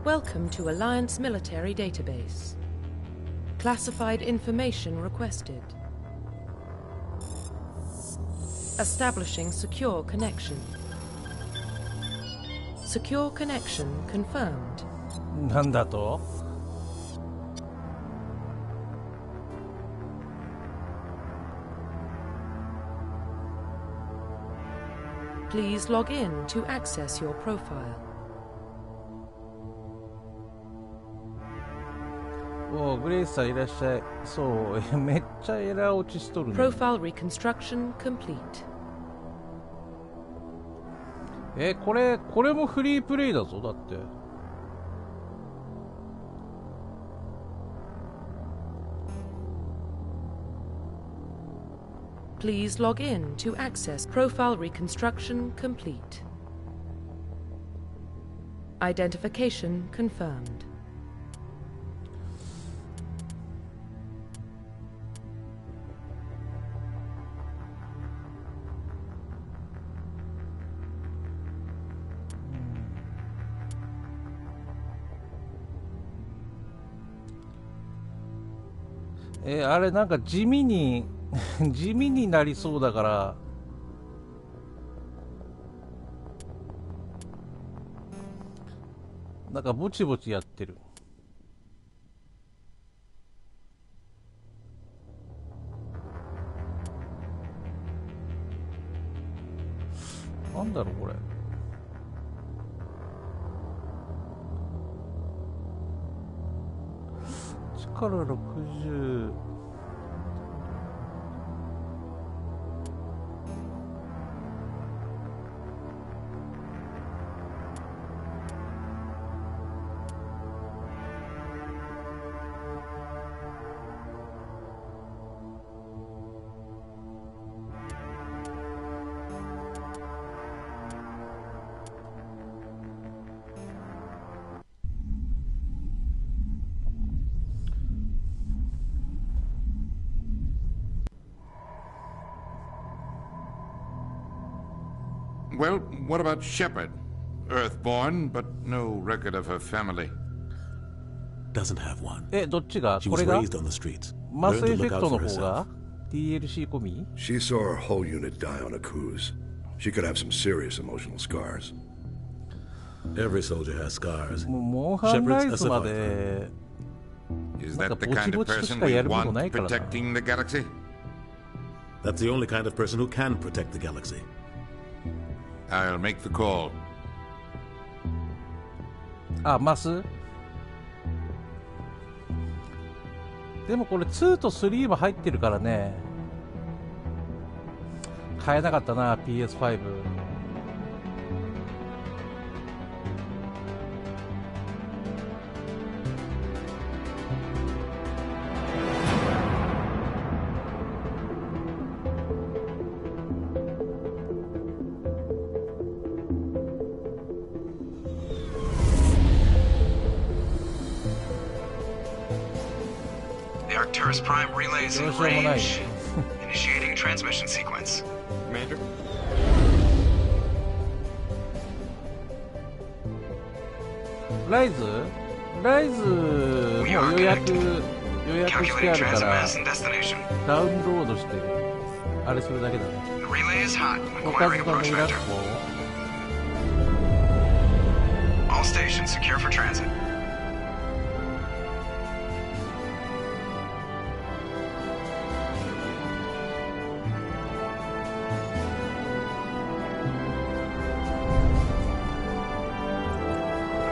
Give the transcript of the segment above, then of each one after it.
Welcome to Alliance Military Database. Classified information requested. Establishing secure connection. Secure connection confirmed. なんだとPlease log in to access your profile. おお、グレイスさんいらっしゃい。そう、めっちゃエラー落ちしとるね。Profile reconstruction complete. これもフリープレイだぞ、だって。Please log in to access profile reconstruction complete. Identification confirmed. あれなんか地味に地味になりそうだからなんかぼちぼちやってる。なんだろうこれ。力60。Well, what about Shepard? Earthborn, but no record of her family. Doesn't have one. どっちが She こ was れが raised on the streets. マス Learned エ to フェ look ク out トの for 方が herself. DLC 込み She saw her whole unit die on a cruise. She could have some serious emotional scars. Every soldier has scars. もうモンハンライズま Shepard's a で Is なんか that the ぼち kind ぼ of ちとし person か we やること want ないからな。 protecting the galaxy? That's the only kind of person who can protect the galaxy. I'll make the call. あ、マスでもこれ2と3は入ってるからね。買えなかったな PS5。Arcturus Prime relays in どうしようもない range. Initiating transmission sequence. Commander? ライズもう予約してあるから Calculating transit mass and destination. ダウンロードしてあれするだけだね。 The relay is hot. おかず Acquiring の approach イラス vector. ト All stations secure for transit.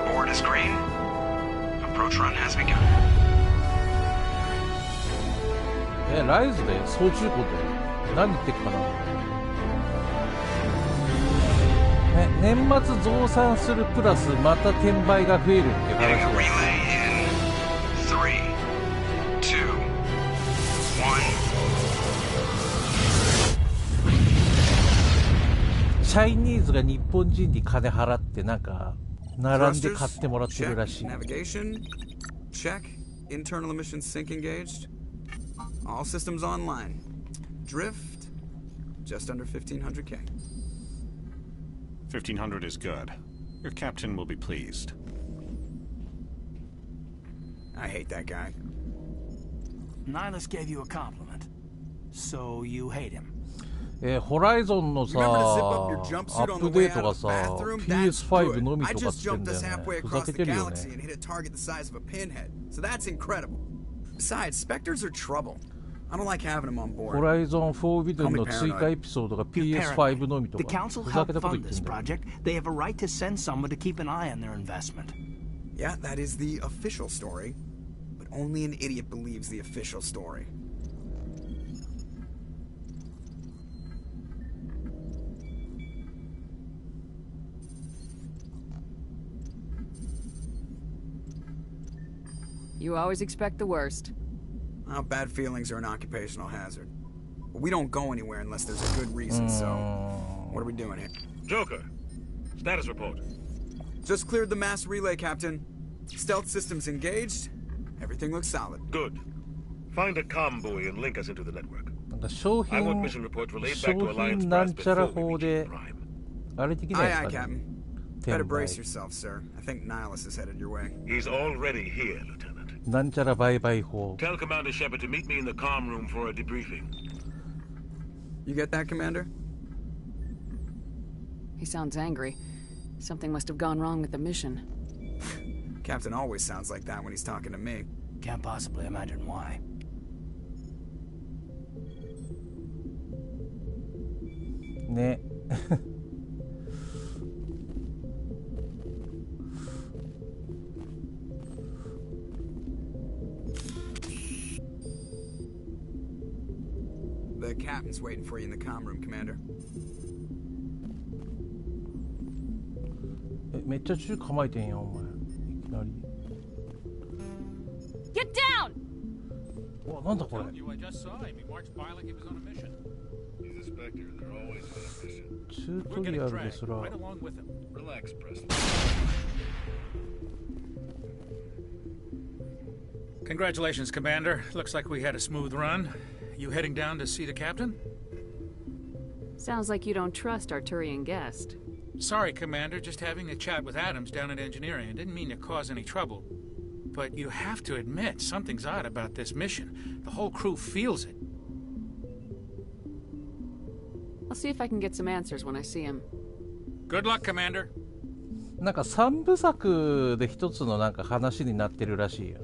Board is green. Approach run has begun. ライズで操縦庫で何言ってっかな。年末増産するプラスまた転売が増えるっていう Hitting a 話だ。 relay in 3, 2, 1. チャイニーズが日本人に金払ってなんか並んで買ってもらってるらしい。 Navigation? Check. Internal emissions sync engaged. All systems online. Drift? Just under 1500K. 1500 is good. Your captain will be pleased. I hate that guy. Nihilus gave you a compliment. So you hate him. ホライゾンのさ、アップデートがさ、PS5 のみとかってんだよね。ふざけてるよね。ホライゾン4ビデオの追加エピソードが PS5 のみとか、ふざけたこと言ってんだよ。They have a right to send someone to keep an eye on their investment. Yeah, that is the official story. But only an idiot believes the official story. You always expect the worst. Well, bad feelings are an occupational hazard. But we don't go anywhere unless there's a good reason, so... What are we doing here? Joker, status report. Just cleared the mass relay, Captain. Stealth systems engaged. Everything looks solid. Good. Find a comm buoy and link us into the network. なんか商品なんちゃら法で、あれできないですかね。Better brace yourself, sir. I think Nihilus is headed your way. He's already here, Lieutenant. なんちゃら売買法。Tell Commander Shepard to meet me in the comm room for a debriefing. You get that, Commander? He sounds angry. Something must have gone wrong with the mission. Captain always sounds like that when he's talking to me. Can't possibly imagine why. ね。The captain's waiting for you in the comm room, Commander. めっちゃ銃構えてんやん、お前。いきなり。Get down! うわ、なんだこれ。チュートリアルですら。Congratulations, Commander. Looks like we had a smooth run. You heading down to see the captain? Sounds like you don't trust our Turian guest. Sorry, Commander. Just having a chat with Adams down at engineering. I didn't mean to cause any trouble. But you have to admit, something's odd about this mission. The whole crew feels it. I'll see if I can get some answers when I see him. Good luck, Commander. なんか3部作で一つのなんか話になってるらしいよ。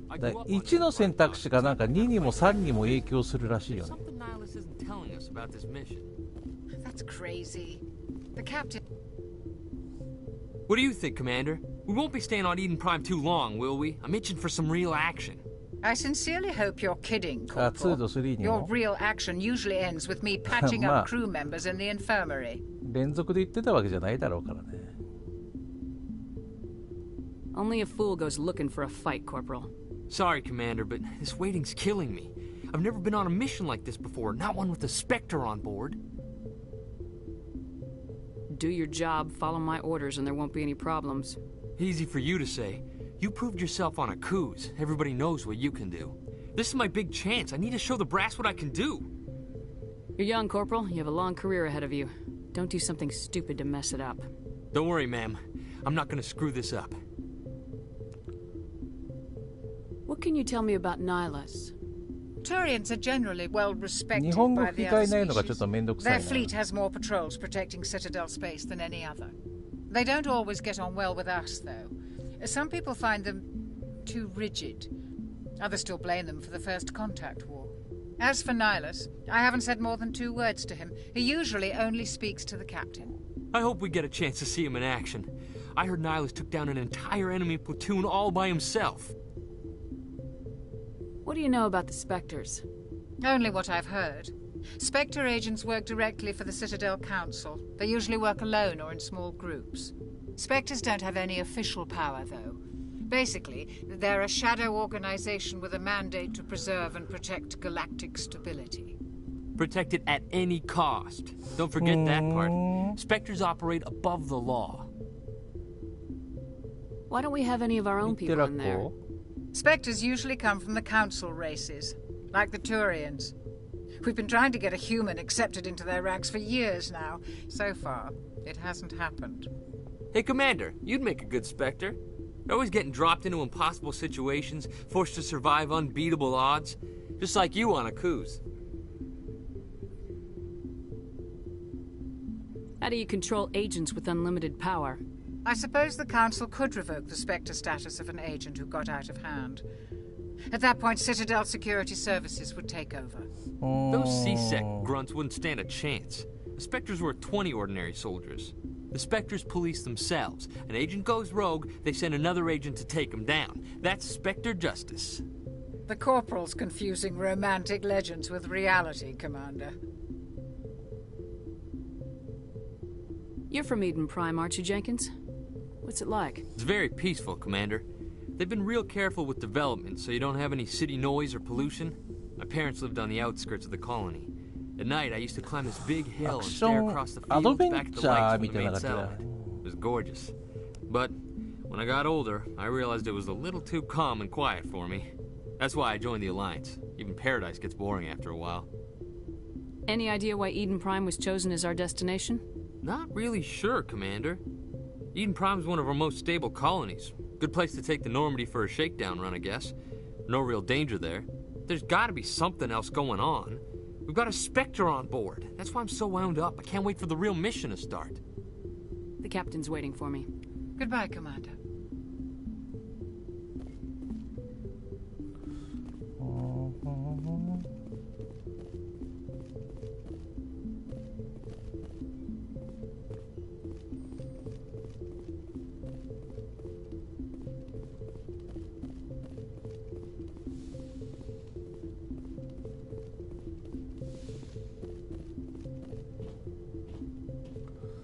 1の選択肢がなんか2にも3にも影響するらしいよね。That's crazy. The captain. What do you think, Commander? We won't be staying on Eden Prime too long, will we? I'm itching for some real action. I sincerely hope you're kidding, Corporal. Your real action usually ends with me patching up crew members in the infirmary. 連続で言ってたわけじゃないだろうからね。Only a fool goes looking for a fight, Corporal. Sorry, Commander, but this waiting's killing me. I've never been on a mission like this before, not one with a Spectre on board. Do your job, follow my orders, and there won't be any problems. Easy for you to say. You proved yourself on a cruise. Everybody knows what you can do. This is my big chance. I need to show the brass what I can do. You're young, Corporal. You have a long career ahead of you. Don't do something stupid to mess it up. Don't worry, ma'am. I'm not gonna screw this up. What can you tell me about Nihilus? Turians are generally well respected by the other species. Their fleet has more patrols protecting Citadel space than any other. They don't always get on well with us, though. Some people find them too rigid. Others still blame them for the First Contact War. As for Nihilus, I haven't said more than 2 words to him. He usually only speaks to the captain. I hope we get a chance to see him in action. I heard Nihilus took down an entire enemy platoon all by himself. What do you know about the Spectres? Only what I've heard. Spectre agents work directly for the Citadel Council. They usually work alone or in small groups. Spectres don't have any official power, though. Basically, they're a shadow organization with a mandate to preserve and protect galactic stability. Protect it at any cost. Don't forget that part. Spectres operate above the law. Why don't we have any of our own people in there? Spectres usually come from the Council races, like the Turians. We've been trying to get a human accepted into their ranks for years now. So far, it hasn't happened. Hey, Commander, you'd make a good Spectre. They're always getting dropped into impossible situations, forced to survive unbeatable odds. Just like you on a cruise. How do you control agents with unlimited power? I suppose the Council could revoke the Spectre status of an agent who got out of hand. At that point, Citadel Security Services would take over. Those CSEC grunts wouldn't stand a chance. The Spectres were 20 ordinary soldiers. The Spectres police themselves. An agent goes rogue, they send another agent to take him down. That's Spectre justice. The Corporal's confusing romantic legends with reality, Commander. You're from Eden Prime, aren't you, Jenkins? What's it like? It's very peaceful, Commander. They've been real careful with development, so you don't have any city noise or pollution. My parents lived on the outskirts of the colony. At night, I used to climb this big hill and stare across the fields back at the lights from the main settlement. It was gorgeous. But when I got older, I realized it was a little too calm and quiet for me. That's why I joined the Alliance. Even Paradise gets boring after a while. Any idea why Eden Prime was chosen as our destination? Not really sure, Commander. Eden Prime's one of our most stable colonies. Good place to take the Normandy for a shakedown run, I guess. No real danger there. There's gotta be something else going on. We've got a Spectre on board. That's why I'm so wound up. I can't wait for the real mission to start. The captain's waiting for me. Goodbye, Commander.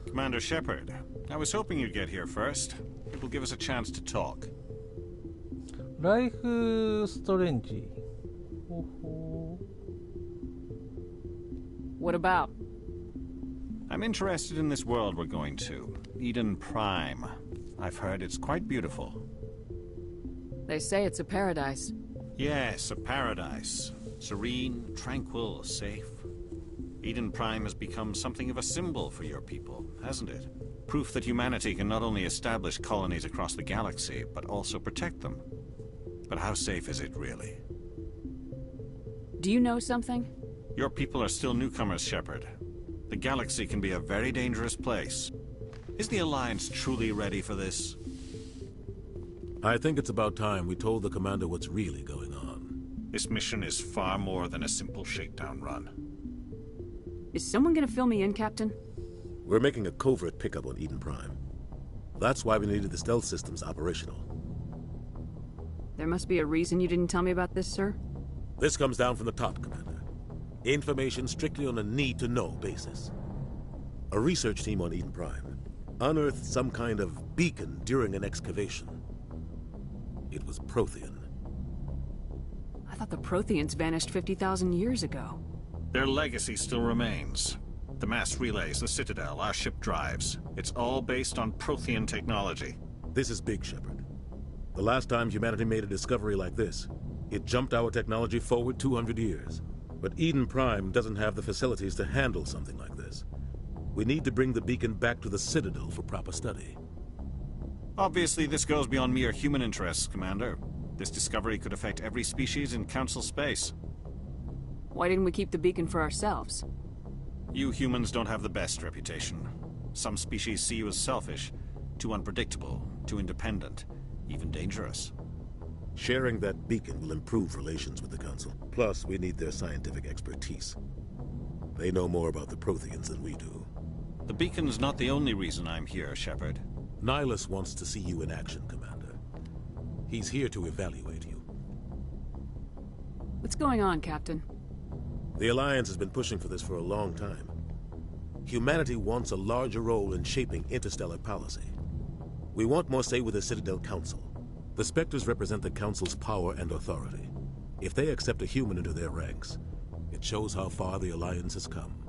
Commander Shepard, I was hoping you'd get here first. It will give us a chance to talk. Life Strange. What about? I'm interested in this world we're going to, Eden Prime. I've heard it's quite beautiful. They say it's a paradise. Yes, a paradise. Serene, tranquil, safe. Eden Prime has become something of a symbol for your people, hasn't it? Proof that humanity can not only establish colonies across the galaxy, but also protect them. But how safe is it, really? Do you know something? Your people are still newcomers, Shepard. The galaxy can be a very dangerous place. Is the Alliance truly ready for this? I think it's about time we told the Commander what's really going on. This mission is far more than a simple shakedown run. Is someone gonna fill me in, Captain? We're making a covert pickup on Eden Prime. That's why we needed the stealth systems operational. There must be a reason you didn't tell me about this, sir? This comes down from the top, Commander. Information strictly on a need-to-know basis. A research team on Eden Prime unearthed some kind of beacon during an excavation. It was Prothean. I thought the Protheans vanished 50,000 years ago. Their legacy still remains. The mass relays, the Citadel, our ship drives. It's all based on Prothean technology. This is big, Shepard. The last time humanity made a discovery like this, it jumped our technology forward 200 years. But Eden Prime doesn't have the facilities to handle something like this. We need to bring the beacon back to the Citadel for proper study. Obviously, this goes beyond mere human interests, Commander. This discovery could affect every species in Council space. Why didn't we keep the beacon for ourselves? You humans don't have the best reputation. Some species see you as selfish, too unpredictable, too independent, even dangerous. Sharing that beacon will improve relations with the Council. Plus, we need their scientific expertise. They know more about the Protheans than we do. The beacon's not the only reason I'm here, Shepard. Nihilus wants to see you in action, Commander. He's here to evaluate you. What's going on, Captain? The Alliance has been pushing for this for a long time. Humanity wants a larger role in shaping interstellar policy. We want more say with the Citadel Council. The Spectres represent the Council's power and authority. If they accept a human into their ranks, it shows how far the Alliance has come.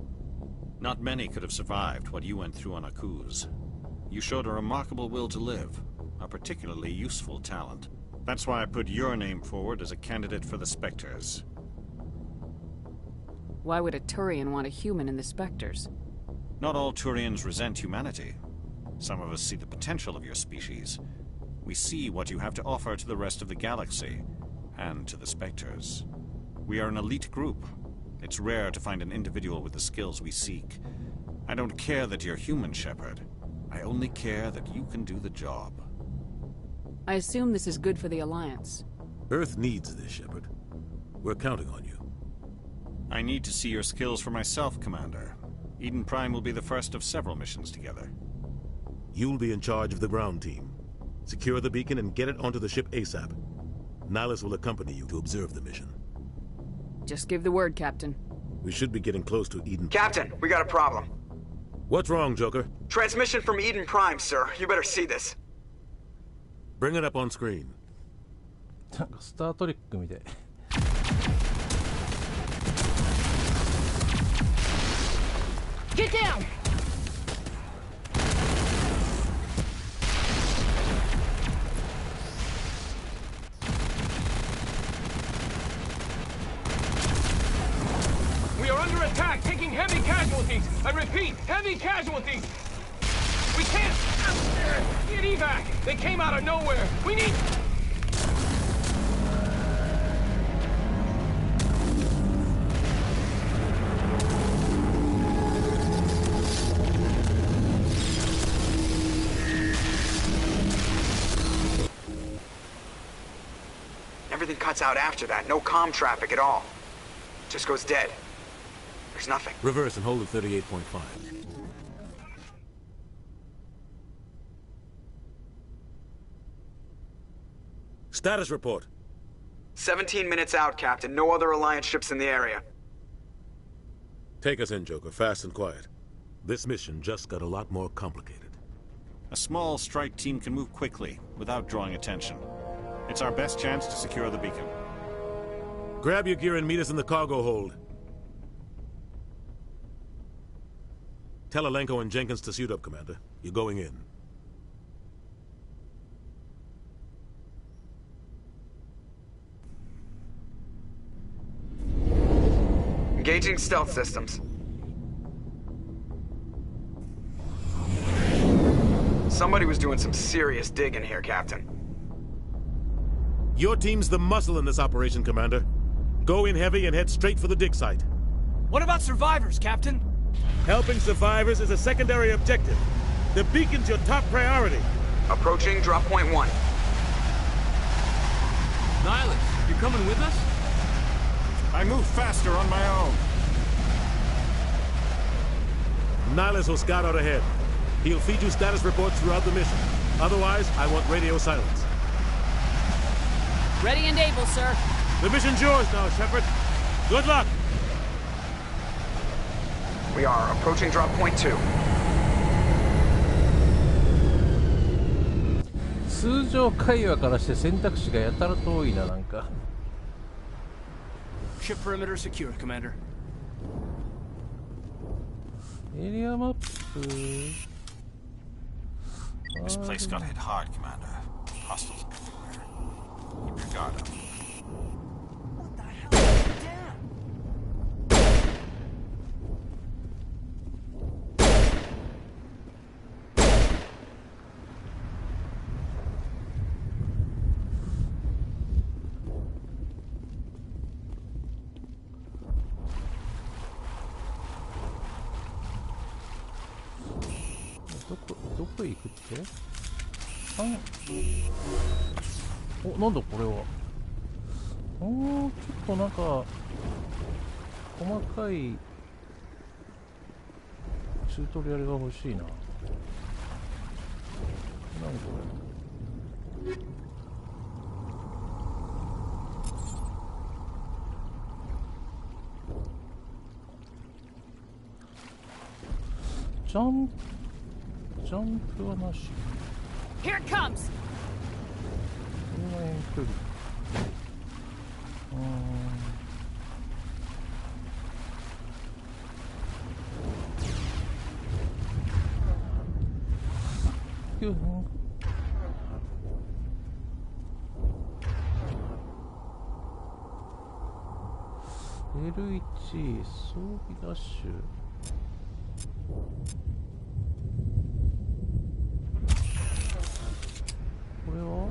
Not many could have survived what you went through on Akuz. You showed a remarkable will to live, a particularly useful talent. That's why I put your name forward as a candidate for the Spectres. Why would a Turian want a human in the Spectres? Not all Turians resent humanity. Some of us see the potential of your species. We see what you have to offer to the rest of the galaxy, and to the Spectres. We are an elite group. It's rare to find an individual with the skills we seek. I don't care that you're human, Shepard. I only care that you can do the job. I assume this is good for the Alliance. Earth needs this, Shepard. We're counting on you. I need to see your skills for myself, Commander. Eden Prime will be the first of several missions together. You'll be in charge of the ground team. Secure the beacon and get it onto the ship ASAP. Nihilus will accompany you to observe the mission. Just give the word, Captain. We should be getting close to Eden. Captain, we got a problem. What's wrong, Joker? Transmission from Eden Prime, sir. You better see this. Bring it up on screen. なんかスタートレックみたい。Get down! We are under attack, taking heavy casualties. I repeat, heavy casualties. We can't get evac. They came out of nowhere. We need. Everything cuts out after that. No comm traffic at all. Just goes dead. There's nothing. Reverse and hold at 38.5. Status report. 17 minutes out, Captain. No other Alliance ships in the area. Take us in, Joker, fast and quiet. This mission just got a lot more complicated. A small strike team can move quickly, without drawing attention. It's our best chance to secure the beacon. Grab your gear and meet us in the cargo hold. Tell Alenko and Jenkins to suit up, Commander. You're going in. Engaging stealth systems. Somebody was doing some serious digging here, Captain. Your team's the muscle in this operation, Commander. Go in heavy and head straight for the dig site. What about survivors, Captain? Helping survivors is a secondary objective. The beacon's your top priority. Approaching drop point 1. Nihilus, you coming with us? I move faster on my own. Nihilus will scout out ahead. He'll feed you status reports throughout the mission. Otherwise, I want radio silence. Ready and able, sir. The mission's yours now, Shepard. Good luck. We are approaching drop point 2. 通常会話からして選択肢がやたらと多いな、なんか。Ship perimeter secure, Commander. エリアマップ。 This place got hit hard, Commander. Hostiles everywhere. Keep your guard up. What the hell? Damn! どこ行くって？お、なんだこれは。ちょっとなんか細かいチュートリアルが欲しいな。何これ。ジャンプはなし。 Here it comes. これは遠距離。L1 装備ダッシュ。ここれは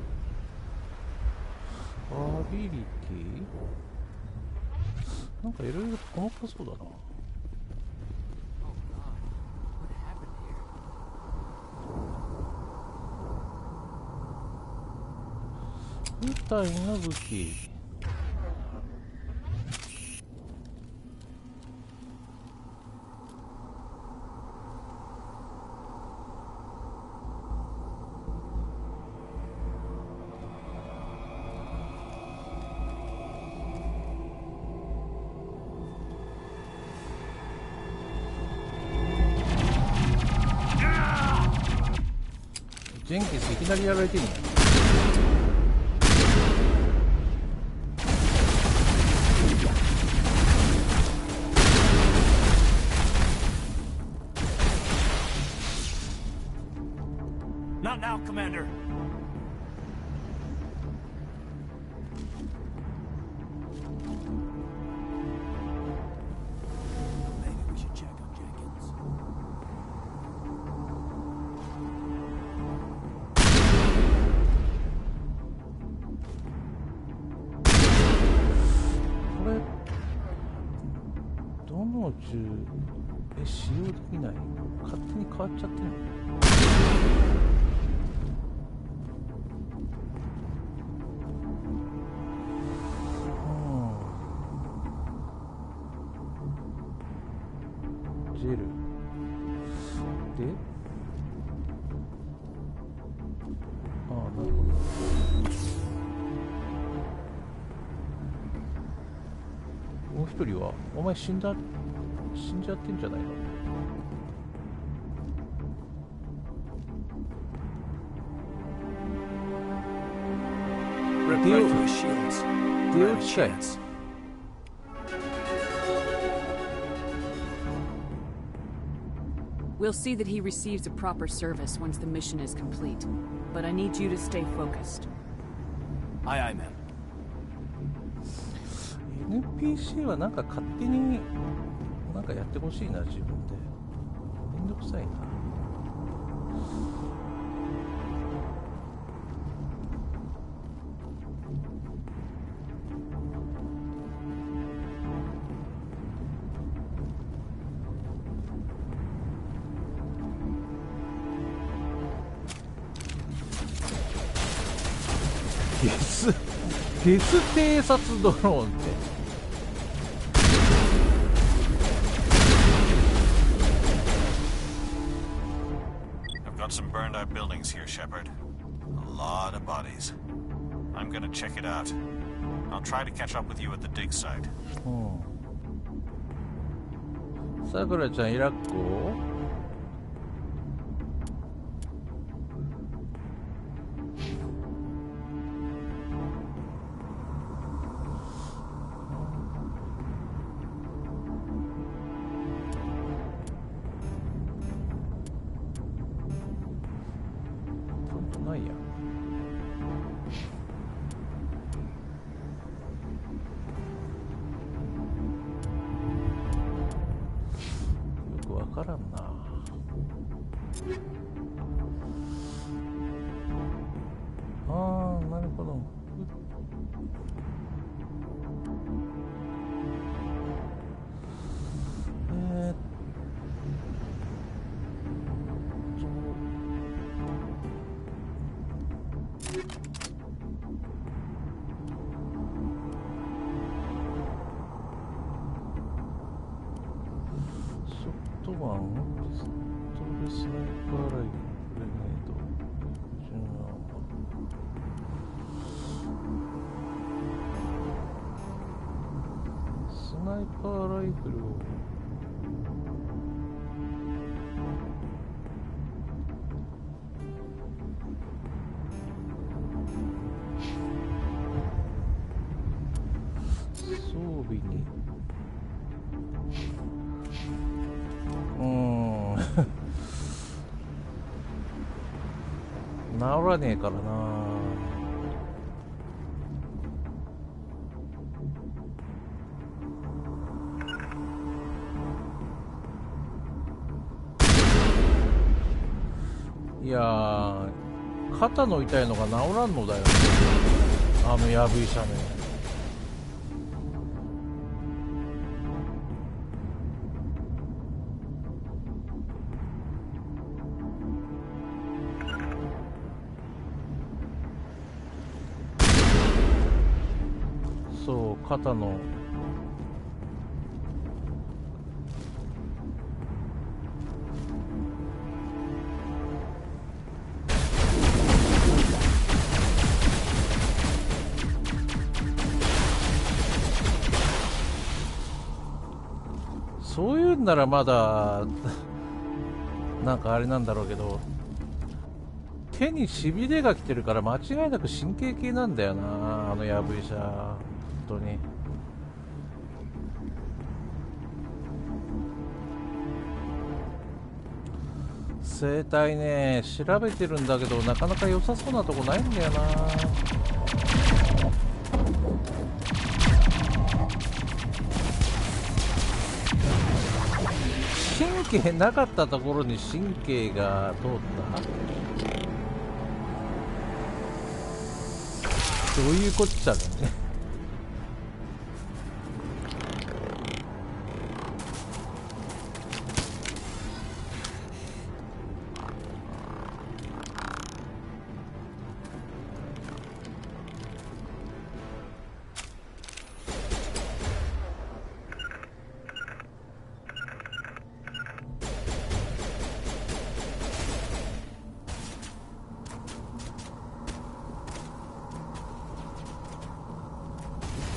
アビリティなんかいろいろ細かそうだな。みたいな武器。ジェンキンスいきなりやられてんの。Not now, Commander. Maybe we should check on Jenkins. What? 使用できない。勝手に変わっちゃってんの。ジェルでなるほど。もう一人はお前死んじゃってんじゃないの。出落ちたい。We'll see that he receives a proper service once the mission is complete. But I need you to stay focused. Aye, aye, ma'am. NPC はなんか勝手になんかやってほしいな、自分で。めんどくさいな。ゲス偵察ドローンって。I've got some burned out buildings here, Shepard. A lot of bodies. I'm gonna check it out. I'll try to catch up with you at the dig site. さくらちゃん、イラッコ治らねえからな。いやー、肩の痛いのが治らんのだよね、あのやぶ医者ね。そう、肩のそういうんならまだなんかあれなんだろうけど、手にしびれが来てるから間違いなく神経系なんだよな、あのやぶ医者。本当に生態ね、調べてるんだけどなかなか良さそうなとこないんだよな。神経なかったところに神経が通った。どういうこっちゃだね。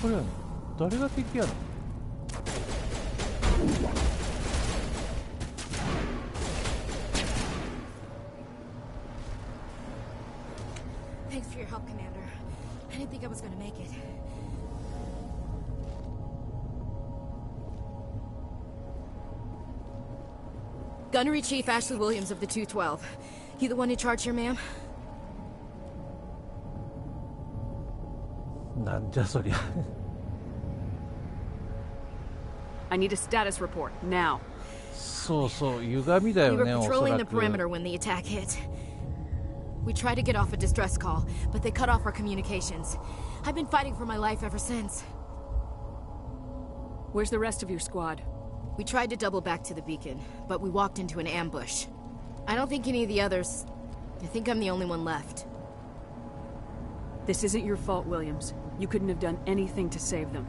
これやね、誰が敵やの。Thanks for your help, Commander. I didn't think I was going to make it. Gunnery Chief Ashley Williams of the 212. You the one in charge here, ma'am? なんじゃそりゃ。I need a status report now. そうそう、歪みだよね、 We were おそ patrolling ら the く。 perimeter when the attack hit. We tried to get off a distress call, but they cut off our communications. I've been fighting for my life ever since. Where's the rest of your squad? We tried to double back to the beacon, but we walked into an ambush. I don't think any of the others... I think I'm the only one left. This isn't your fault, Williams. You couldn't have done anything to save them.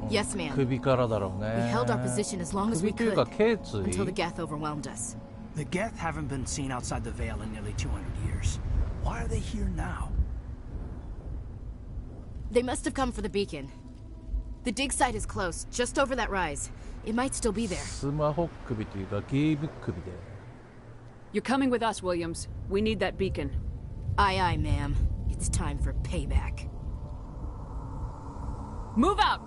Yes, ma'am. 首からだろうね。 We held our position as long as we 首という could か頸椎 until the Geth overwhelmed us. The Geth haven't been seen outside the Veil in nearly 200 years. Why are they here now? They must have come for the beacon. The dig site is close, just over that rise. It might still be there. スマホ首というかゲーム首で。 You're coming with us, Williams. We need that beacon. Aye, aye, ma'am. It's time for payback. Move out!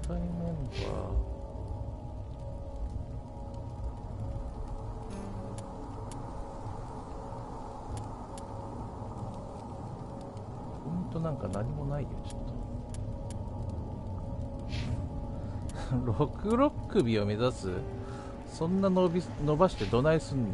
Point なんか何もないよ、ちょっと。66首を目指す。そんな伸ばしてどないすんねん。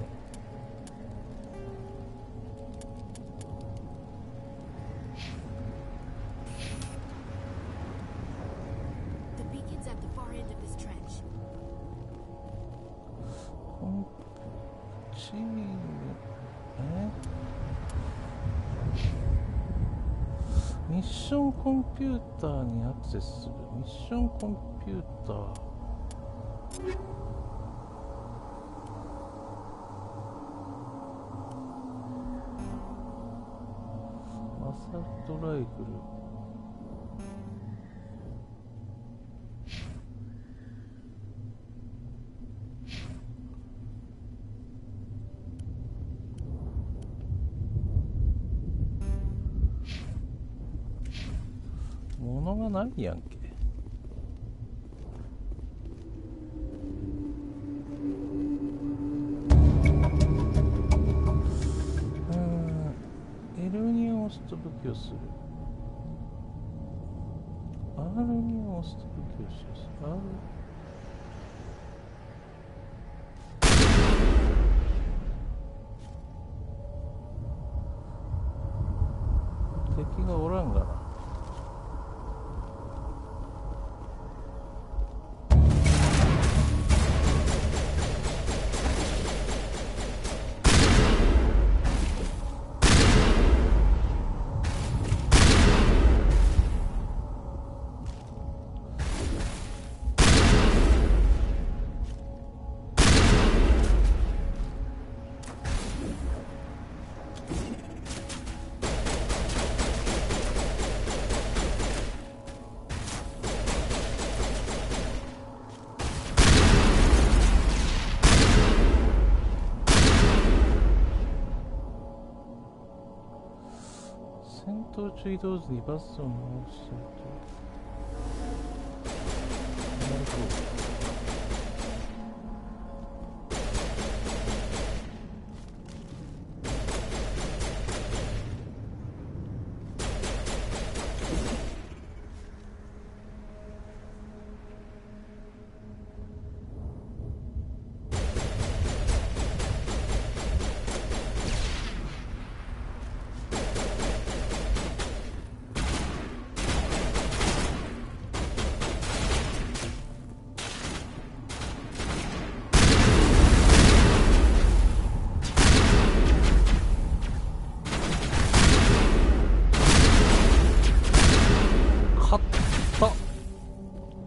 ミッションコンピューターにアクセスする。ミッションコンピューター。マサルトライフル。物がないやんけ。L2を押すと武器を去する。R に押すと武器を使用する。敵がおらんがな。戦闘中移動時にバスを回すと。なるほど。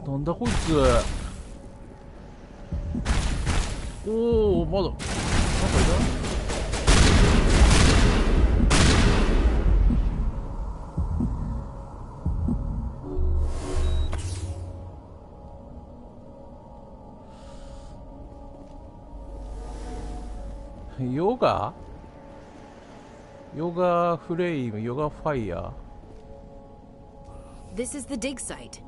なんだこいつ。おお、まだなんかいた？ヨガフレイム、ヨガファイヤー。 This is the dig site.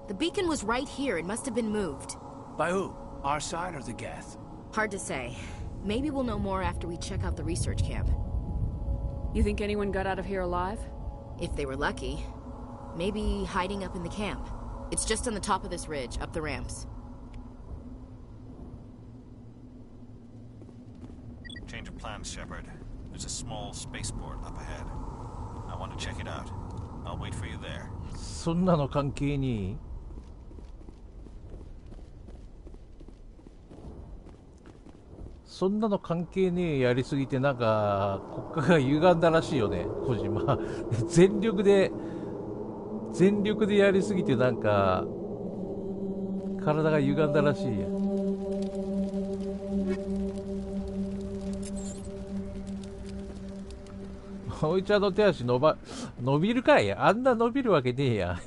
The beacon was right here. It must have been moved. By who? Our side or the Geth? Hard to say. Maybe we'll know more after we check out the research camp. You think anyone got out of here alive? If they were lucky. Maybe hiding up in the camp. It's just on the top of this ridge, up the ramps. Change of plans, Shepard. There's a small spaceport up ahead. I want to check it out. I'll wait for you there. そんなの関係にそんなの関係ねえやりすぎてなんか国家が歪んだらしいよね、小島。全力でやりすぎてなんか体が歪んだらしいや。おいちゃんの手足伸びるかい？あんな伸びるわけねえや。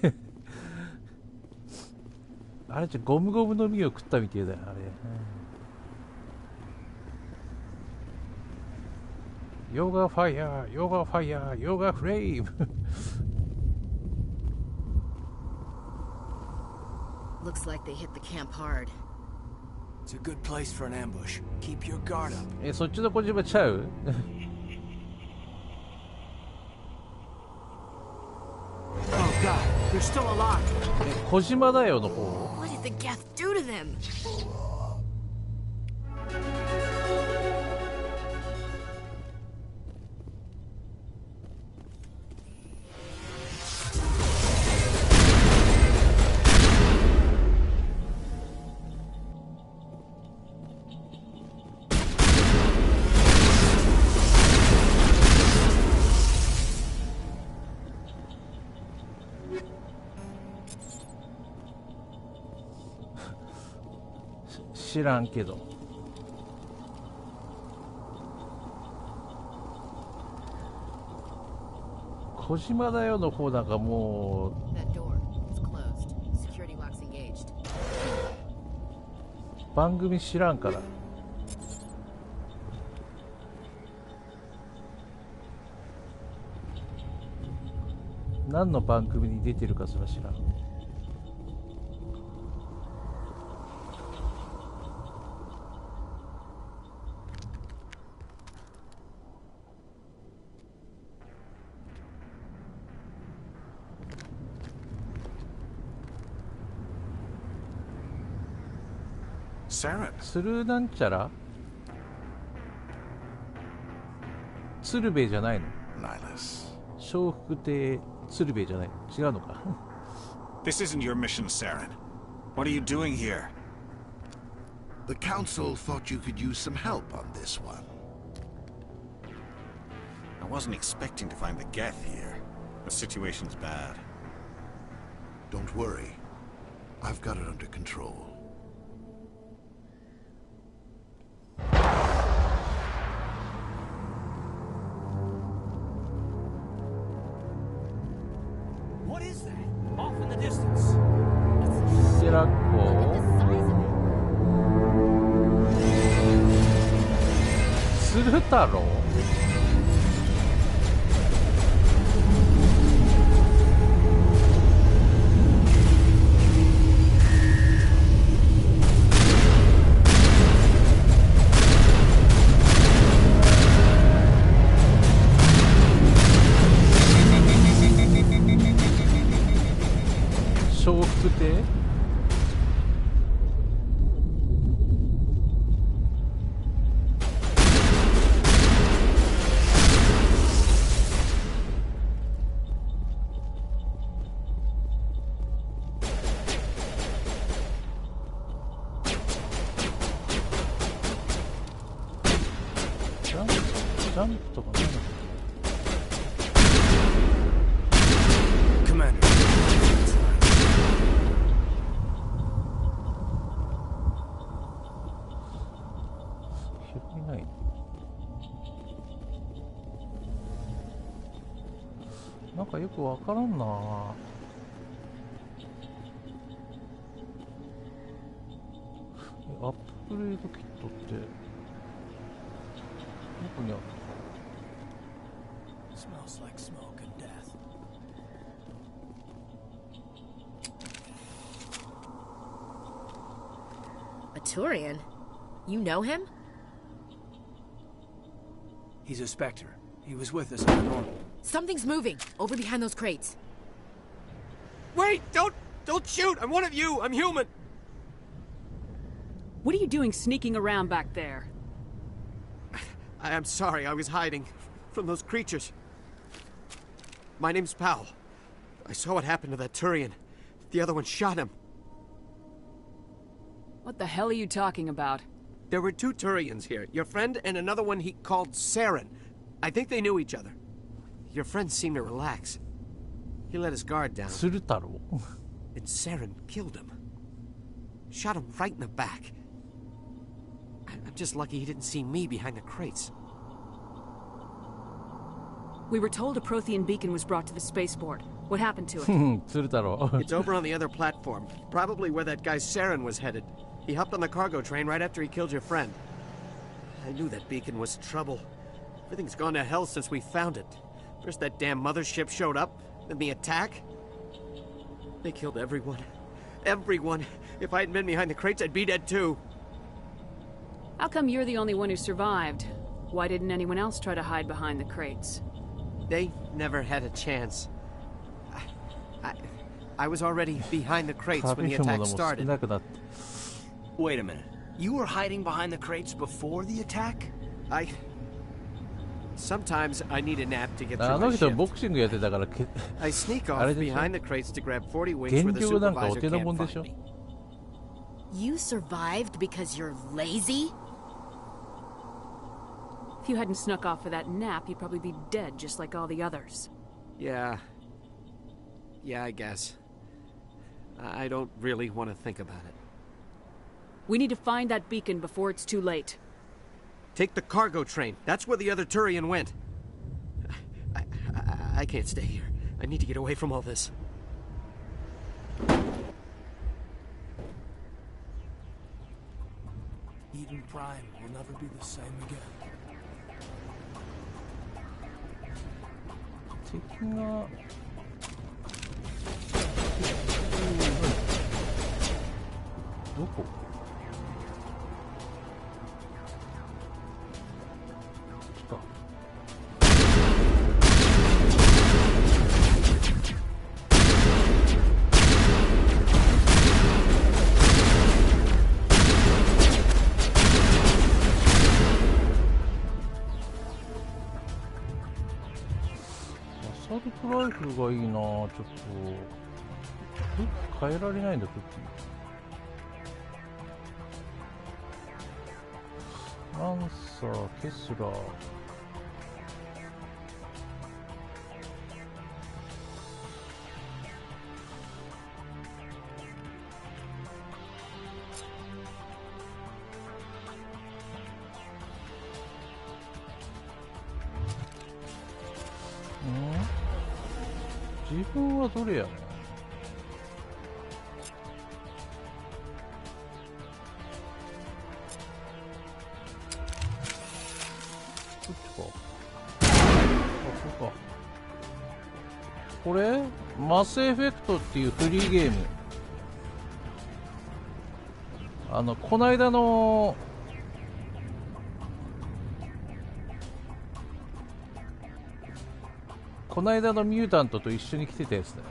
あれじゃゴムゴムの実を食ったみてえだよ、あれ。ヨガファイヤー、ヨガファイヤー、ヨガフレイム。Looks like they hit the camp hard. It's a good place for an ambush. Keep your guard up. そっちの小島ちゃうOh God, they're still alive. 小島だよの方。 What did the Geth do to them?知らんけど。小島だよの方なんかもう番組知らんから。何の番組に出てるかすら知らん。Saren. 鶴なんちゃら鶴瓶じゃないの？ Nihilus. 笑福亭鶴瓶じゃない。違うのか。This isn't your mission, Saren. What are you doing here? The Council thought you could use some help on this one. I wasn't expecting to find the Geth here. The situation's bad. Don't worry. I've got it under control. What is that? Off in the distance. セラコ鶴太郎笑福亭ジャンプとかね。Commander. 広いないね。なんかよくわからんな。アップグレードキットってどこにある？ Smells like smoke and death. A Turian? You know him? He's a Spectre. He was with us on the normal. Something's moving over behind those crates. Wait! Don't shoot! I'm one of you! I'm human! What are you doing sneaking around back there? I'm sorry, I was hiding from those creatures. My name's Powell. I saw what happened to that Turian. The other one shot him. What the hell are you talking about? There were two Turians here. Your friend and another one he called Saren. I think they knew each other. Your friend seemed to relax. He let his guard down. And Saren killed him. Shot him right in the back. I'm just lucky he didn't see me behind the crates. We were told a Prothean beacon was brought to the spaceport. What happened to it? It's over on the other platform. Probably where that guy Saren was headed. He hopped on the cargo train right after he killed your friend. I knew that beacon was trouble. Everything's gone to hell since we found it. First that damn mothership showed up, then the attack. They killed everyone. Everyone. If I hadn't been behind the crates, I'd be dead too. How come you're the only one who survived? Why didn't anyone else try to hide behind the crates? They never had a chance. I was already behind the crates when the attack started. Wait a minute. You were hiding behind the crates before the attack? Sometimes I need a nap to get through my shift. I sneak off behind the crates to grab 40 winks where the supervisor can't find me. You survived because you're lazy? If you hadn't snuck off for that nap, you'd probably be dead just like all the others. Yeah, I guess. I don't really want to think about it. We need to find that beacon before it's too late. Take the cargo train. That's where the other Turian went. I can't stay here. I need to get away from all this. Eden Prime will never be the same again. 敵がどこ？来た。サルトライフルがいいな。ちょっと武器変えられないんだ。武器ランサー、ケスラー、自分はどれやの？こっちか。あ、そうか。これマスエフェクトっていうフリーゲーム。こないだのミュータントと一緒に来てたやつだよ。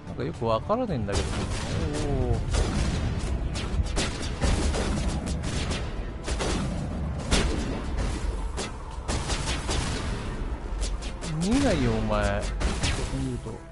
なんかよくわからねえんだけどね。見えないよお前。ここにいると。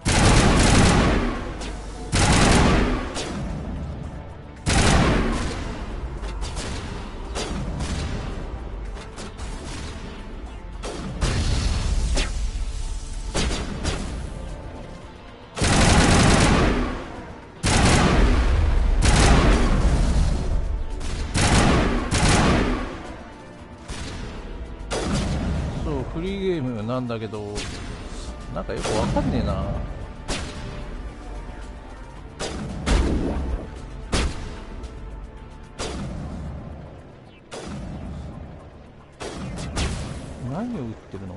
フリーゲームなんだけど、なんかよくわかんねえな。何を売ってるの？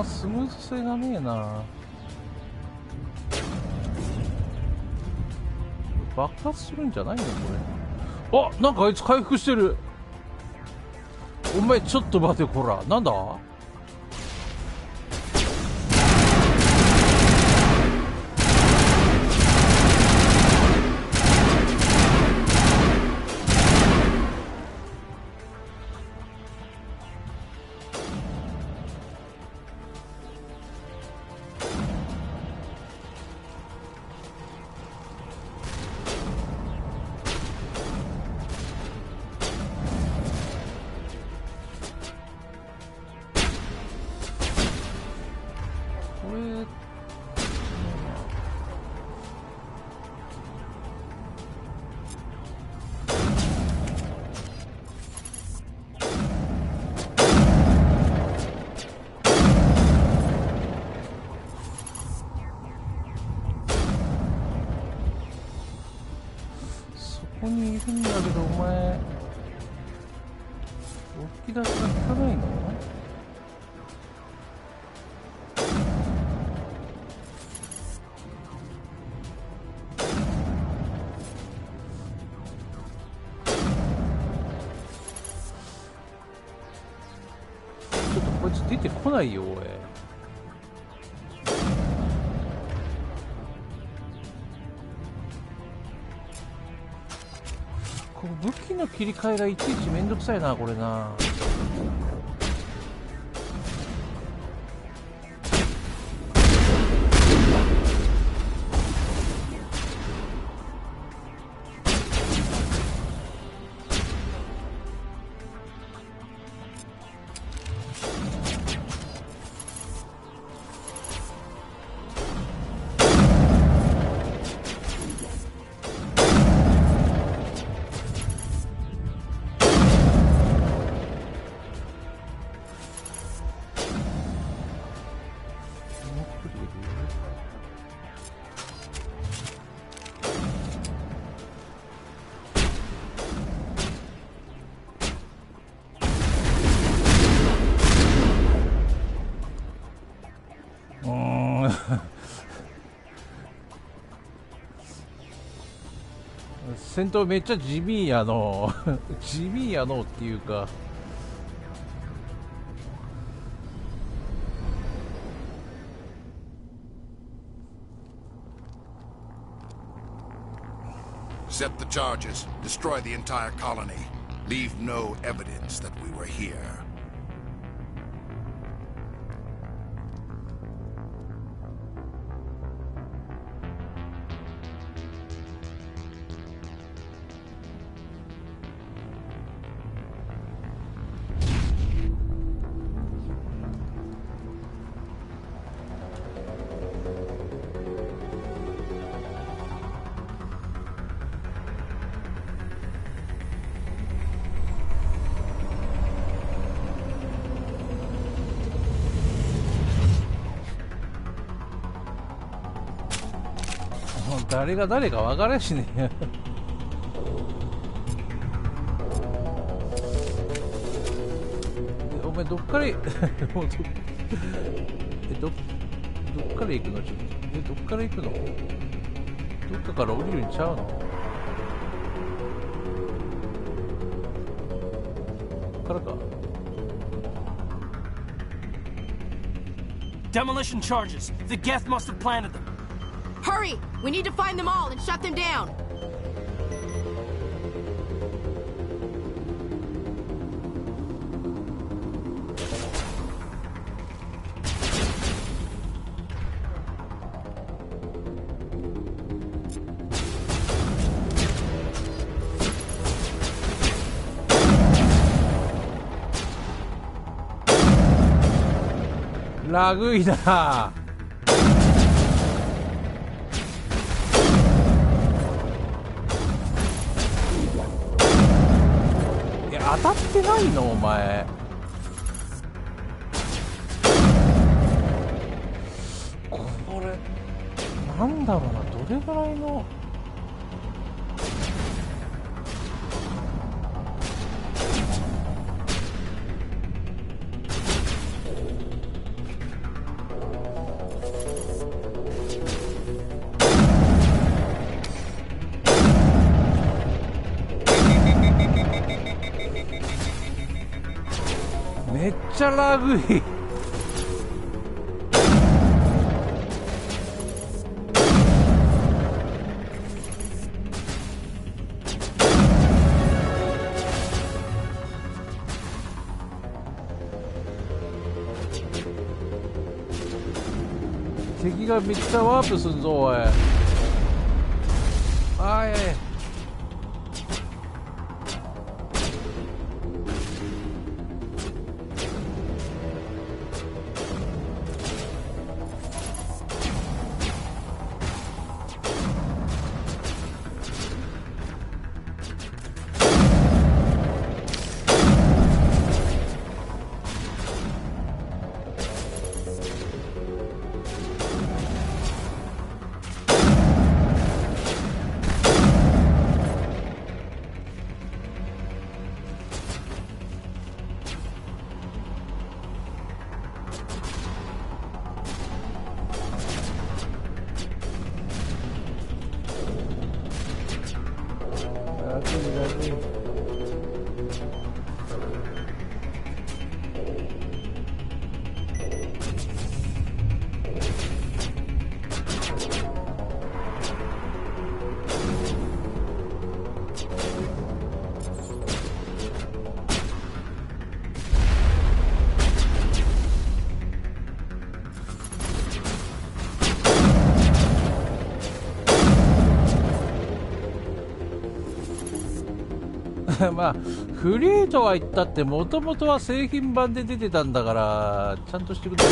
スムーズ性がねえな。爆発するんじゃないのこれ。あ、なんかあいつ回復してる。お前ちょっと待てこら。なんだ？ここにいるんだけどお前起き出しが効かないの？ちょっとこいつ出てこないよおい。武器の切り替えがいちいちめんどくさいなこれな。戦闘めっちゃ地味やの地味やのっていうか、Set the charges, destroy the entire colony. Leave no evidence that we were here.誰が誰か分からんしねお前どっからどっから行くの？ちょっとどっから行くの？どっかから降りるんちゃうの？こっからか。 Demolition charges. The Geth must have planted them. Hurry! We need to find them all and shut them down!ラグいな。当たってないのお前。これなんだろうな、どれぐらいのめっちゃラグい。敵がめっちゃワープすんぞおい。あい。まあフリーとは言ったってもともとは製品版で出てたんだからちゃんとしてくれよ。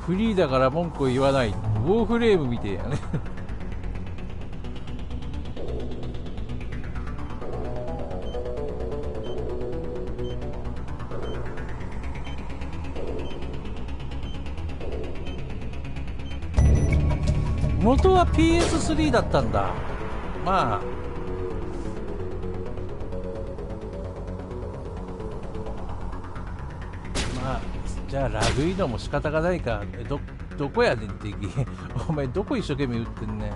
フリーだから文句を言わない。ウォーフレームみてえやね。元は PS3 だったんだ。まあじゃあラグいのも仕方がないか。どこやねんってお前どこ一生懸命打ってんねん。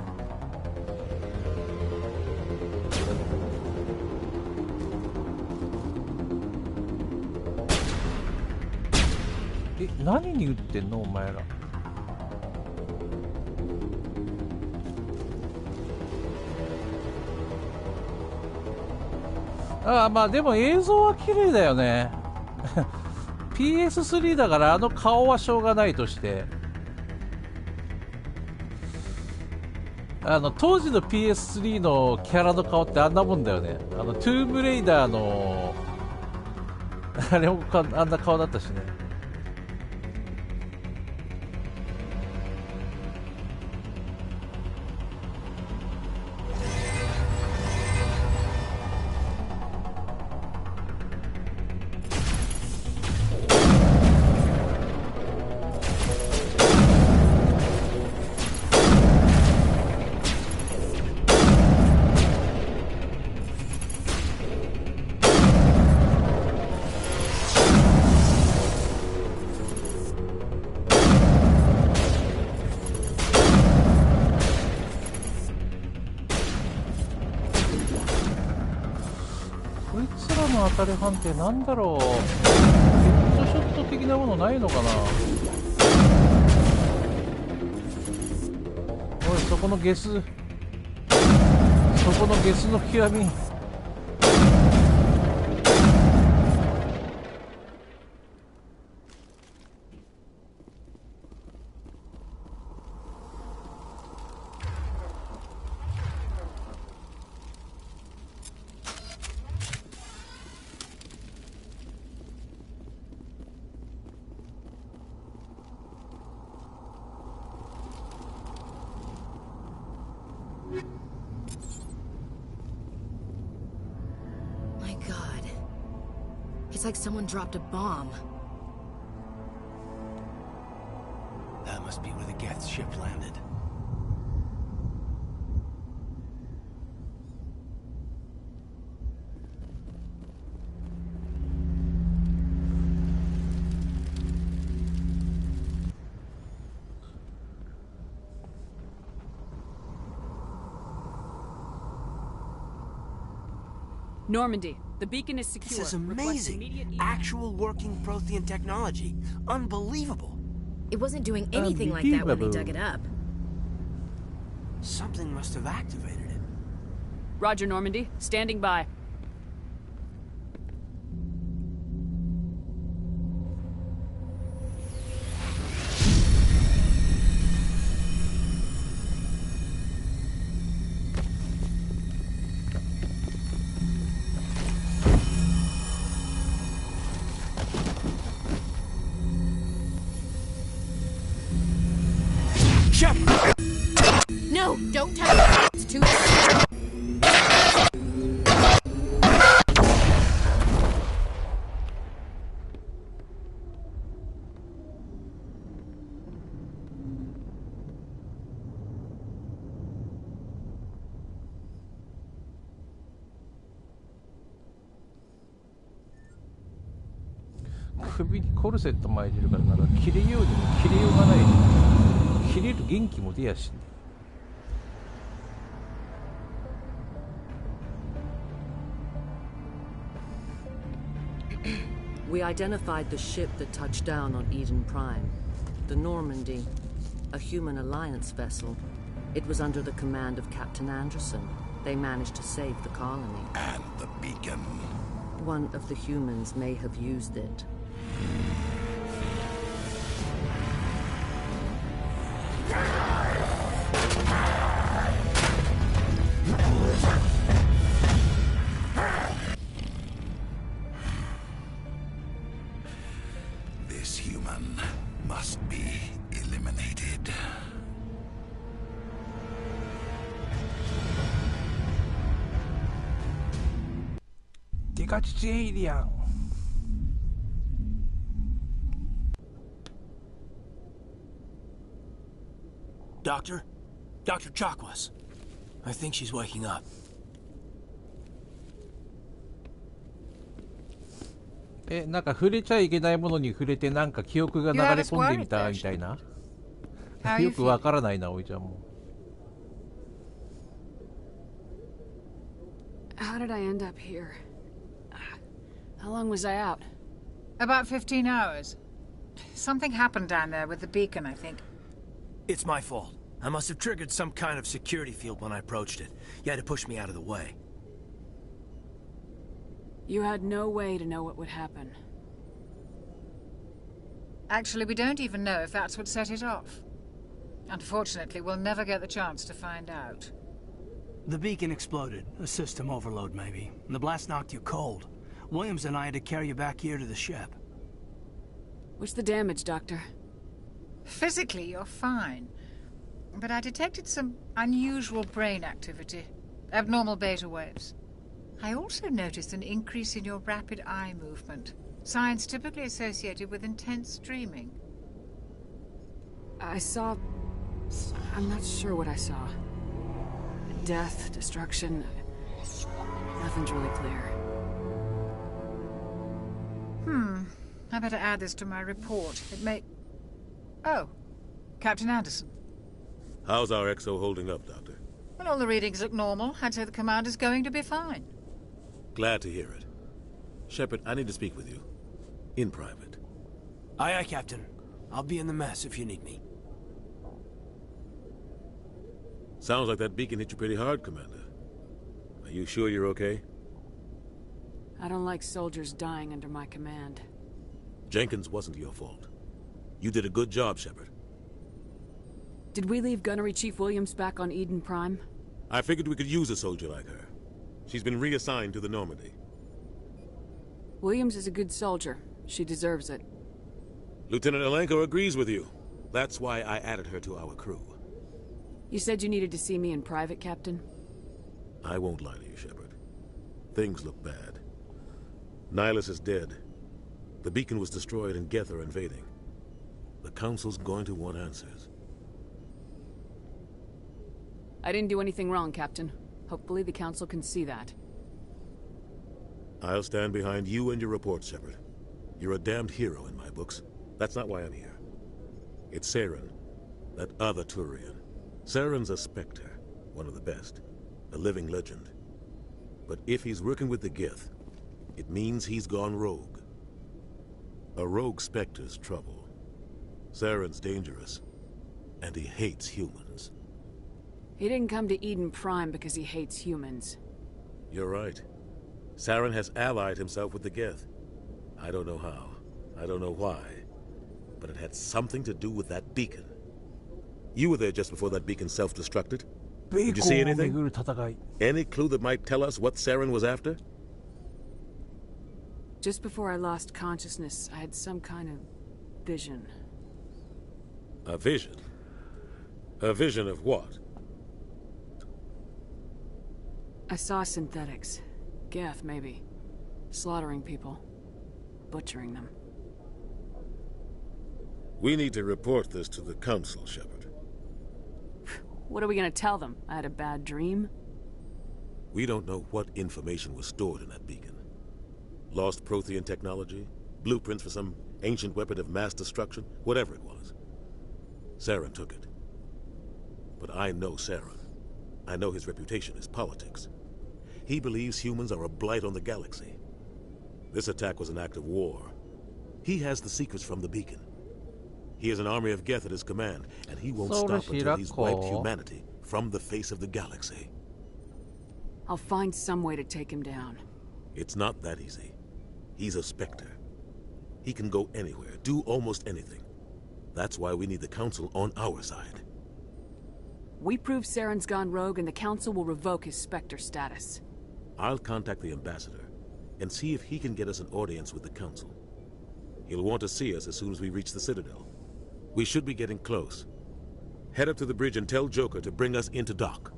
何に打ってんのお前ら。ああ、まあでも映像は綺麗だよね。PS3 だからあの顔はしょうがないとして、当時の PS3 のキャラの顔ってあんなもんだよね。トゥームレイダーのあれもあんな顔だったしね。当たり判定なんだろう。ヘッドショット的なものないのかな。おい、そこのゲスの極み。It's like someone dropped a bomb. That must be where the Geth's ship landed. Normandy, the beacon is secure. This is amazing. Actual working Prothean technology. Unbelievable. It wasn't doing anything like that when they dug it up. Something must have activated it. Roger, Normandy. Standing by. No, don't touch it. It's too late.首にコルセット巻いてるからなんか切れようにも切れようがない。切れる元気も出やしね。We identified the ship that touched down on Eden Prime, the Normandy, a human alliance vessel. It was under the command of Captain Anderson. They managed to save the colony. And the beacon. One of the humans may have used it. This human must be illegal. デカチチエイリアン。Doctor? Dr. Chakwas. I think she's waking up. なんか触れちゃいけないものに触れてなんか記憶が流れ込んでみたみたいな。よくわからないな、おいちゃんも。How did I end up here? How long was I out? About 15 hours. Something happened down there with the beacon, I think. It's my fault. I must have triggered some kind of security field when I approached it. You had to push me out of the way. You had no way to know what would happen. Actually, we don't even know if that's what set it off. Unfortunately, we'll never get the chance to find out. The beacon exploded. A system overload, maybe. The blast knocked you cold. Williams and I had to carry you back here to the ship. What's the damage, Doctor? Physically, you're fine. But I detected some unusual brain activity. Abnormal beta waves. I also noticed an increase in your rapid eye movement. Signs typically associated with intense dreaming. I saw... I'm not sure what I saw. Death, destruction... Nothing's really clear. I better add this to my report. It may... Oh. Captain Anderson. How's our XO holding up, Doctor? Well, all the readings look normal. I'd say the commander's going to be fine. Glad to hear it. Shepard, I need to speak with you. In private. Aye, aye, Captain. I'll be in the mess if you need me. Sounds like that beacon hit you pretty hard, Commander. Are you sure you're okay? I don't like soldiers dying under my command. Jenkins wasn't your fault. You did a good job, Shepard. Did we leave Gunnery Chief Williams back on Eden Prime? I figured we could use a soldier like her. She's been reassigned to the Normandy. Williams is a good soldier. She deserves it. Lieutenant Alenko agrees with you. That's why I added her to our crew. You said you needed to see me in private, Captain? I won't lie to you, Shepard. Things look bad. Nihilus is dead. The beacon was destroyed and Geth are invading. The Council's going to want answers. I didn't do anything wrong, Captain. Hopefully the Council can see that. I'll stand behind you and your report, Shepard. You're a damned hero in my books. That's not why I'm here. It's Saren, that other Turian. Saren's a Spectre, one of the best. A living legend. But if he's working with the Geth, it means he's gone rogue. A rogue Spectre's trouble. Saren's dangerous, and he hates humans. He didn't come to Eden Prime because he hates humans. You're right. Saren has allied himself with the Geth. I don't know how. I don't know why. But it had something to do with that beacon. You were there just before that beacon self-destructed. Did you see anything? Any clue that might tell us what Saren was after? Just before I lost consciousness, I had some kind of vision. A vision? A vision of what? I saw synthetics. Geth, maybe. Slaughtering people. Butchering them. We need to report this to the Council, Shepard. What are we gonna tell them? I had a bad dream? We don't know what information was stored in that beacon. Lost Prothean technology? Blueprints for some ancient weapon of mass destruction? Whatever it was. Saren took it. But I know Saren. I know his reputation is politics. He believes humans are a blight on the galaxy. This attack was an act of war. He has the secrets from the beacon. He has an army of Geth at his command, and he won't stop until he's wiped humanity from the face of the galaxy. I'll find some way to take him down. It's not that easy. He's a Spectre. He can go anywhere, do almost anything. That's why we need the Council on our side. We prove Saren's gone rogue and the Council will revoke his Spectre status. I'll contact the Ambassador and see if he can get us an audience with the Council. He'll want to see us as soon as we reach the Citadel. We should be getting close. Head up to the bridge and tell Joker to bring us into dock.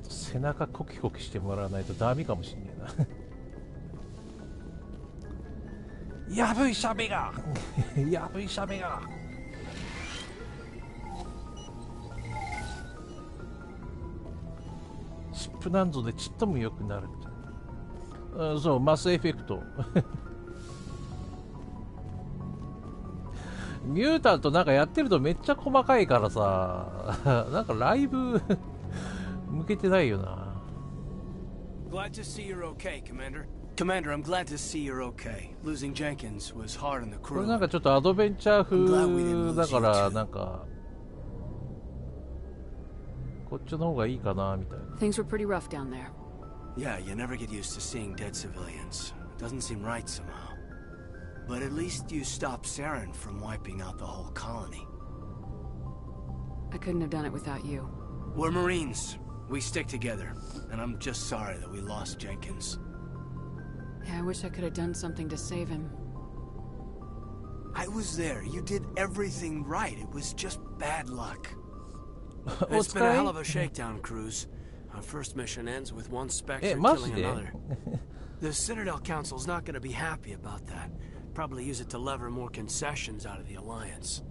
と背中コキコキしてもらわないとダメかもしんねえな。やぶ医者めがやぶ医者めがチップなんぞでちっとも良くなるみたいな。うん、そう、マスエフェクトミュータントなんかやってるとめっちゃ細かいからさなんかライブ向けてないよな。 Glad to see you're okay, Commander. Commander, I'm glad to see you're okay. Losing Jenkins was hard on the これ crew. なんかちょっとアドベンチャー風だからなんかこっちの方がいいかなみたいな。 Things were pretty rough down there. Yeah, you never get used to seeing dead civilians. It doesn't seem right somehow. But at least you stopped Saren from wiping out the whole colony. I couldn't have done it without you. We're Marines. We stick together. And I'm just sorry that we lost Jenkins. Yeah, I wish I could have done something to save him. I was there. You did everything right. It was just bad luck. It's been a hell of a shakedown cruise. Our first mission ends with one Spectre killing another. The Citadel Council's not going to be happy about that. Probably use it to lever more concessions out of the Alliance.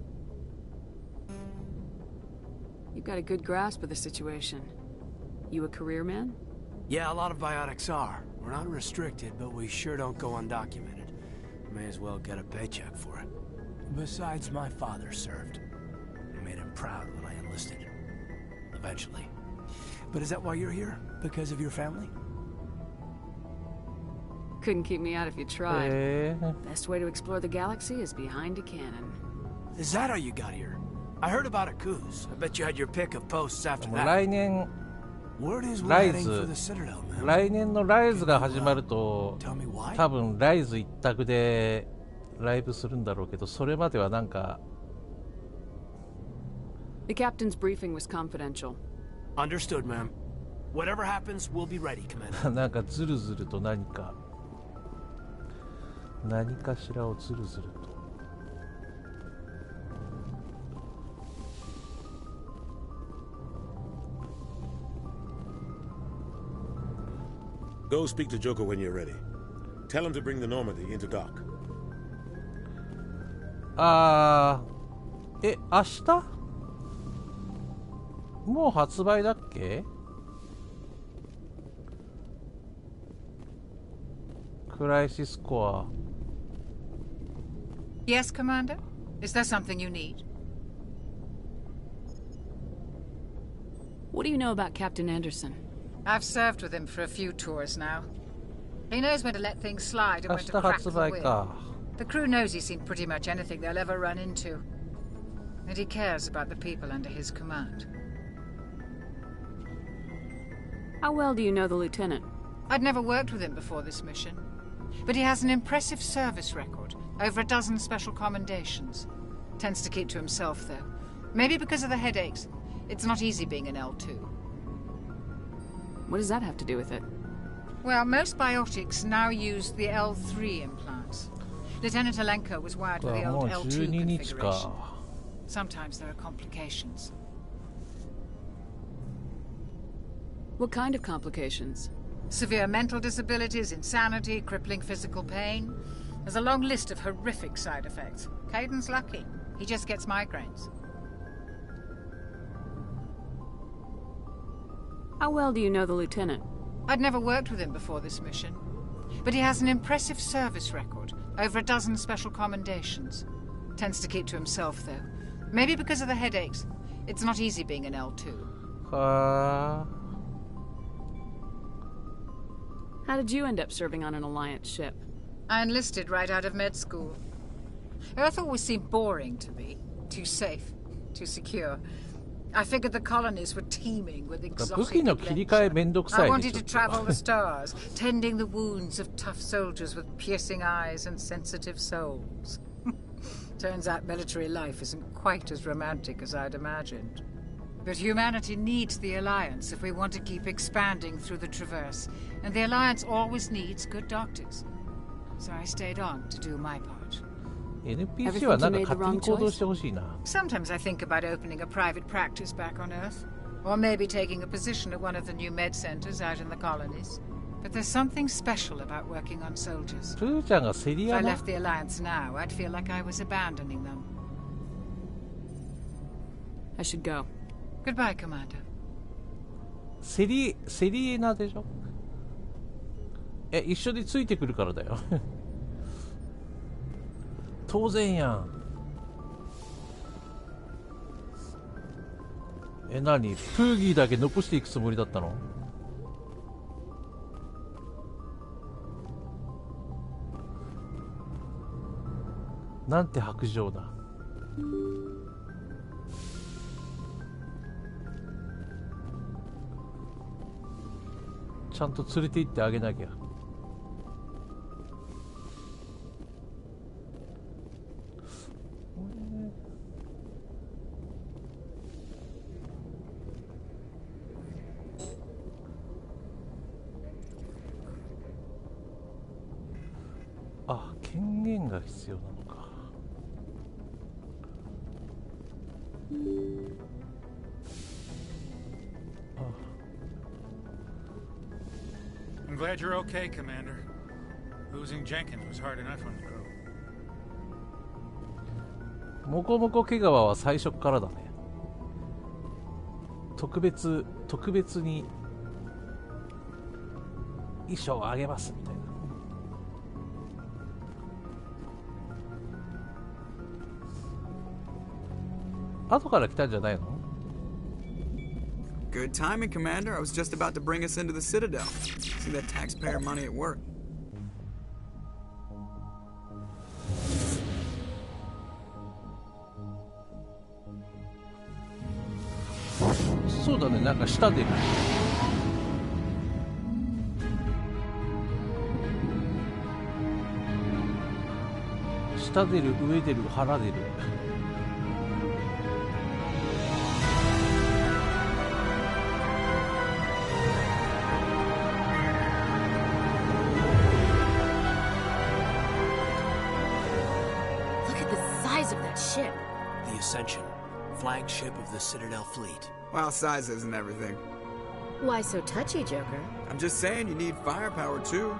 You've got a good grasp of the situation. You a career man? Yeah, a lot of biotics are. We're not restricted, but we sure don't go undocumented. May as well get a paycheck for it. Besides, my father served. I made him proud when I enlisted. Eventually. But is that why you're here? Because of your family? Couldn't keep me out if you tried. Best way to explore the galaxy is behind a cannon. Is that how you got here? I heard about a cruise. I bet you had your pick of posts after that. 来年ライズ来年のライズが始まると多分ライズ一択でライブするんだろうけど、それまではなんか The captain's briefing was confidential. Understood, ma'am. Whatever happens, we'll be ready, Commander. なんかズルズルと何かしらをズルズルと。Go speak to Joker when you're ready. Tell him to bring the Normandy into dock. 明日もう発売だっけ？クライシスコア。Yes, Commander? Is there something you need? What do you know about Captain Anderson? I've served with him for a few tours now. He knows when to let things slide and when to crack the whip. The crew knows he's seen pretty much anything they'll ever run into. And he cares about the people under his command. How well do you know the lieutenant? I'd never worked with him before this mission. But he has an impressive service record. Over a dozen special commendations. Tends to keep to himself, though. Maybe because of the headaches. It's not easy being an L2. What does that have to do with it? Well, most biotics now use the L3 implants. Lieutenant Alenko was wired with the old L2 configuration. Sometimes there are complications. What kind of complications? Severe mental disabilities, insanity, crippling physical pain. There's a long list of horrific side effects. Caden's lucky. He just gets migraines. How well do you know the lieutenant? I'd never worked with him before this mission. But he has an impressive service record. Over a dozen special commendations. Tends to keep to himself, though. Maybe because of the headaches. It's not easy being an L2. How did you end up serving on an Alliance ship? I enlisted right out of med school. Earth always seemed boring to me. Too safe. Too secure. I figured the colonies were teeming with exotic adventure. I wanted to travel the stars, tending the wounds of tough soldiers with piercing eyes and sensitive souls. Turns out military life isn't quite as romantic as I'd imagined. But humanity needs the Alliance if we want to keep expanding through the Traverse, and the Alliance always needs good doctors. So I stayed on to do my part. NPC はなんか勝手に行動してほしいな。 Sometimes I think about opening a private practice back on Earth. Or maybe taking a position at one of the new med centers out in the colonies. But there's something special about working on soldiers. If I left the Alliance now, I'd feel like I was abandoning them. I should go. Goodbye, Commander. セリエナでしょ。一緒についてくるからだよ。当然やん。何？プーギーだけ残していくつもりだったの？なんて薄情だ。ちゃんと連れて行ってあげなきゃ。あ、権限が必要なのか。I'm glad you're okay, Commander. Losing Jenkins was hard enough on the crew. モコモコ毛皮は最初からだね。特別に衣装をあげますみたいな。後から来たんじゃないの？ Good timing, Commander. I was just about to bring us into the Citadel. See that taxpayer money at work. そうだね、なんか下出る。下出る、上出る、腹出る。The Ascension, flagship of the Citadel fleet. Well, size isn't everything. Why so touchy, Joker? I'm just saying you need firepower too.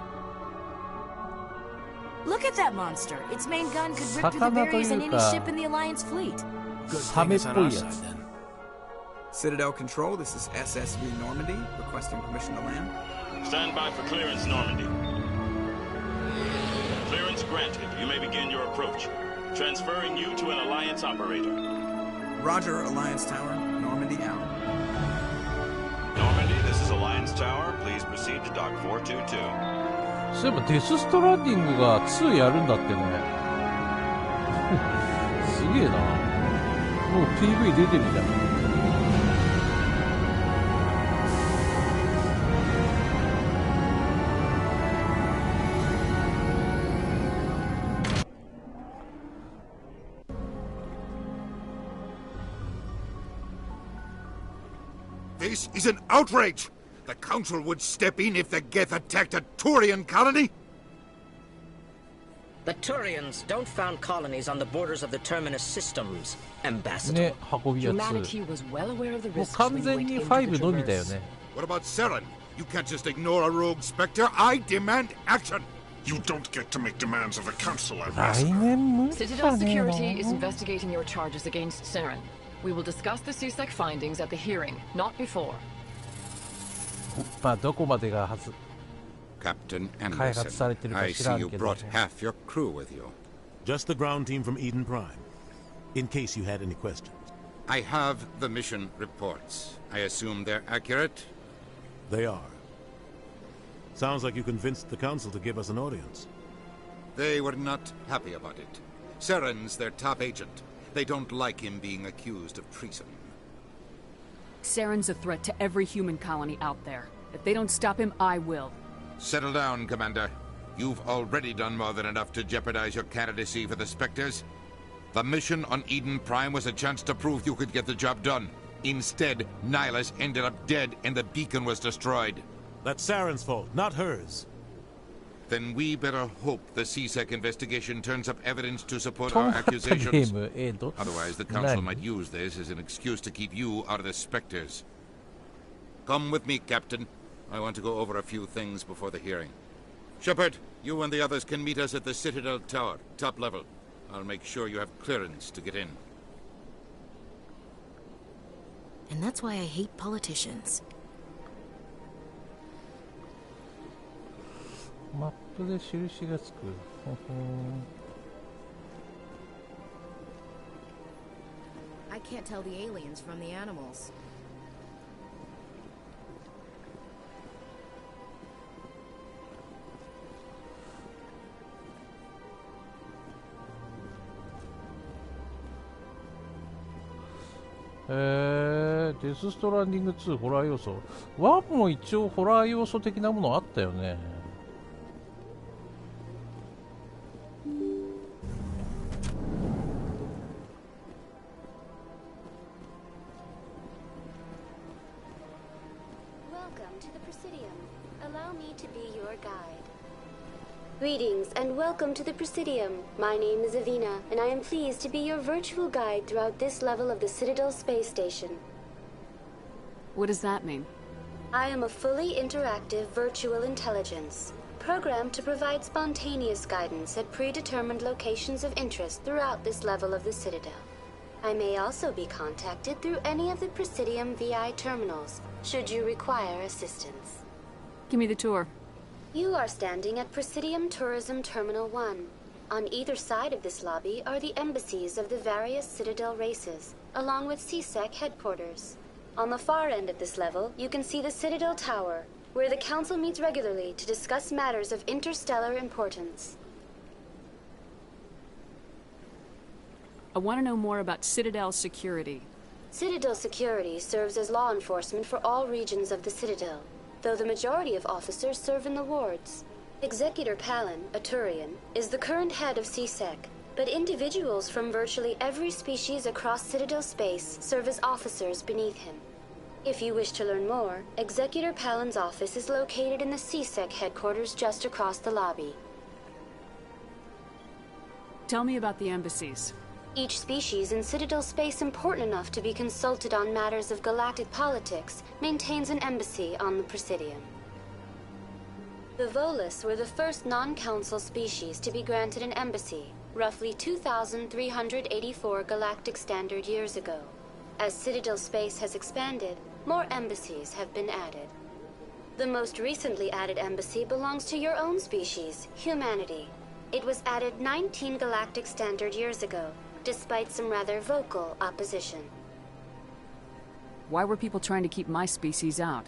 Look at that monster. Its main gun could rip through the barriers in any ship in the Alliance fleet. Good thing it's on our side, then. Citadel Control, this is SSV Normandy, requesting permission to land. Stand by for clearance, Normandy. Clearance granted. You may begin your approach. Transferring you to an Alliance operator. Roger, Alliance Tower. Normandy out. Normandy, this is Alliance Tower. Please proceed to Dock 422. そういえばデスストランディングが2やるんだってね。すげえな。もう PV 出てるじゃん。This is an outrage! The Council would step in if the Geth attacked a Turian colony? The Turians don't found colonies on the borders of the Terminus systems, Ambassador. Humanity was well aware of the risks when you went into the Traverse. What about Saren? You can't just ignore a rogue Spectre. I demand action! You don't get to make demands of the Council, Ambassador. Citadel Security is investigating your charges against Saren. We will discuss the CSEC findings at the hearing, not before. まあどこまでが Captain 開発されてるか Anderson, I 知ら see ん you けど brought half your crew with you. Just the ground team from Eden Prime, in case you had any questions. I have the mission reports. I assume they're accurate? They are. Sounds like you convinced the Council to give us an audience. They were not happy about it. Saren's their top agent. They don't like him being accused of treason. Saren's a threat to every human colony out there. If they don't stop him, I will. Settle down, Commander. You've already done more than enough to jeopardize your candidacy for the Spectres. The mission on Eden Prime was a chance to prove you could get the job done. Instead, Nihilus ended up dead and the beacon was destroyed. That's Saren's fault, not hers. Then we better hope the CSEC investigation turns up evidence to support our accusations. Otherwise, the Council might use this as an excuse to keep you out of the Spectres. Come with me, Captain. I want to go over a few things before the hearing. Shepard, you and the others can meet us at the Citadel Tower, top level. I'll make sure you have clearance to get in. And that's why I hate politicians. マップで印がつく。I can't tell the aliens from the animals. デスストランディング2ホラー要素。1も一応ホラー要素的なものあったよね。Greetings and welcome to the Presidium. My name is Avina, and I am pleased to be your virtual guide throughout this level of the Citadel Space Station. What does that mean? I am a fully interactive virtual intelligence, programmed to provide spontaneous guidance at predetermined locations of interest throughout this level of the Citadel. I may also be contacted through any of the Presidium VI terminals, should you require assistance. Give me the tour. You are standing at Presidium Tourism Terminal 1. On either side of this lobby are the embassies of the various Citadel races, along with CSEC headquarters. On the far end of this level, you can see the Citadel Tower, where the Council meets regularly to discuss matters of interstellar importance. I want to know more about Citadel security. Citadel security serves as law enforcement for all regions of the Citadel, though the majority of officers serve in the wards. Executor Palin, a Turian, is the current head of CSEC, but individuals from virtually every species across Citadel space serve as officers beneath him. If you wish to learn more, Executor Palin's office is located in the CSEC headquarters just across the lobby. Tell me about the embassies. Each species in Citadel space important enough to be consulted on matters of galactic politics maintains an embassy on the Presidium. The Volus were the first non-council species to be granted an embassy, roughly 2,384 galactic standard years ago. As Citadel space has expanded, more embassies have been added. The most recently added embassy belongs to your own species, humanity. It was added 19 galactic standard years ago, despite some rather vocal opposition. Why were people trying to keep my species out?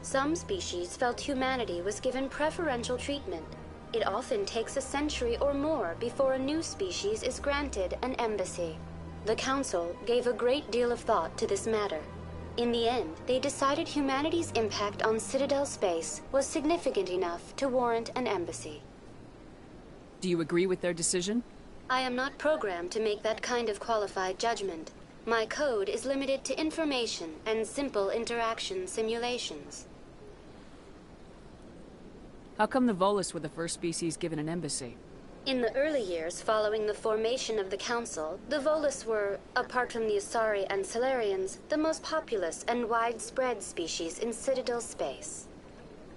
Some species felt humanity was given preferential treatment. It often takes a century or more before a new species is granted an embassy. The Council gave a great deal of thought to this matter. In the end, they decided humanity's impact on Citadel space was significant enough to warrant an embassy. Do you agree with their decision? I am not programmed to make that kind of qualified judgment. My code is limited to information and simple interaction simulations. How come the Volus were the first species given an embassy? In the early years following the formation of the Council, the Volus were, apart from the Asari and Solarians, the most populous and widespread species in Citadel space.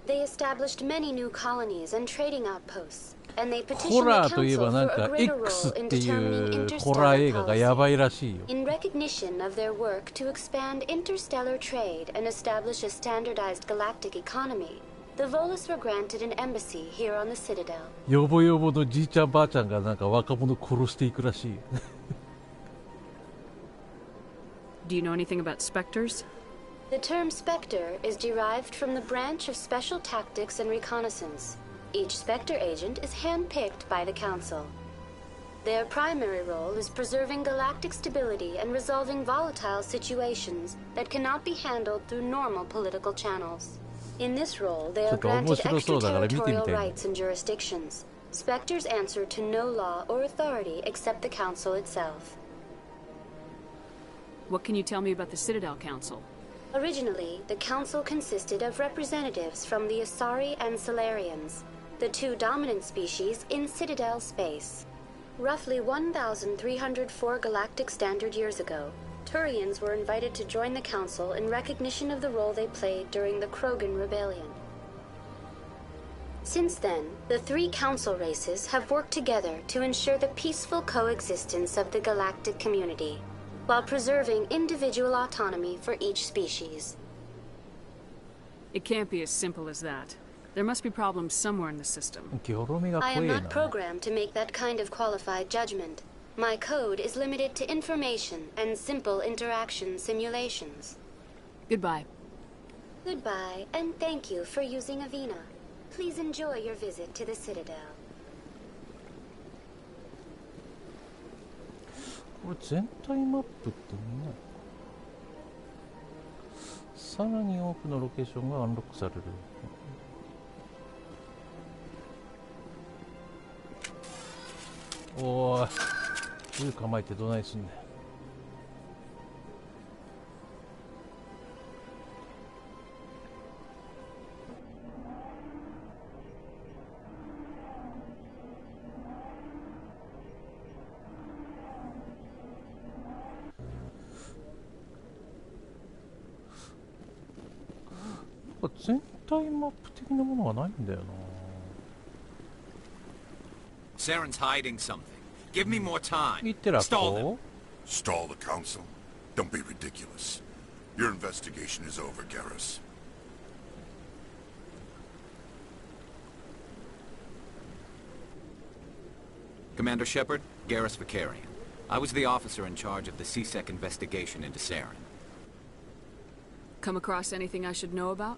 They established many new colonies and trading outposts. ホラーといえばなんか X っていうホラー映画がやばいらしいよ。In recognition of their work to expand interstellar trade and establish a standardized galactic economy, the Volus were granted an embassy here on the Citadel. ヨボヨボのじいちゃんばあちゃんがなんか若者殺していくらしい。Do you know anything about specters? The term Spectre is derived from the branch of Special Tactics and Reconnaissance. Each Spectre agent is hand-picked by the Council. Their primary role is preserving galactic stability and resolving volatile situations that cannot be handled through normal political channels. In this role, they are granted extraterritorial rights and jurisdictions. Spectres answer to no law or authority except the Council itself. What can you tell me about the Citadel Council? Originally, the Council consisted of representatives from the Asari and Solarians, the two dominant species in Citadel space. Roughly 1,304 galactic standard years ago, Turians were invited to join the Council in recognition of the role they played during the Krogan Rebellion. Since then, the 3 Council races have worked together to ensure the peaceful coexistence of the galactic community, while preserving individual autonomy for each species. It can't be as simple as that. There must be problems somewhere in the system. I am not programmed to make that kind of qualified judgment. My code is limited to information and simple interaction simulations. Goodbye. Goodbye, and thank you for using Avina. Please enjoy your visit to the Citadel. これ全体マップって見ない。さらに多くのロケーションがアンロックされる。おーい、銃構えてどないすんねん。全体マップ的なものがないんだよな。Saren's hiding something. Give me more time. Stall them. Stall the council? Don't be ridiculous. Your investigation is over, Garrus. Commander Shepard, Garrus Vicarian. I was the officer in charge of the CSEC investigation into Saren. Come across anything I should know about?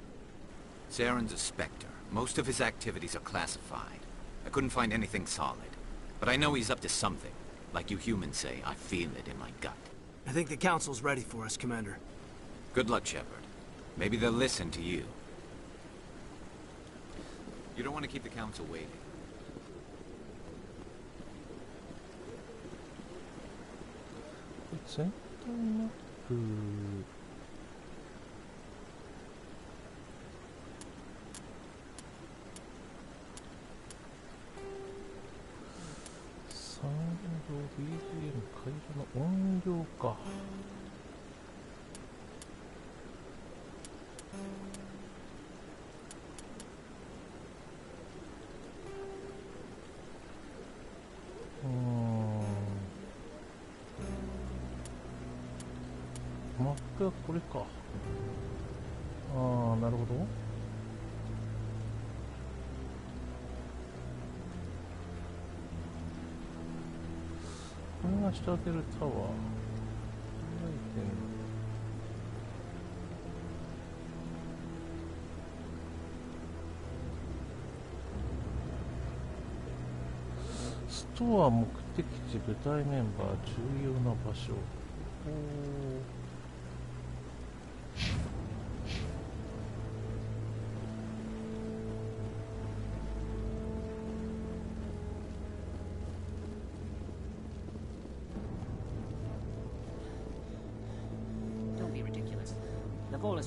Saren's a Spectre. Most of his activities are classified. I couldn't find anything solid. But I know he's up to something. Like you humans say, I feel it in my gut. I think the Council's ready for us, Commander. Good luck, Shepard. Maybe they'll listen to you. You don't want to keep the Council waiting. It's a BGM 会場の音量か。マップはこれか。ああ、なるほど。これが仕立てるタワー。ストア目的地部隊メンバー重要な場所。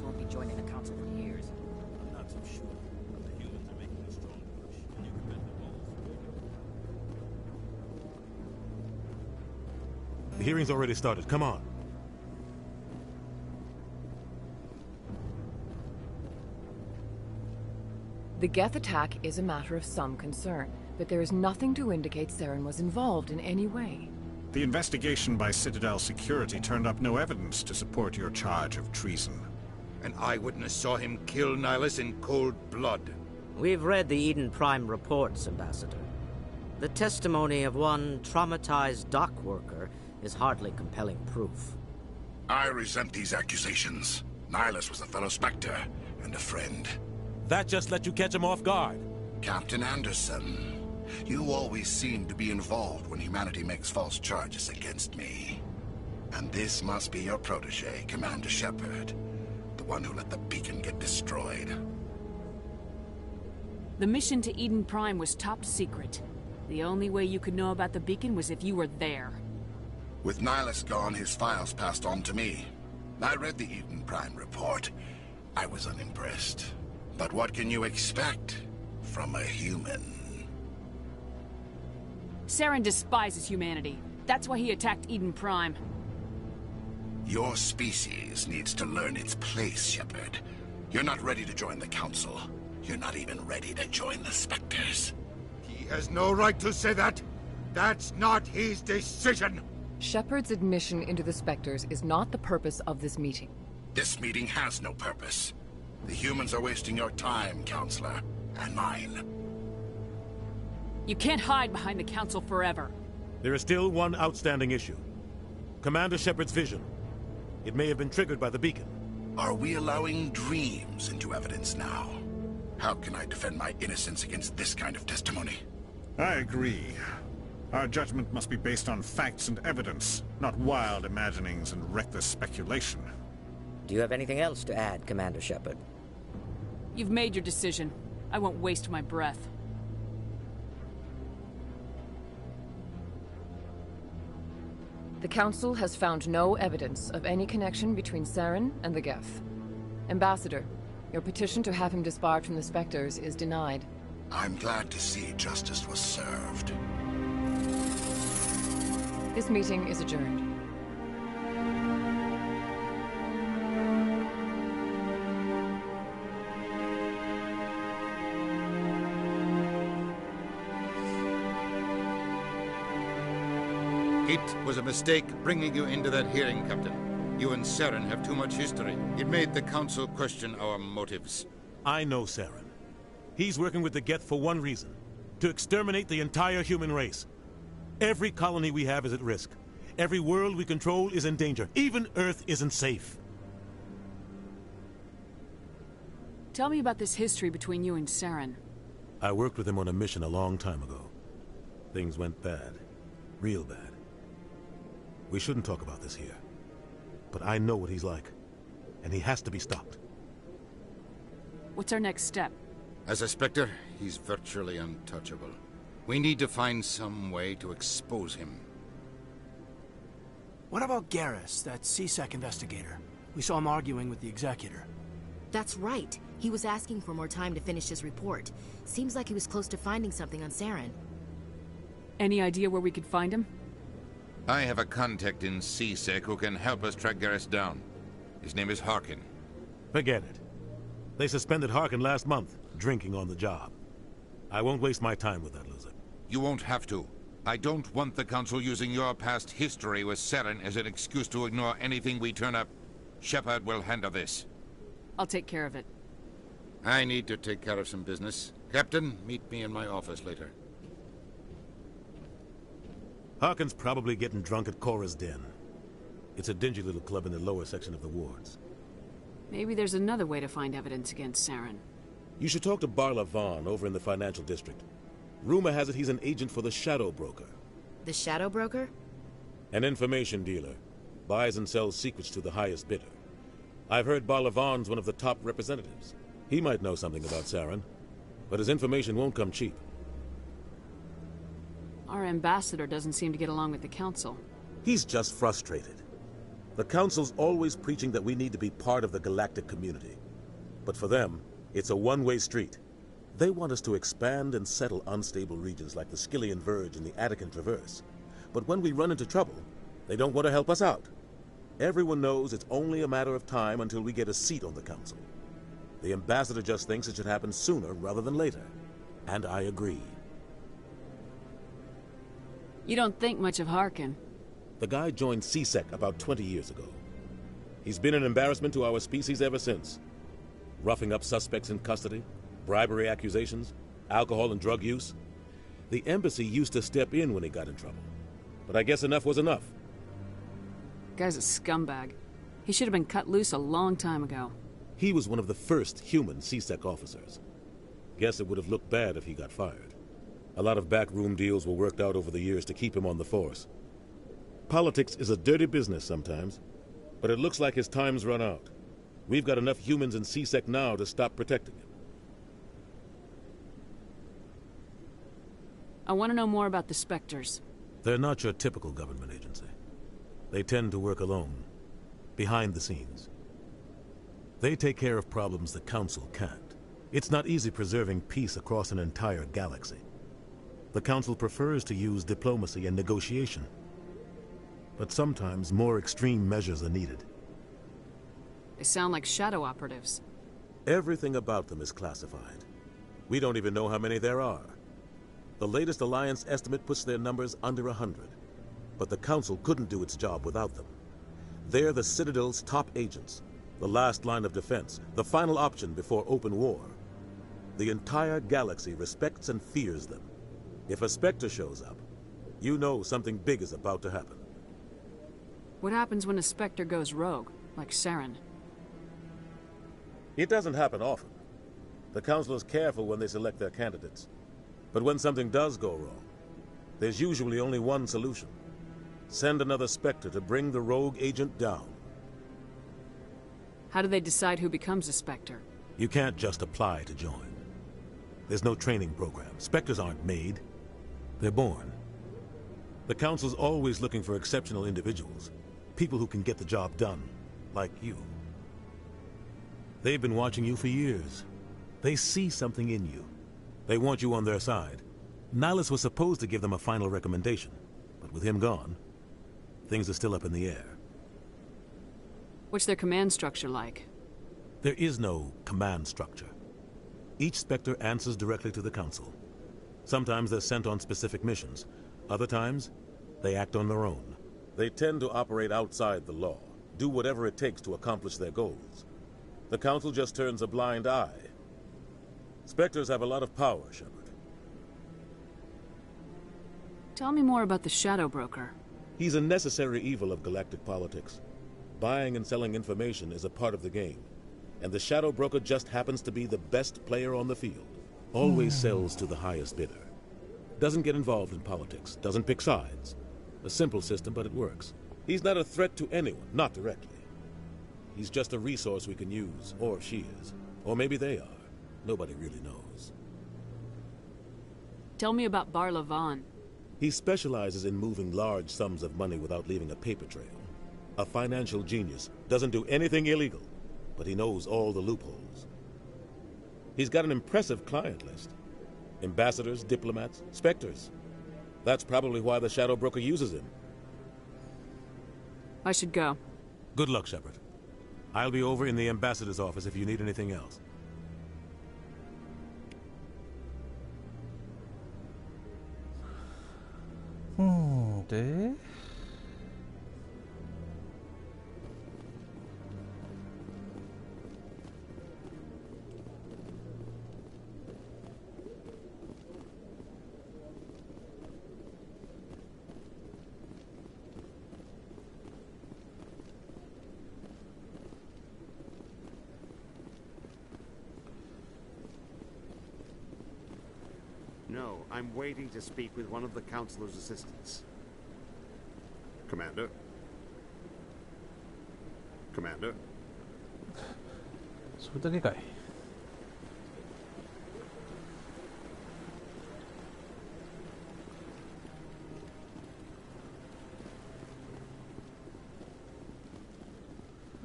Won't be joining the council for years. I'm not so sure. The humans are making a strong push, and you can bet the Vols. The hearing's already started. Come on. The Geth attack is a matter of some concern, but there is nothing to indicate Saren was involved in any way. The investigation by Citadel Security turned up no evidence to support your charge of treason. An eyewitness saw him kill Nihilus in cold blood. We've read the Eden Prime reports, Ambassador. The testimony of one traumatized dock worker is hardly compelling proof. I resent these accusations. Nihilus was a fellow Spectre and a friend. That just let you catch him off guard. Captain Anderson, you always seem to be involved when humanity makes false charges against me. And this must be your protege, Commander Shepard. The one who let the beacon get destroyed. The mission to Eden Prime was top secret. The only way you could know about the beacon was if you were there. With Nihilus gone, his files passed on to me. I read the Eden Prime report. I was unimpressed. But what can you expect from a human? Saren despises humanity. That's why he attacked Eden Prime. Your species needs to learn its place, Shepard. You're not ready to join the Council. You're not even ready to join the Spectres. He has no right to say that. That's not his decision. Shepard's admission into the Spectres is not the purpose of this meeting. This meeting has no purpose. The humans are wasting your time, Counselor, and mine. You can't hide behind the Council forever. There is still one outstanding issue. Commander Shepard's vision. It may have been triggered by the beacon. Are we allowing dreams into evidence now? How can I defend my innocence against this kind of testimony? I agree. Our judgment must be based on facts and evidence, not wild imaginings and reckless speculation. Do you have anything else to add, Commander Shepard? You've made your decision. I won't waste my breath. The Council has found no evidence of any connection between Saren and the Geth. Ambassador, your petition to have him disbarred from the Spectres is denied. I'm glad to see justice was served. This meeting is adjourned. It was a mistake bringing you into that hearing, Captain. You and Saren have too much history. It made the Council question our motives. I know Saren. He's working with the Geth for one reason. To exterminate the entire human race. Every colony we have is at risk. Every world we control is in danger. Even Earth isn't safe. Tell me about this history between you and Saren. I worked with him on a mission a long time ago. Things went bad. Real bad. We shouldn't talk about this here. But I know what he's like. And he has to be stopped. What's our next step? As a Spectre, he's virtually untouchable. We need to find some way to expose him. What about Garrus, that CSEC investigator? We saw him arguing with the Executor. That's right. He was asking for more time to finish his report. Seems like he was close to finding something on Saren. Any idea where we could find him? I have a contact in CSEC who can help us track Garrus down. His name is Harkin. Forget it. They suspended Harkin last month, drinking on the job. I won't waste my time with that loser. You won't have to. I don't want the Council using your past history with Saren as an excuse to ignore anything we turn up. Shepard will handle this. I'll take care of it. I need to take care of some business. Captain, meet me in my office later. Harkin's probably getting drunk at Cora's Den. It's a dingy little club in the lower section of the wards. Maybe there's another way to find evidence against Saren. You should talk to Barla Vaughn over in the financial district. Rumor has it he's an agent for the Shadow Broker. The Shadow Broker? An information dealer. Buys and sells secrets to the highest bidder. I've heard Barla Vaughn's one of the top representatives. He might know something about Saren, but his information won't come cheap. Our ambassador doesn't seem to get along with the Council. He's just frustrated. The Council's always preaching that we need to be part of the galactic community. But for them, it's a one-way street. They want us to expand and settle unstable regions like the Skillian Verge and the Attican Traverse. But when we run into trouble, they don't want to help us out. Everyone knows it's only a matter of time until we get a seat on the Council. The ambassador just thinks it should happen sooner rather than later. And I agree. You don't think much of Harkin. The guy joined CSEC about 20 years ago. He's been an embarrassment to our species ever since. Roughing up suspects in custody, bribery accusations, alcohol and drug use. The embassy used to step in when he got in trouble. But I guess enough was enough. Guy's a scumbag. He should have been cut loose a long time ago. He was one of the first human CSEC officers. Guess it would have looked bad if he got fired. A lot of backroom deals were worked out over the years to keep him on the force. Politics is a dirty business sometimes, but it looks like his time's run out. We've got enough humans in CSEC now to stop protecting him. I want to know more about the Spectres. They're not your typical government agency. They tend to work alone, behind the scenes. They take care of problems the Council can't. It's not easy preserving peace across an entire galaxy. The Council prefers to use diplomacy and negotiation. but sometimes more extreme measures are needed. They sound like shadow operatives. Everything about them is classified. We don't even know how many there are. The latest Alliance estimate puts their numbers under 100. But the Council couldn't do its job without them. They're the Citadel's top agents, the last line of defense, the final option before open war. The entire galaxy respects and fears them. If a Spectre shows up, you know something big is about to happen. What happens when a Spectre goes rogue, like Saren? It doesn't happen often. The Council is careful when they select their candidates. But when something does go wrong, there's usually only one solution. Send another Spectre to bring the rogue agent down. How do they decide who becomes a Spectre? You can't just apply to join. There's no training program. Spectres aren't made. They're born. The Council's always looking for exceptional individuals. People who can get the job done, like you. They've been watching you for years. They see something in you. They want you on their side. Nihilus was supposed to give them a final recommendation, but with him gone, things are still up in the air. What's their command structure like? There is no command structure. Each Spectre answers directly to the Council. Sometimes they're sent on specific missions. Other times, they act on their own. They tend to operate outside the law, do whatever it takes to accomplish their goals. The Council just turns a blind eye. Spectres have a lot of power, Shepard. Tell me more about the Shadow Broker. He's a necessary evil of galactic politics. Buying and selling information is a part of the game. And the Shadow Broker just happens to be the best player on the field. Always sells to the highest bidder. Doesn't get involved in politics. Doesn't pick sides. A simple system, but it works. He's not a threat to anyone, not directly. He's just a resource we can use, or she is. Or maybe they are. Nobody really knows. Tell me about Barla Vaughn. He specializes in moving large sums of money without leaving a paper trail. A financial genius. Doesn't do anything illegal, but he knows all the loopholes. He's got an impressive client list. Ambassadors, diplomats, Spectres. That's probably why the Shadow Broker uses him. I should go. Good luck, Shepard. I'll be over in the ambassador's office if you need anything else. De? No, I'm waiting to speak with one of the Councilor's assistants. Commander? Commander? それだけかい。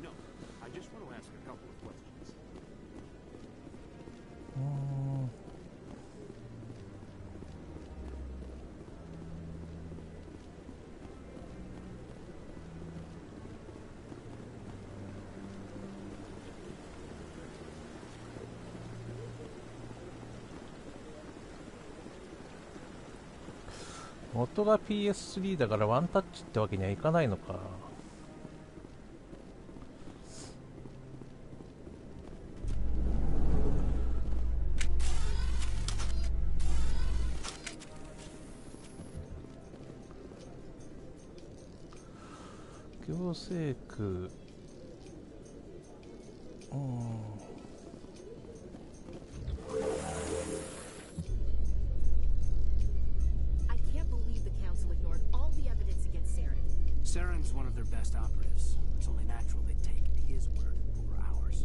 No, I just want to ask a couple of questions.元が PS3 だからワンタッチってわけにはいかないのか。行政区、Saren's one of their best operatives. It's only natural they'd take his word over ours.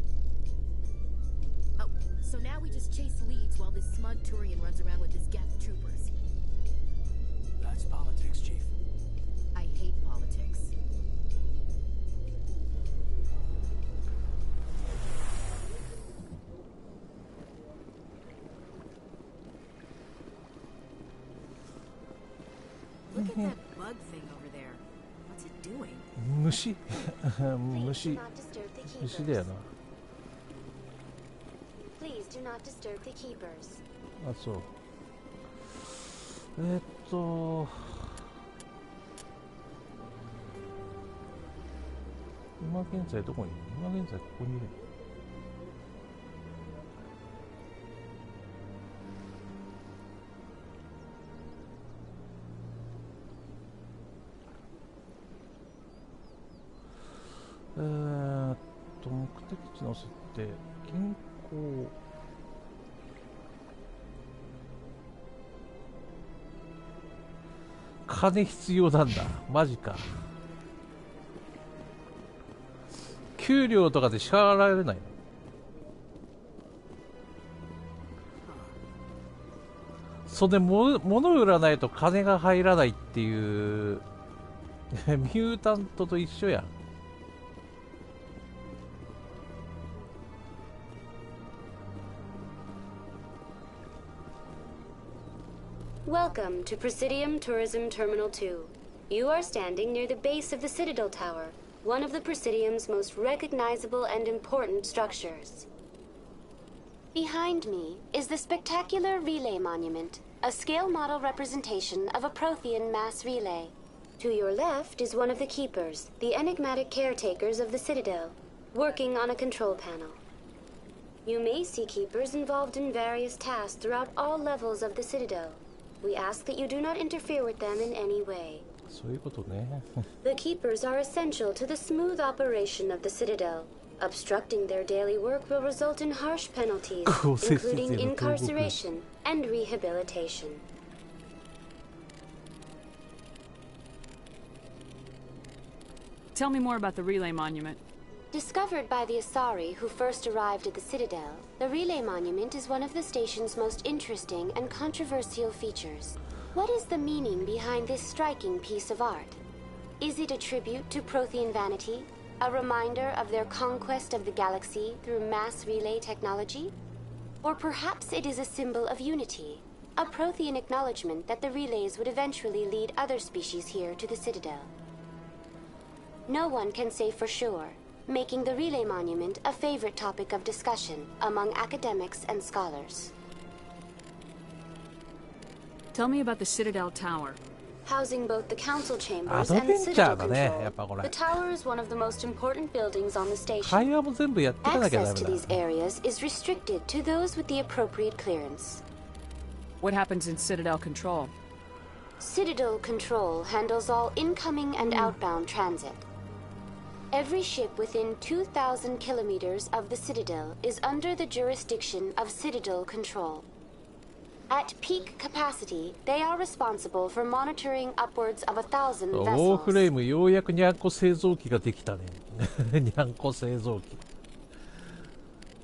Oh, so now we just chase leads while this smug Turian runs around with his Geth troopers. That's politics, Chief. I hate politics. Look at that bug thing over there. What's it doing? 虫虫だよな。 Please do not disturb the keepers. あ、そう。今現在どこにいる？今現在ここにいる。目的地の設定、銀行。金必要なんだ。マジか。給料とかで支払われないの？それで物売らないと金が入らないっていうミュータントと一緒やん。Welcome to Presidium Tourism Terminal 2. You are standing near the base of the Citadel Tower, one of the Presidium's most recognizable and important structures. Behind me is the spectacular Relay Monument, a scale model representation of a Prothean mass relay. To your left is one of the Keepers, the enigmatic caretakers of the Citadel, working on a control panel. You may see Keepers involved in various tasks throughout all levels of the Citadel. We ask that you do not interfere with them in any way. そういうことね。The Keepers are essential to the smooth operation of the Citadel. Obstructing their daily work will result in harsh penalties, including incarceration and rehabilitation. Tell me more about the Relay Monument. Discovered by the Asari who first arrived at the Citadel, the Relay Monument is one of the station's most interesting and controversial features. What is the meaning behind this striking piece of art? Is it a tribute to Prothean vanity? A reminder of their conquest of the galaxy through mass relay technology? Or perhaps it is a symbol of unity, a Prothean acknowledgement that the relays would eventually lead other species here to the Citadel. No one can say for sure, making the Relay Monument a favorite topic of discussion among academics and scholars. Tell me about the Citadel Tower. Housing both the council chambers and Citadel control, the tower is one of the most important buildings on the station. Access to these areas is restricted to those with the appropriate clearance. What happens in Citadel Control? Citadel Control handles all incoming and outbound transit. Every ship within 2,000 kilometers of the Citadel is under the jurisdiction of Citadel Control. At peak capacity, they are responsible for monitoring upwards of 1,000 vessels. オーフレームようやくにゃんこ製造機ができたね。にゃんこ製造機。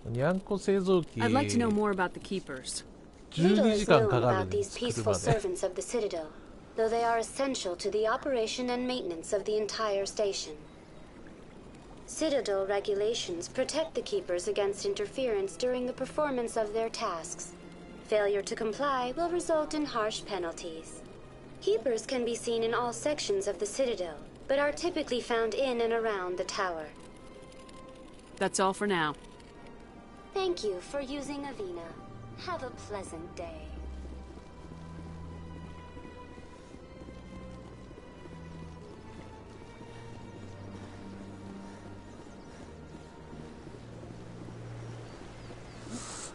にゃんこ製造機。I'd like to know more about the keepers. 12時間かかる。 about these peaceful servants of the Citadel, though they are essential to the operation and maintenance of the entire station. Citadel regulations protect the Keepers against interference during the performance of their tasks. Failure to comply will result in harsh penalties. Keepers can be seen in all sections of the Citadel, but are typically found in and around the tower. That's all for now. Thank you for using Avina. Have a pleasant day.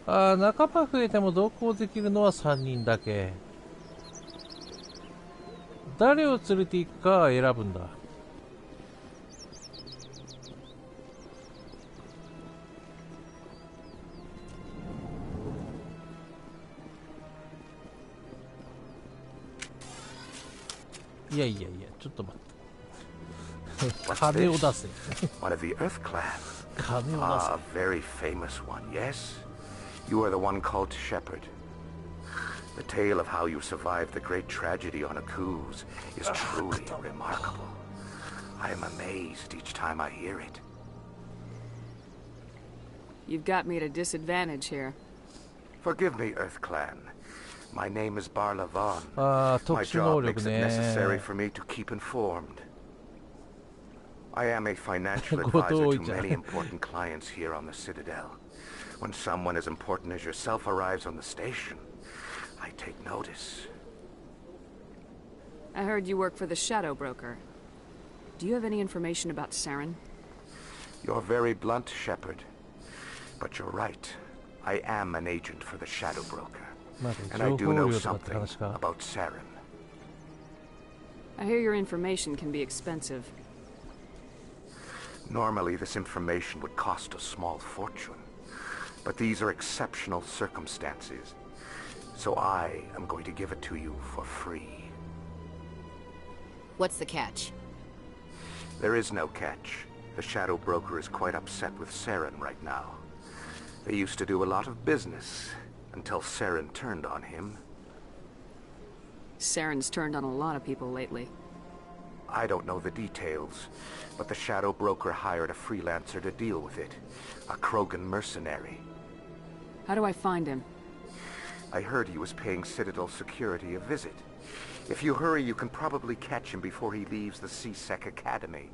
仲間増えても同行できるのは3人だけ。誰を連れて行くか選ぶんだ。いやいやいや、ちょっと待って。金を出せ。One of the Earth Clan. 金を出せ。A very famous one, yes? You are the one called Shepherd. The tale of how you survived the great tragedy on Akuz is truly remarkable. I am amazed each time I hear it. You've got me at a disadvantage here. Forgive me, Earth Clan. My name is Barla Vaughn. My 特殊能 job 力 makes it ね。 necessary for me to keep informed. I am a financial advisor to many important clients here on the Citadel. When someone as important as yourself arrives on the station, I take notice. I heard you work for the Shadow Broker. Do you have any information about Saren? You're very blunt, Shepard. But you're right. I am an agent for the Shadow Broker. And I do know something about Saren. I hear your information can be expensive. Normally, this information would cost a small fortune. But these are exceptional circumstances. So I am going to give it to you for free. What's the catch? There is no catch. The Shadow Broker is quite upset with Saren right now. They used to do a lot of business, until Saren turned on him. Saren's turned on a lot of people lately. I don't know the details, but the Shadow Broker hired a freelancer to deal with it. A Krogan mercenary. How do I find him? I heard he was paying Citadel security a visit. If you hurry, you can probably catch him before he leaves the C-Sec Academy.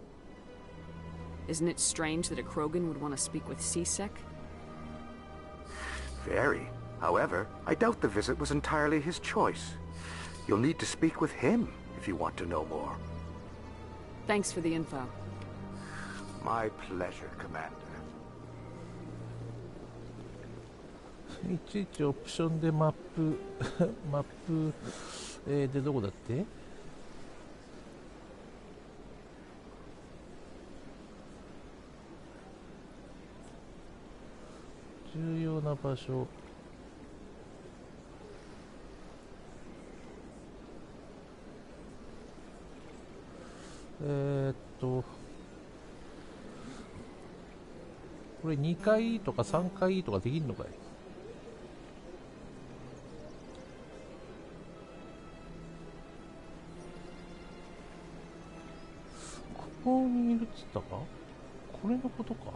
Isn't it strange that a Krogan would want to speak with C-Sec? Very. However, I doubt the visit was entirely his choice. You'll need to speak with him if you want to know more. Thanks for the info. My pleasure, Commander. いちいちオプションでマップでどこだって？重要な場所。これ2回とか3回とかできるのかい？ここにいるっつったか？これのことか？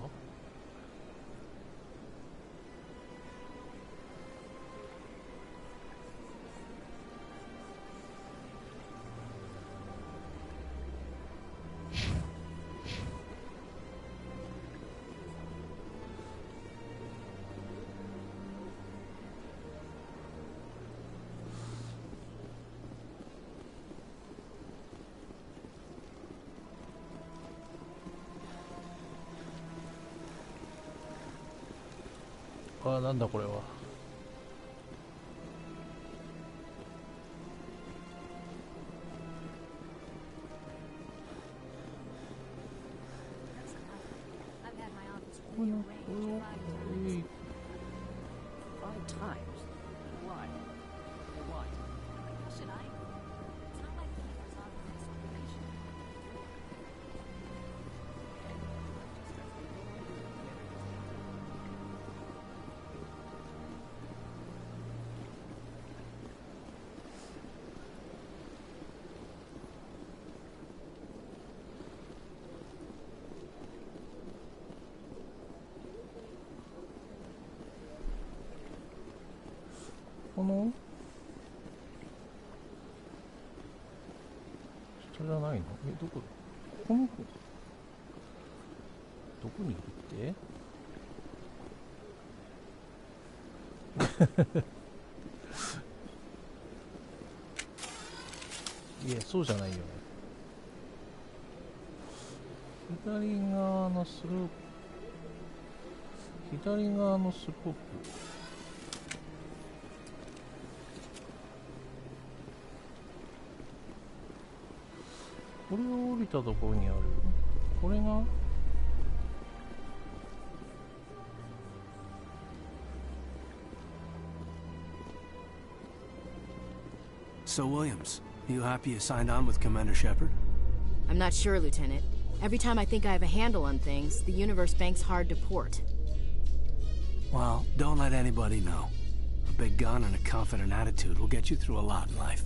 あ、なんだこれは。この人じゃないの？どこ？この子どこにいるって？いや、そうじゃないよね。左側のスロープ、左側のスロープ。これを降りたところにある。これがSo, Williams, you happy you signed on with Commander Shepard? I'm not sure, Lieutenant. Every time I think I have a handle on things, the universe bank's hard to port. Well, don't let anybody know. A big gun and a confident attitude will get you through a lot in life.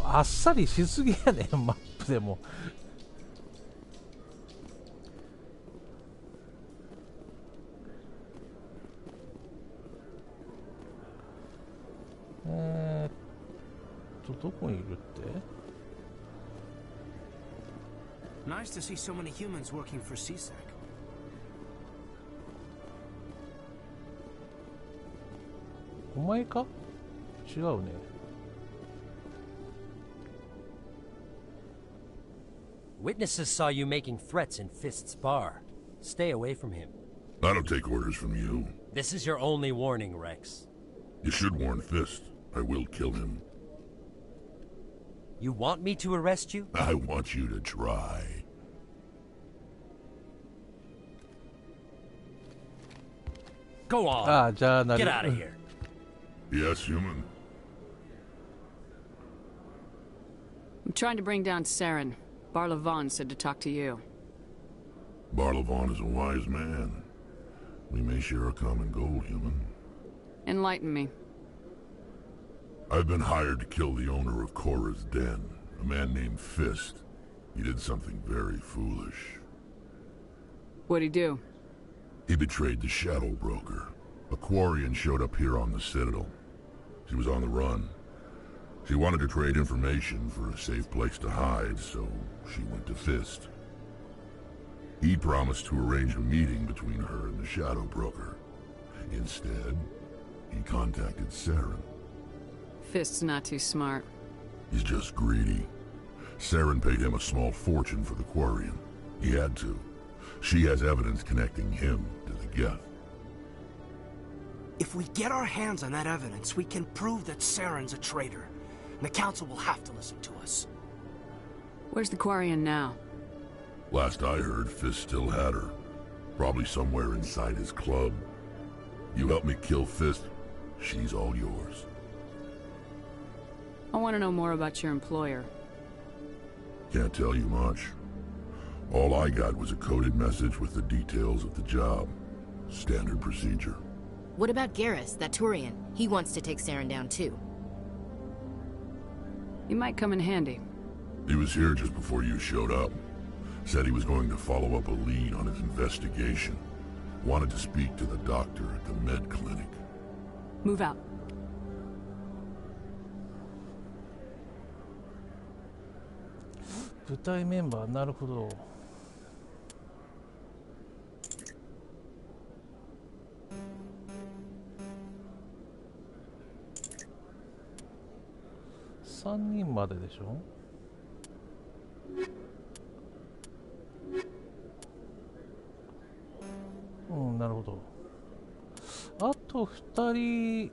あっさりしすぎやねマップでも。どこにいるって？ Nice to see so many humans working for Eafect. お前か？違うね。Witnesses saw you making threats in Fist's bar. Stay away from him. I don't take orders from you. This is your only warning, Rex. You should warn Fist. I will kill him. You want me to arrest you? I want you to try. Go on. Get out of here. Yes, human. I'm trying to bring down Saren. Barlavon said to talk to you. Barlavon is a wise man. We may share a common goal, human. Enlighten me. I've been hired to kill the owner of Korra's Den, a man named Fist. He did something very foolish. What'd he do? He betrayed the Shadow Broker. A Quarian showed up here on the Citadel. She was on the run. She wanted to trade information for a safe place to hide, so she went to Fist. He promised to arrange a meeting between her and the Shadow Broker. Instead, he contacted Saren. Fist's not too smart. He's just greedy. Saren paid him a small fortune for the Quarian. He had to. She has evidence connecting him to the Geth. If we get our hands on that evidence, we can prove that Saren's a traitor. And the Council will have to listen to us. Where's the Quarian now? Last I heard, Fist still had her. Probably somewhere inside his club. You help me kill Fist, she's all yours. I want to know more about your employer. Can't tell you much. All I got was a coded message with the details of the job. Standard procedure. What about Garrus, that Turian? He wants to take Saren down too. He might come in handy. He was here just before you showed up. Said he was going to follow up a lead on his investigation. Wanted to speak to the doctor at the med clinic. Move out. Butai member, なるほど。3人まででしょ。なるほど。あと2人、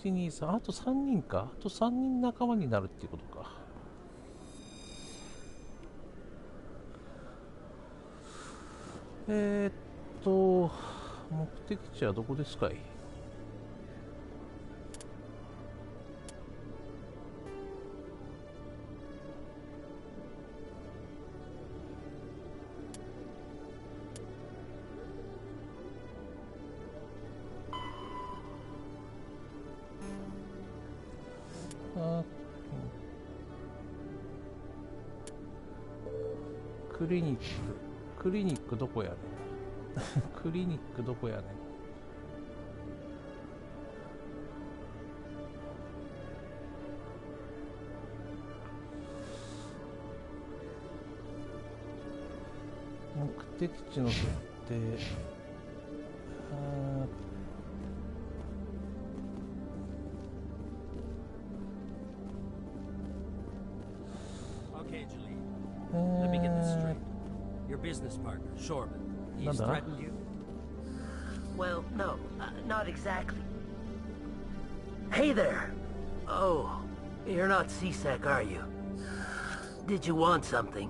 1、2、3、あと3人か。あと3人仲間になるっていうことか。目的地はどこですかい？クリニック。クリニックどこやねん。クリニックどこやねん。目的地の設定。Okay, Julie. Let me get this straight. Your business partner, Shorman. He's threatened you? Well, no, not exactly. Hey there! Oh, you're not Eafect, are you? Did you want something?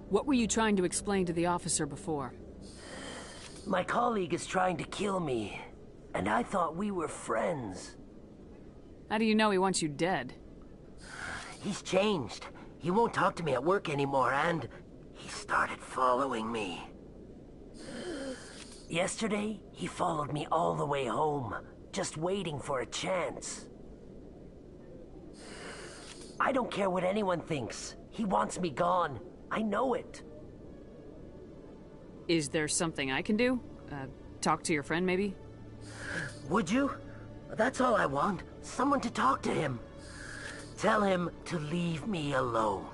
What were you trying to explain to the officer before? My colleague is trying to kill me, and I thought we were friends. How do you know he wants you dead? He's changed. He won't talk to me at work anymore, and he started following me. Yesterday, he followed me all the way home, just waiting for a chance. I don't care what anyone thinks. He wants me gone. I know it. Is there something I can do? Talk to your friend, maybe? Would you? That's all I want. Someone to talk to him. Tell him to leave me alone.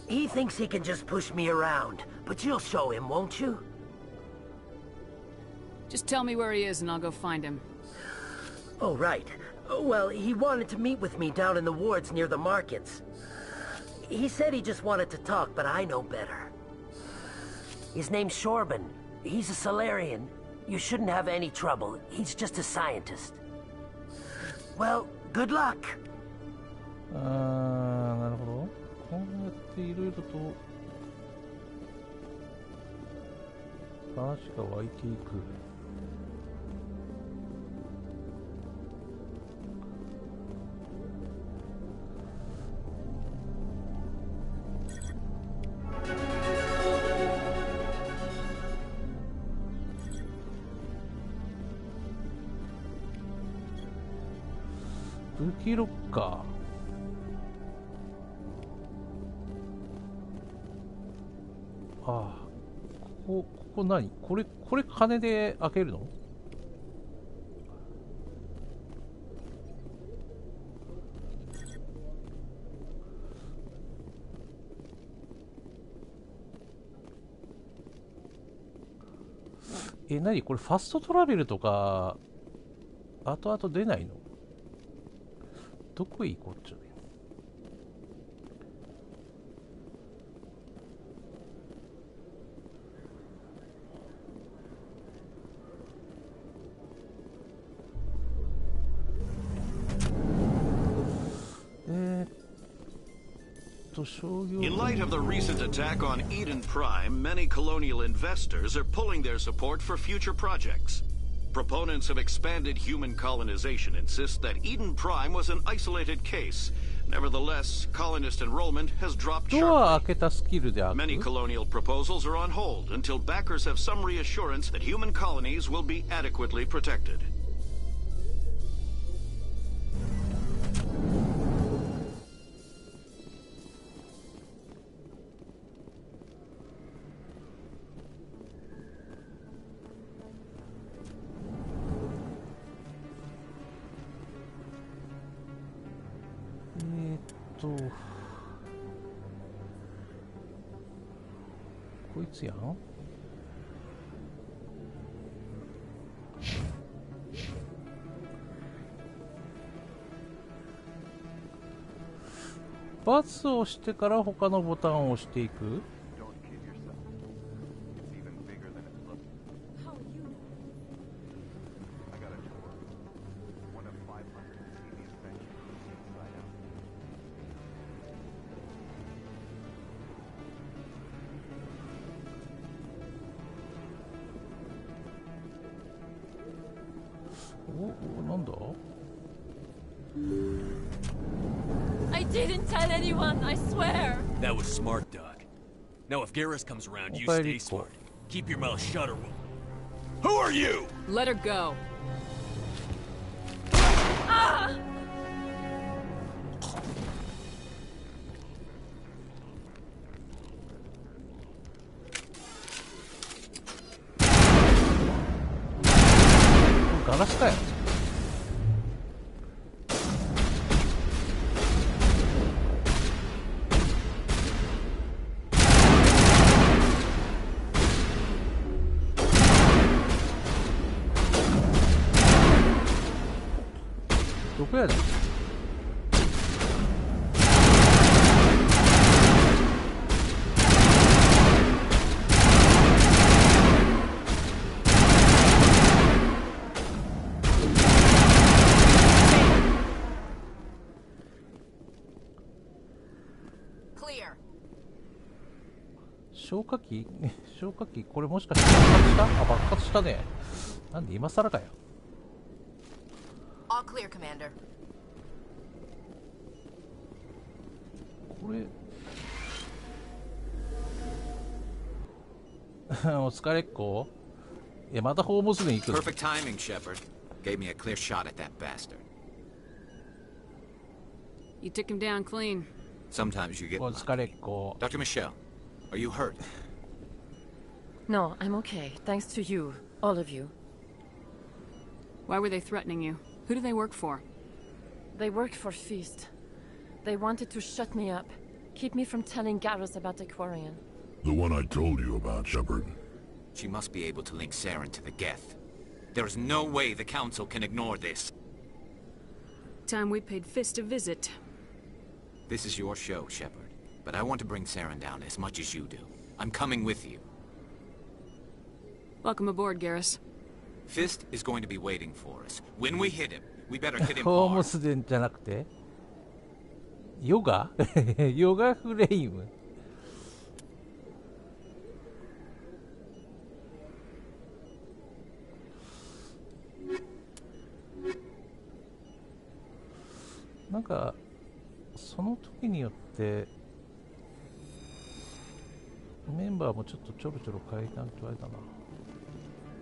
He thinks he can just push me around, but you'll show him, won't you? Just tell me where he is and I'll go find him. Oh, right. Well, he wanted to meet with me down in the wards near the markets. He said he just wanted to talk, but I know better. His name's Shorban. He's a Solarian. You shouldn't have any trouble. He's just a scientist. Well, good luck. なるほど。こうやっていろいろと話が湧いていく。武器ロッカー。ああ、ここ何？これ金で開けるの？何これファストトラベルとか後々出ないの？どこへ行こうっちゃね。In light of the recent attack on Eden Prime, many colonial investors are pulling their support for future projects. Proponents of expanded human colonization insist that Eden Prime was an isolated case. Nevertheless, colonist enrollment has dropped sharply. Many colonial proposals are on hold until backers have some reassurance that human colonies will be adequately protected.こいつやん。バツを押してから他のボタンを押していく。なんだ？ I didn't tell anyone, I swear. That was smart, Doc. Now if Garrus comes around, you stay smart. Keep your mouth shut or we'll... Who are you? Let her go. Ah!消火器消火器これもしかして爆発した？あ、爆発したね。なんで今更かよ。All clear, Commander. これお疲れっ子？いやまた訪問すぐに行くの。 Perfect timing, Shepard. Gave me a clear shot at that bastard. You took him down clean. Sometimes you get lucky. Dr. Michelle, are you hurt? No, I'm okay. Thanks to you, all of you. Why were they threatening you? Who do they work for? They worked for Feast. They wanted to shut me up, keep me from telling Garrus about the Quarian. The one I told you about, Shepard. She must be able to link Saren to the Geth. There is no way the Council can ignore this. Time we paid Fist a visit. This is your show, Shepard. But I want to bring Saren down as much as you do. I'm coming with you. Welcome aboard, Garrus. Fist is going to be waiting for us. When we hit him, we better hit him ホー hard. ムスデンじゃなくてヨガヨガフレーム。なんかその時によってメンバーもちょっとちょろちょろ変えたんとあれだな。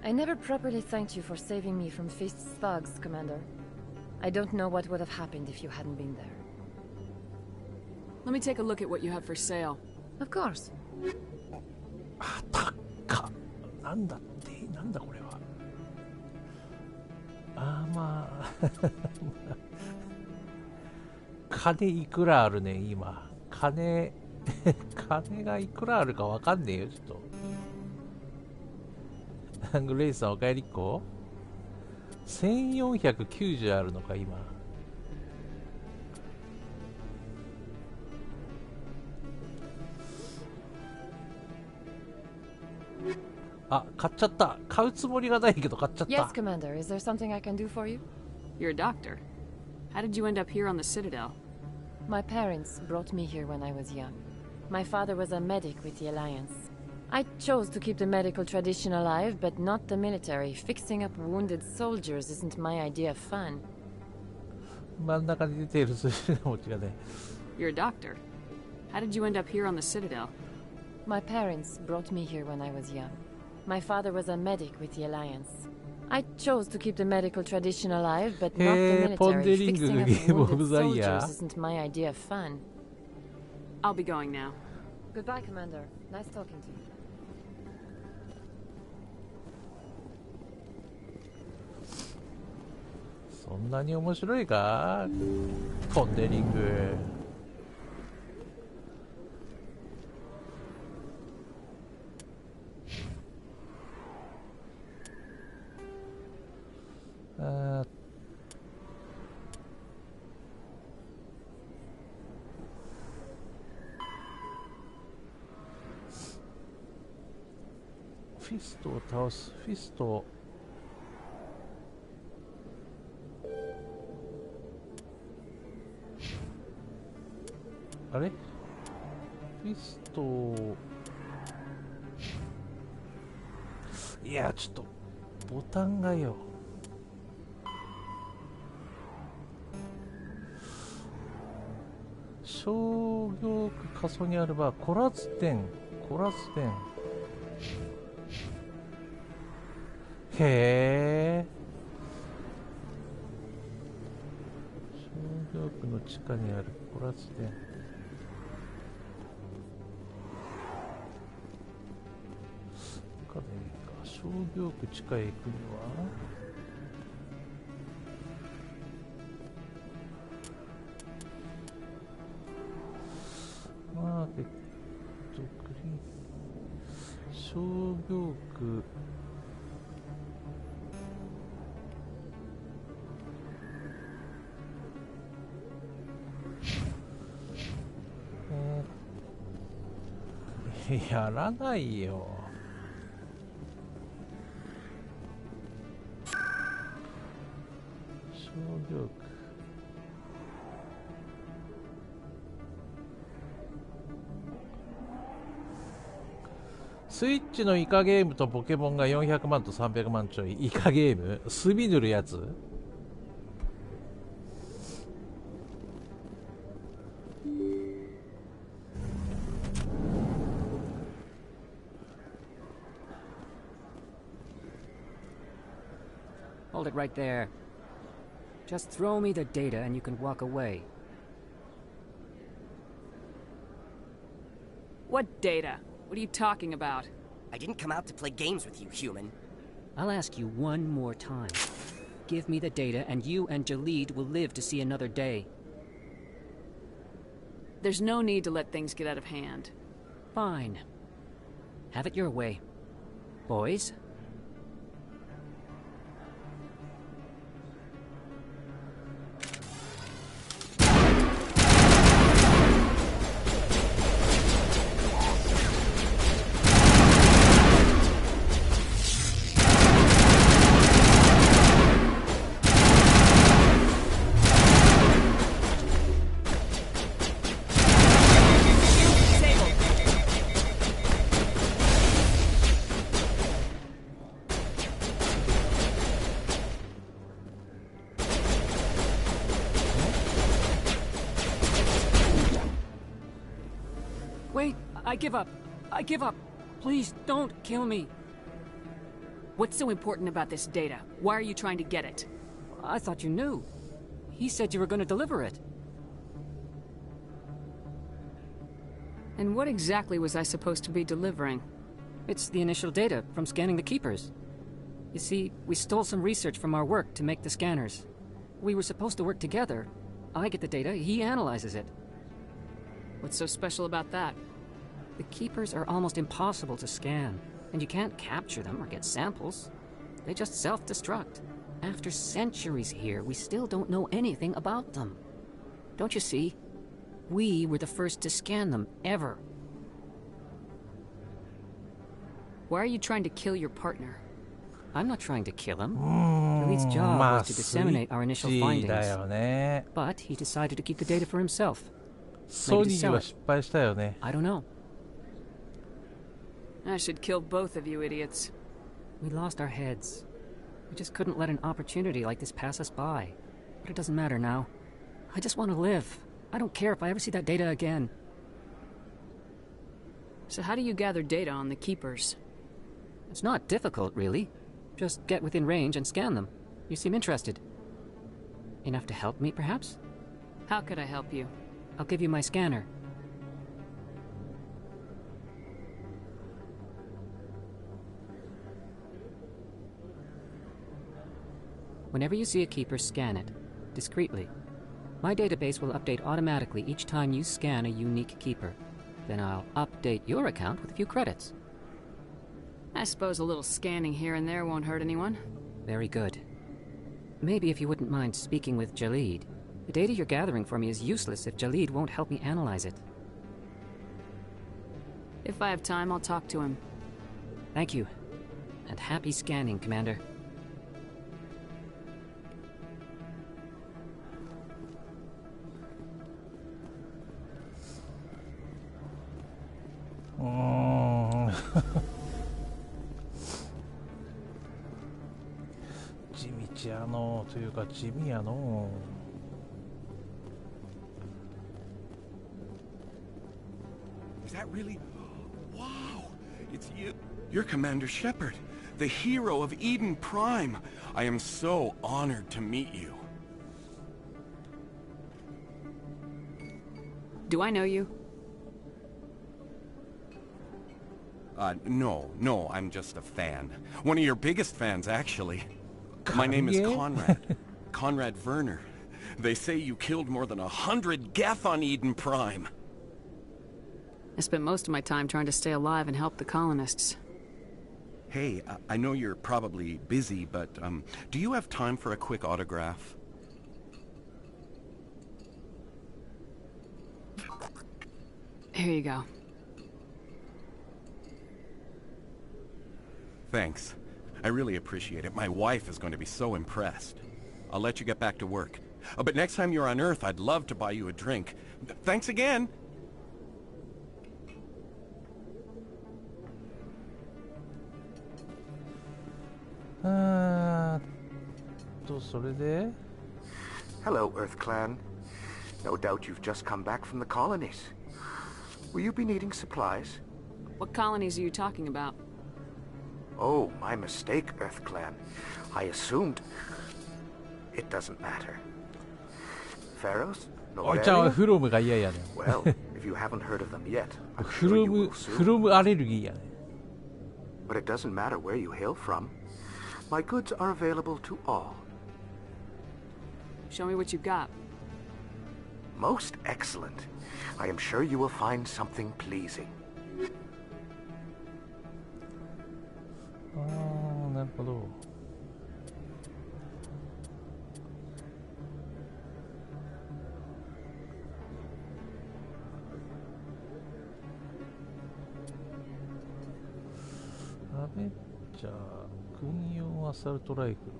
I never properly thanked you for saving me from Feast's thugs, Commander. I don't know what would have happened if you hadn't been there. Let me take a look at what you have for sale. Of course. あ、高っ。なんだって、なんだこれは。あーまあ金いくらあるね今。金がいくらあるかわかんねえよちょっと。グレイさんお帰りっ子1490あるのか今。あ、買っちゃった。買うつもりがないけど買っちゃった。 Yes, Commander. Is there something I can do for you? You're a doctor. How did you end up here on the Citadel? My parents brought me here when I was young. My father was a medic with the Alliance. I chose to keep the medical tradition alive, but not the military. Fixing up wounded soldiers isn't my idea of fun. 真ん中に出ている数字の文字がね。 You're a doctor. How did you end up here on the Citadel? My parents brought me here when I was young. My father was a medic with the Alliance. I chose to keep the medical tradition alive, but not the military. Fixing up wounded soldiers isn't my idea of fun. I'll be going now. Goodbye, Commander. Nice talking to you. そんなに面白いかポンデリング。フィストを倒す。フィストあれフィストいやちょっとボタンがよ。商業区過疎にあるバーコラズ店。へえ。商業区の地下にあるコラズ店。商業区地下へ行くにはマーケットグリーン商業区やらないよ。商業区スイッチのイカゲームとポケモンが400万と300万ちょい。イカゲーム墨塗るやつ。Hold it right there. Just throw me the data and you can walk away. What data? What are you talking about? I didn't come out to play games with you, human. I'll ask you one more time. Give me the data, and you and Jalid will live to see another day. There's no need to let things get out of hand. Fine. Have it your way. Boys? Wait, I give up. I give up. Please don't kill me. What's so important about this data? Why are you trying to get it? I thought you knew. He said you were going to deliver it. And what exactly was I supposed to be delivering? It's the initial data from scanning the Keepers. You see, we stole some research from our work to make the scanners. We were supposed to work together. I get the data, he analyzes it. What's so special about that? The Keepers are almost impossible to scan, and you can't capture them or get samples. They just self-destruct. After centuries here, we still don't know anything about them. Don't you see? We were the first to scan them, ever. Why are you trying to kill your partner? I'm not trying to kill him. Jalid's job was to disseminate our initial findings. But he decided to keep the data for himself. Maybe to sell it. I don't know. I should kill both of you idiots. We lost our heads. We just couldn't let an opportunity like this pass us by. But it doesn't matter now. I just want to live. I don't care if I ever see that data again. So how do you gather data on the Keepers? It's not difficult, really. Just get within range and scan them. You seem interested. Enough to help me, perhaps? How could I help you? I'll give you my scanner. Whenever you see a Keeper, scan it. Discreetly. My database will update automatically each time you scan a unique Keeper. Then I'll update your account with a few credits. I suppose a little scanning here and there won't hurt anyone. Very good. Maybe if you wouldn't mind speaking with Jalid. The data you're gathering for me is useless if Jalid won't help me analyze it. If I have time, I'll talk to him. Thank you. And happy scanning, Commander. Is that really? Wow! It's you. You're Commander Shepard, the hero of Eden Prime. I am so honored to meet you. Do I know you? No, I'm just a fan. One of your biggest fans, actually. My name is Conrad. Conrad Werner. They say you killed more than 100 Geth on Eden Prime. I spent most of my time trying to stay alive and help the colonists. Hey, I know you're probably busy, but do you have time for a quick autograph? Here you go. Thanks. I really appreciate it. My wife is going to be so impressed. I'll let you get back to work. But next time you're on Earth, I'd love to buy you a drink. Thanks again! Hello, Earth Clan. No doubt you've just come back from the colonies. Will you be needing supplies? What colonies are you talking about? Oh, my mistake, Earth Clan. I assumed... It doesn't matter. Pharaohs? Well, if you haven't heard of them yet, I'm sure you will soon. But it doesn't matter where you hail from. My goods are available to all. Show me what you got. Most excellent. I am sure you will find something pleasing. ああ、なるほど。アベンジャー軍用アサルトライフル。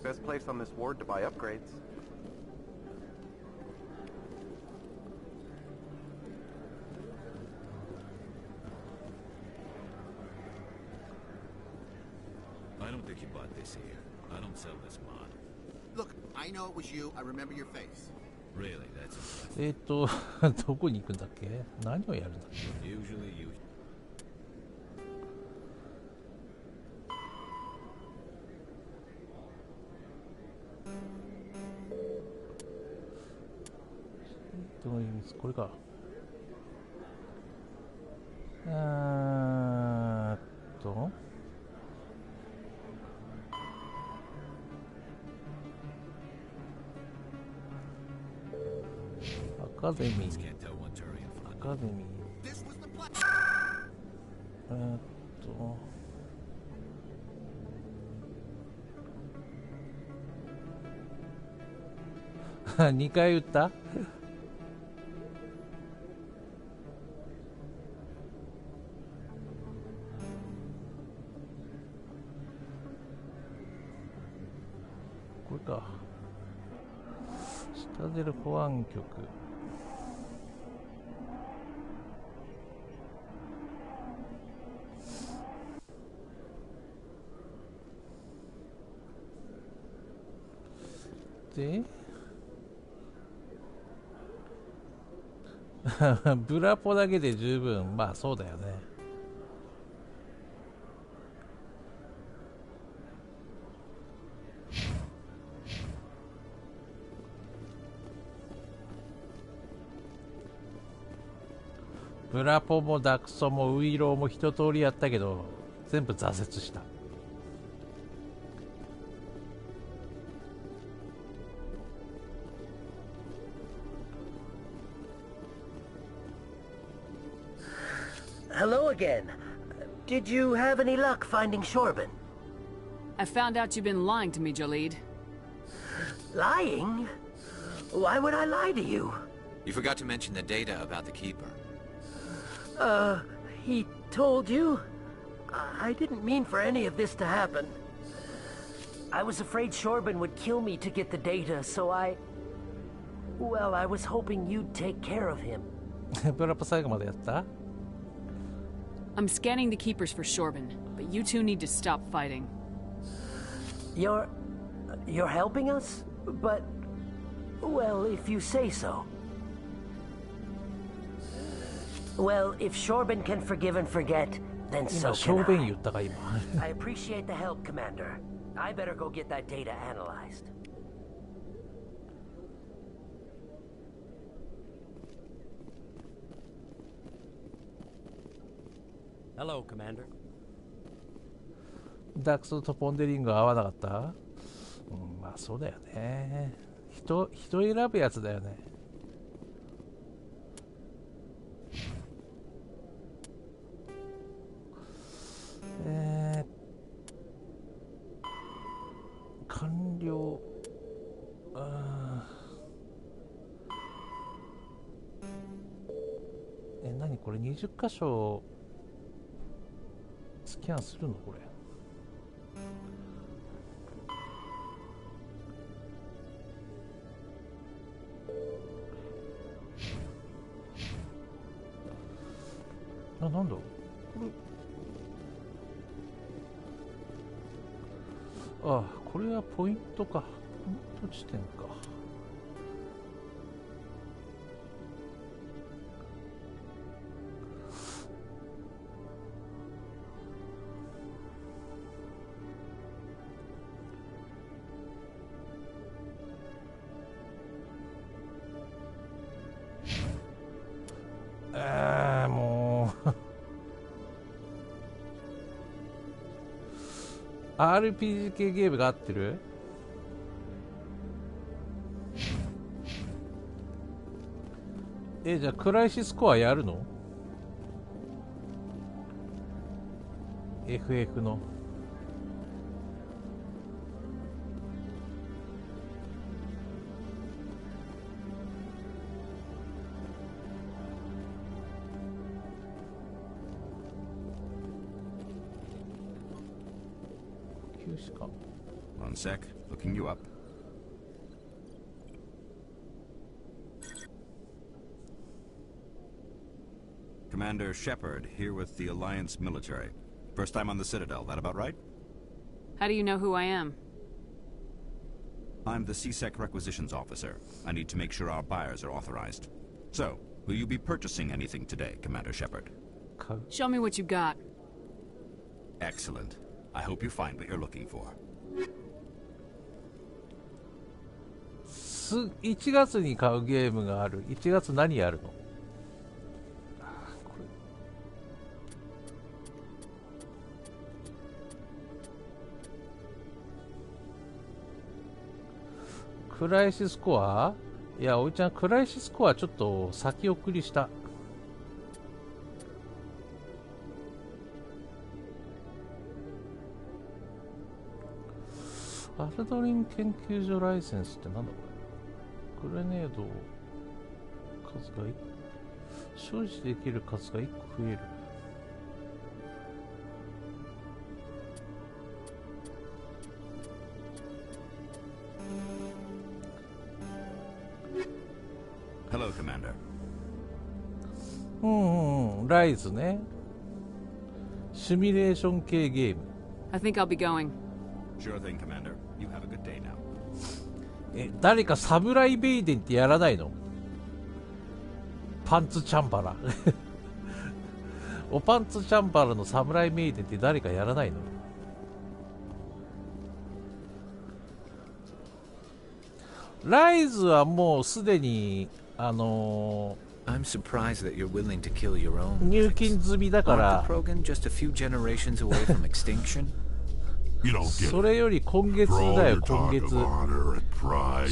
Best place on this ward to buy upgrades. I don't think you bought this here. I don't sell this mod. Look, I know it was you. I remember your face. Really, that's どこに行くんだっけ？何をやるんだっけ？ usually you. これか。アカデミー。アカデミー。2回打ったこれか。シタデル保安局。でブラポだけで十分。まあそうだよね。ブラポもダクソもウイローも一通りやったけど全部挫折した。Hello again. Did you have any luck finding Shorban? I found out you've been lying to me, Jalid. Lying? Why would I lie to you? You forgot to mention the data about the Keeper. He told you? I didn't mean for any of this to happen. I was afraid Shorban would kill me to get the data, so Well, I was hoping you'd take care of him. ブラポ最後までやった？ I'm scanning the Keepers for Shorban, but you two need to stop fighting. You're helping us? But, well, if you say so. Well, if Shorban can forgive and forget, then so can I. I appreciate the help, Commander. I better go get that data analyzed. Hello, Commander. ダックスとポンデリング合わなかった？うん、まあそうだよね。人選ぶやつだよね。完了。何これ20箇所スキャンするのこれ。なんだこれ。これはポイントか。ポイント地点か。RPG 系ゲームが合ってる？じゃあクライシスコアやるの？ FF の休止か。 One sec, looking you up. Commander Shepard, here with the Alliance military. First time on the Citadel, that about right? How do you know who I am? I'm the CSEC requisitions officer. I need to make sure our buyers are authorized. So, will you be purchasing anything today, Commander Shepard? Show me what you got. Excellent. I hope you find what you're looking for. 1月に買うゲームがある。1月何やるの？クライシスコア？いや、おいちゃん、クライシスコアちょっと先送りした。アルドリン研究所ライセンスってなんだこれ？グレネード数が所持できる数が1個増える。Hello, Commander. ライズね。シミュレーション系ゲーム。I think I'll be going. Sure thing, Commander. You have a good day now. 誰かサムライベイデンってやらないの？パンツチャンバラ。おパンツチャンバラのサムライベイデンって誰かやらないの？ライズはもうすでにI'm surprised that you're willing to kill your own. 入金済みだから。 Aren't the Krogan just a few generations away from extinction? それより今月だよ、今月。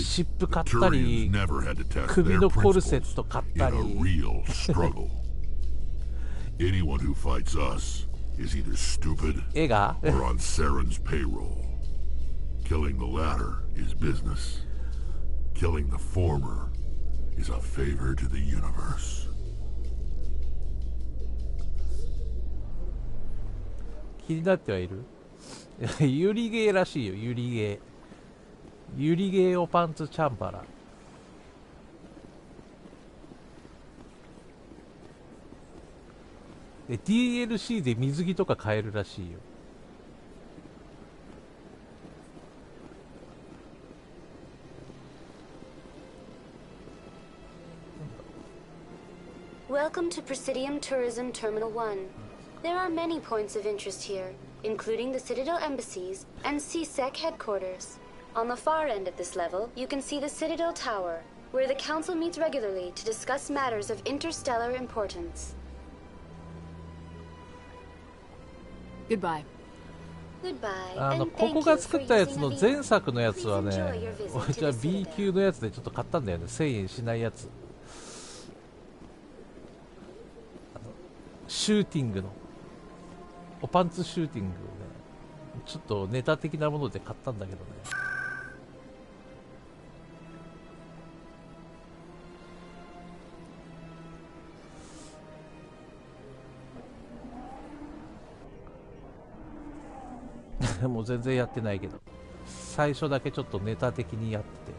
シップ買ったり、首のコルセット買ったり。Anyone who fights us is either stupid or on Saren's payroll. Killing the latter is business. Killing the former is a favor to the universe. 気になってはいる？ユリゲーらしいよ、ユリゲー。ユリゲーをパンツチャンバラ。DLC で水着とか買えるらしいよ。Welcome to Presidium Tourism Terminal 1. There are many points of interest here, including the Citadel embassies and CSEC headquarters. On the far end of this level, you can see the Citadel Tower, where the Council meets regularly to discuss matters of interstellar importance. Goodbye. Goodbye. ここが作ったやつの前作のやつはね、俺じゃあ B 級のやつでちょっと買ったんだよね。1000円しないやつ。シューティングのおパンツシューティングをね、ちょっとネタ的なもので買ったんだけどね。もう全然やってないけど、最初だけちょっとネタ的にやってて。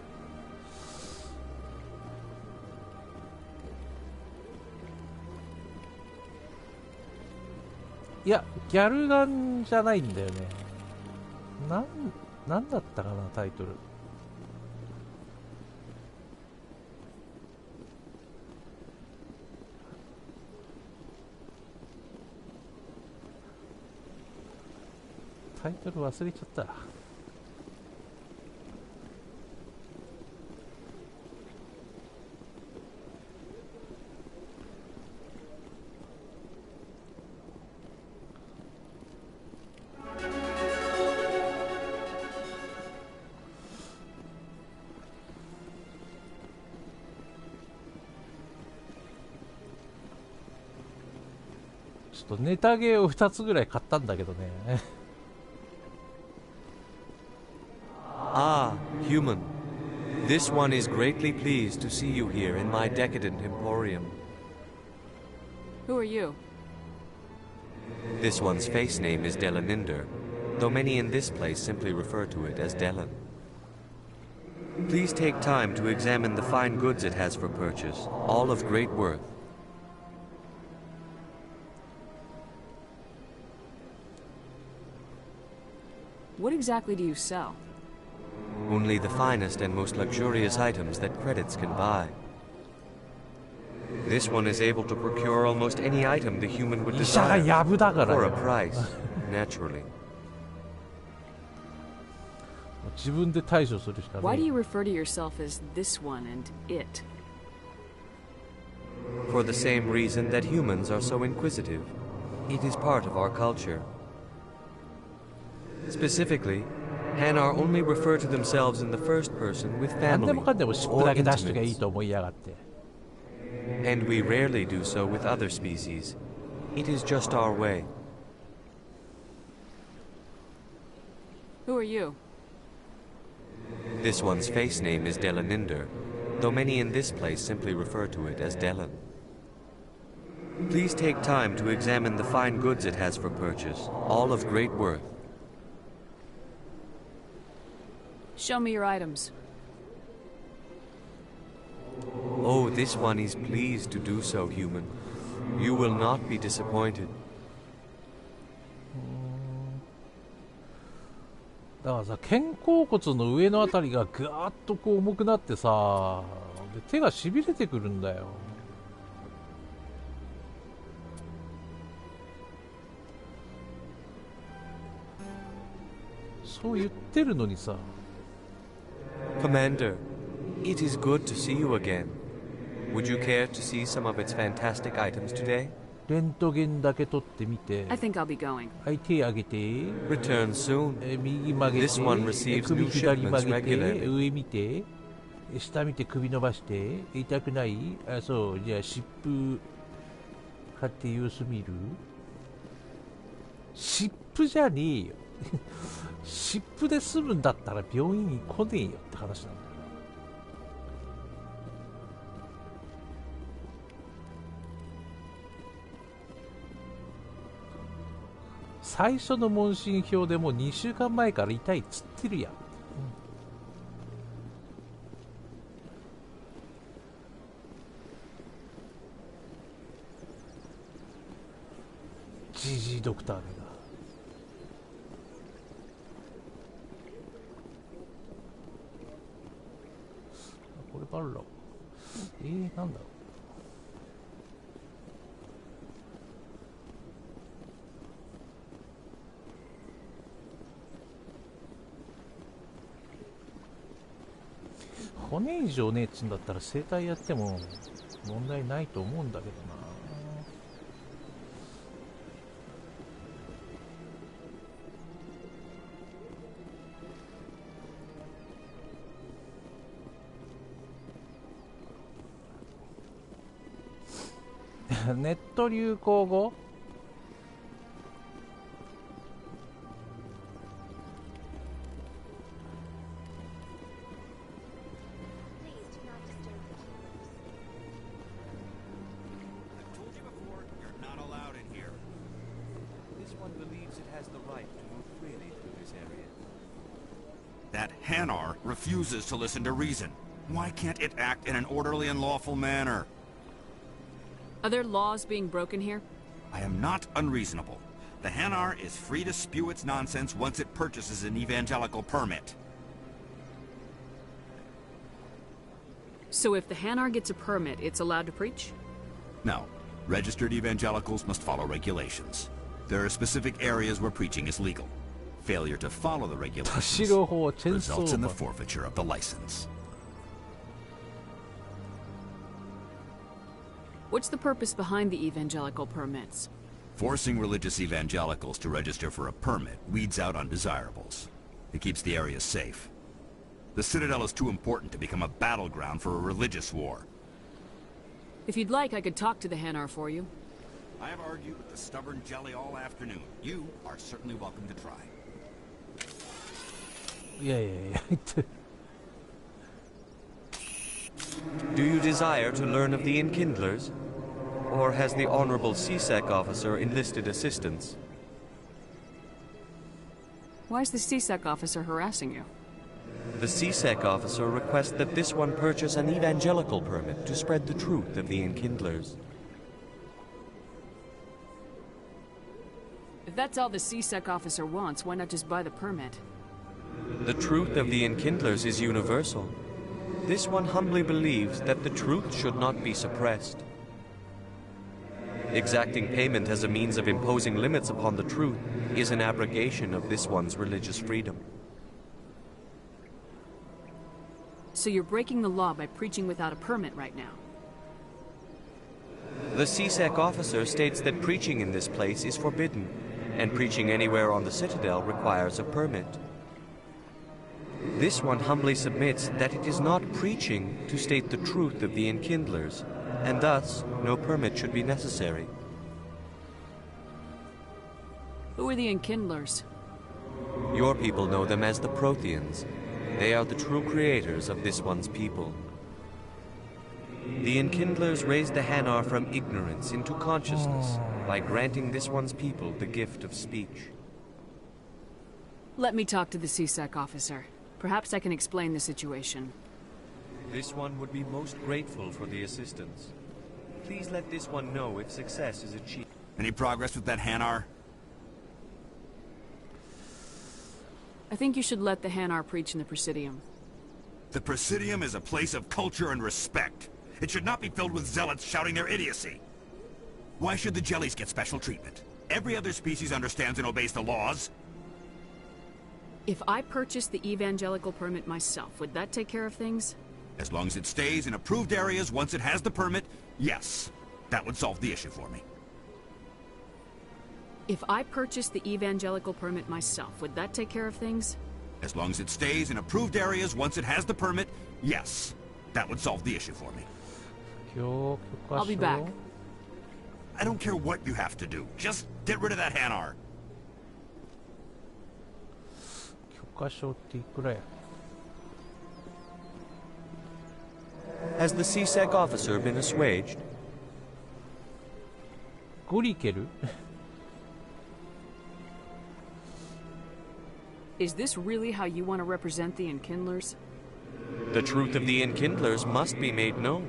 いや、ギャルガンじゃないんだよね。なんだったかな、タイトル。タイトル忘れちゃった。ちょっとネタゲーを2つぐらい買ったんだけどね。Ah, human. This one is greatly pleased to see you here in my decadent emporium. Who are you? This one's face name is Delaninder, though many in this place simply refer to it as Delan. Please take time to examine the fine goods it has for purchase, all of great worth. What exactly do you sell? Only the finest and most luxurious items that credits can buy. This one is able to procure almost any item the human would desire, for a price, naturally. Why do you refer to yourself as this one and it? For the same reason that humans are so inquisitive. It is part of our culture. Specifically, Hanar only refer to themselves in the first person with family or intimates. And we rarely do so with other species. It is just our way. Who are you? This one's face name is Delaninder, though many in this place simply refer to it as Delan. Please take time to examine the fine goods it has for purchase, all of great worth. Show me your items. Oh, this one is pleased to do so, human. You will not be disappointed. だからさ、肩甲骨の上のあたりがぐわーっとこう重くなってさ、で手がしびれてくるんだよ。そう言ってるのにさ。Commander, it is good to see you again. Would you care to see some of its fantastic items today? レントゲンだけ撮ってみて。I think I'll be going. はい、手上げて。Return soon. 右曲げて。This one receives 首 new 左曲 shipments げて。 regularly. 上見て。下見て首伸ばして。痛くない？あ、そう。じゃあ湿布買って様子見る？湿布じゃねえよ。湿布で済むんだったら病院に来ねえよって話なんだよ。最初の問診票でもう2週間前から痛いっつってるやん。ジジイドクターが。これバルラ。なんだろう。骨以上ねえっつんだったら整体やっても問題ないと思うんだけどな。ネット流行語That Hanar refuses to listen to reason. Why can't it act in an orderly and lawful manner? Are there laws being broken here? I am not unreasonable. The Hanar is free to spew its nonsense once it purchases an evangelical permit. So if the Hanar gets a permit, it's allowed to preach? No. Registered evangelicals must follow regulations. There are specific areas where preaching is legal. Failure to follow the regulations results in the forfeiture of the license. What's the purpose behind the evangelical permits? Forcing religious evangelicals to register for a permit weeds out undesirables. It keeps the area safe. The Citadel is too important to become a battleground for a religious war. If you'd like, I could talk to the Hanar for you. I have argued with the stubborn jelly all afternoon. You are certainly welcome to try. いやいやいや Do you desire to learn of the Enkindlers? Or has the Honorable CSEC officer enlisted assistance? Why is the CSEC officer harassing you? The CSEC officer requests that this one purchase an evangelical permit to spread the truth of the Enkindlers. If that's all the CSEC officer wants, why not just buy the permit? The truth of the Enkindlers is universal. This one humbly believes that the truth should not be suppressed. Exacting payment as a means of imposing limits upon the truth is an abrogation of this one's religious freedom. So you're breaking the law by preaching without a permit right now? The CSEC officer states that preaching in this place is forbidden, and preaching anywhere on the Citadel requires a permit. This one humbly submits that it is not preaching to state the truth of the Enkindlers, and thus no permit should be necessary. Who are the Enkindlers? Your people know them as the Protheans. They are the true creators of this one's people. The Enkindlers raised the Hanar from ignorance into consciousness by granting this one's people the gift of speech. Let me talk to the CSEC officer. Perhaps I can explain the situation. This one would be most grateful for the assistance. Please let this one know if success is achieved. Any progress with that Hanar? I think you should let the Hanar preach in the Presidium. The Presidium is a place of culture and respect. It should not be filled with zealots shouting their idiocy. Why should the jellies get special treatment? Every other species understands and obeys the laws. If I purchased the evangelical permit myself, would that take care of things? As long as it stays in approved areas once it has the permit, yes. That would solve the issue for me. If I purchased the evangelical permit myself, would that take care of things? As long as it stays in approved areas once it has the permit, yes. That would solve the issue for me. I'll be back. I don't care what you have to do. Just get rid of that Hanar. 許可証っていくらや Has the CSEC officer been assuaged? ゴリケル Is this really how you want to represent the Enkindlers? The truth of the Enkindlers must be made known.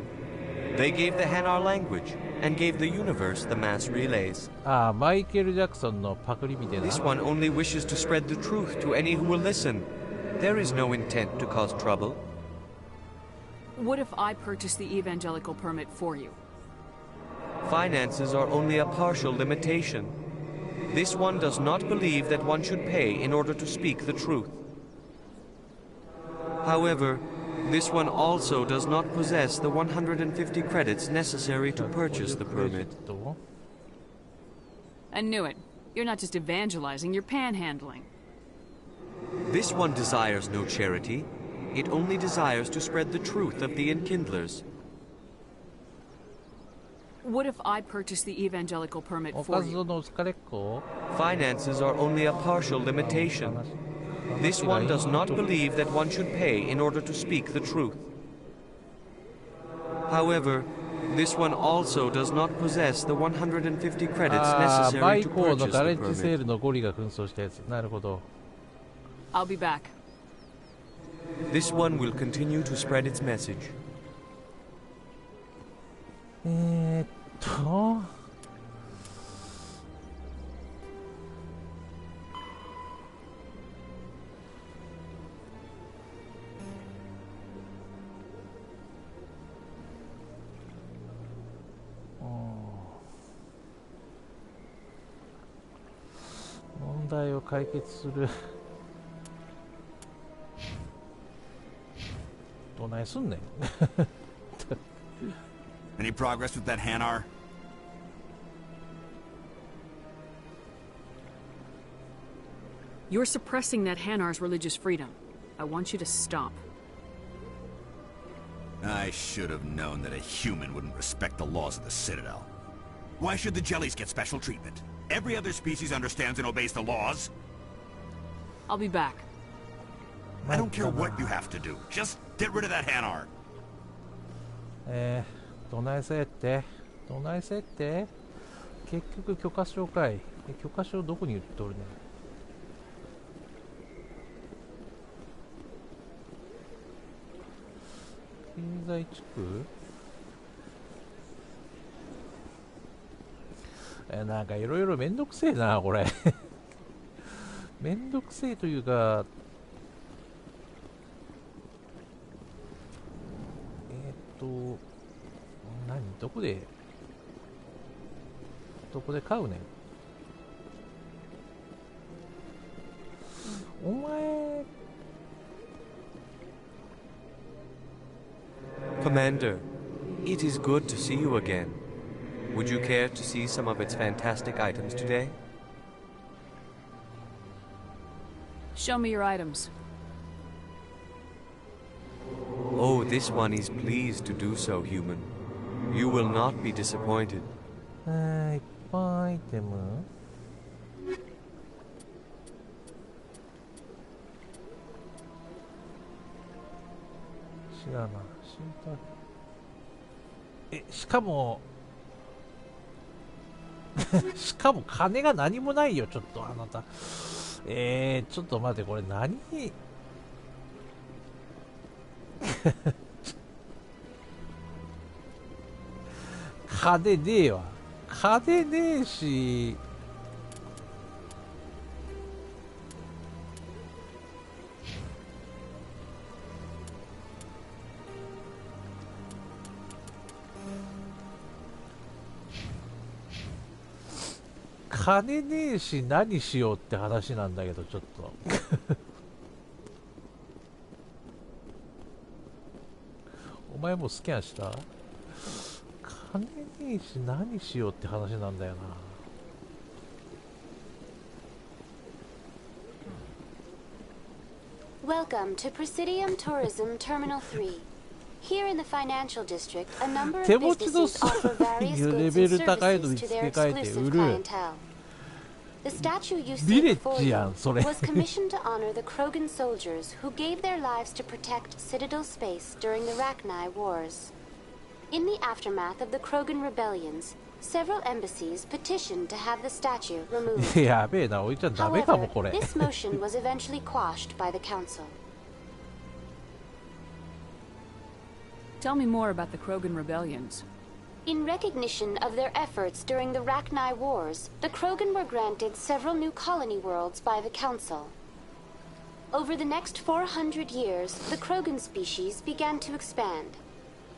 They gave the Hanar language, and gave the universe the mass relays. ああ、マイケル・ジャクソンのパクリみたいな This one only wishes to spread the truth to any who will listen. There is no intent to cause trouble. What if I purchase the evangelical permit for you? Finances are only a partial limitation. This one does not believe that one should pay in order to speak the truth. However, this one also does not possess the 150 credits necessary to purchase the permit. I knew it. You're not just evangelizing, you're panhandling. This one desires no charity. It only desires to spread the truth of the Enkindlers. What if I purchase the evangelical permit for you? Finances are only a partial limitation. This one does not believe that one should pay in order to speak the truth. However, this one also does not possess the 150 credits necessary to purchase the permit. I'll be back. This one will continue to spread its message. 問題を解決するどないすんねん Any progress with that Hanar? You're suppressing that Hanar's religious freedom. I want you to stop. I should have known that a human wouldn't respect the laws of the Citadel. Why should the jellies get special treatment? Every other species understands and obeys the laws. I'll be back. I don't care what you have to do. Just get rid of that Hanar. どないせって結局許可証かい。許可証どこに売っとるね。経済地区なんかいろいろめんどくせえなこれめんどくせえというかどこで買うねんお前。Commander, it is good to see you again. Would you care to see some of its fantastic items today? Show me your items. Oh, this one is pleased to do so, human. You will not be disappointed. いっぱいアイテム違うな。しかもしかも金が何もないよ。ちょっとあなたちょっと待ってこれ何金ねえわ。金ねえし金ねえし何しようって話なんだけどちょっとお前もうスキャンした？金ねえし何しようって話なんだよな。Welcome to Presidium Tourism Terminal 3. Here in the financial district, a number of 手持ちの businesses offer various レ goods ベ and ル高いの services に to 付 their け替えて exclusive 売る。 clientele. The statue you ビ see レッ before ジ you やんそれ was commissioned to honor the Krogan soldiers who gave their lives to protect Citadel space during the Rachni Wars. In the aftermath of the Krogan rebellions, several embassies petitioned to have the statue removed. やべえな、おいちゃんダメかも However, これ。 this motion was eventually quashed by the council. Tell me more about the Krogan rebellions. In recognition of their efforts during the Rachni Wars, the Krogan were granted several new colony worlds by the Council. Over the next 400 years, the Krogan species began to expand.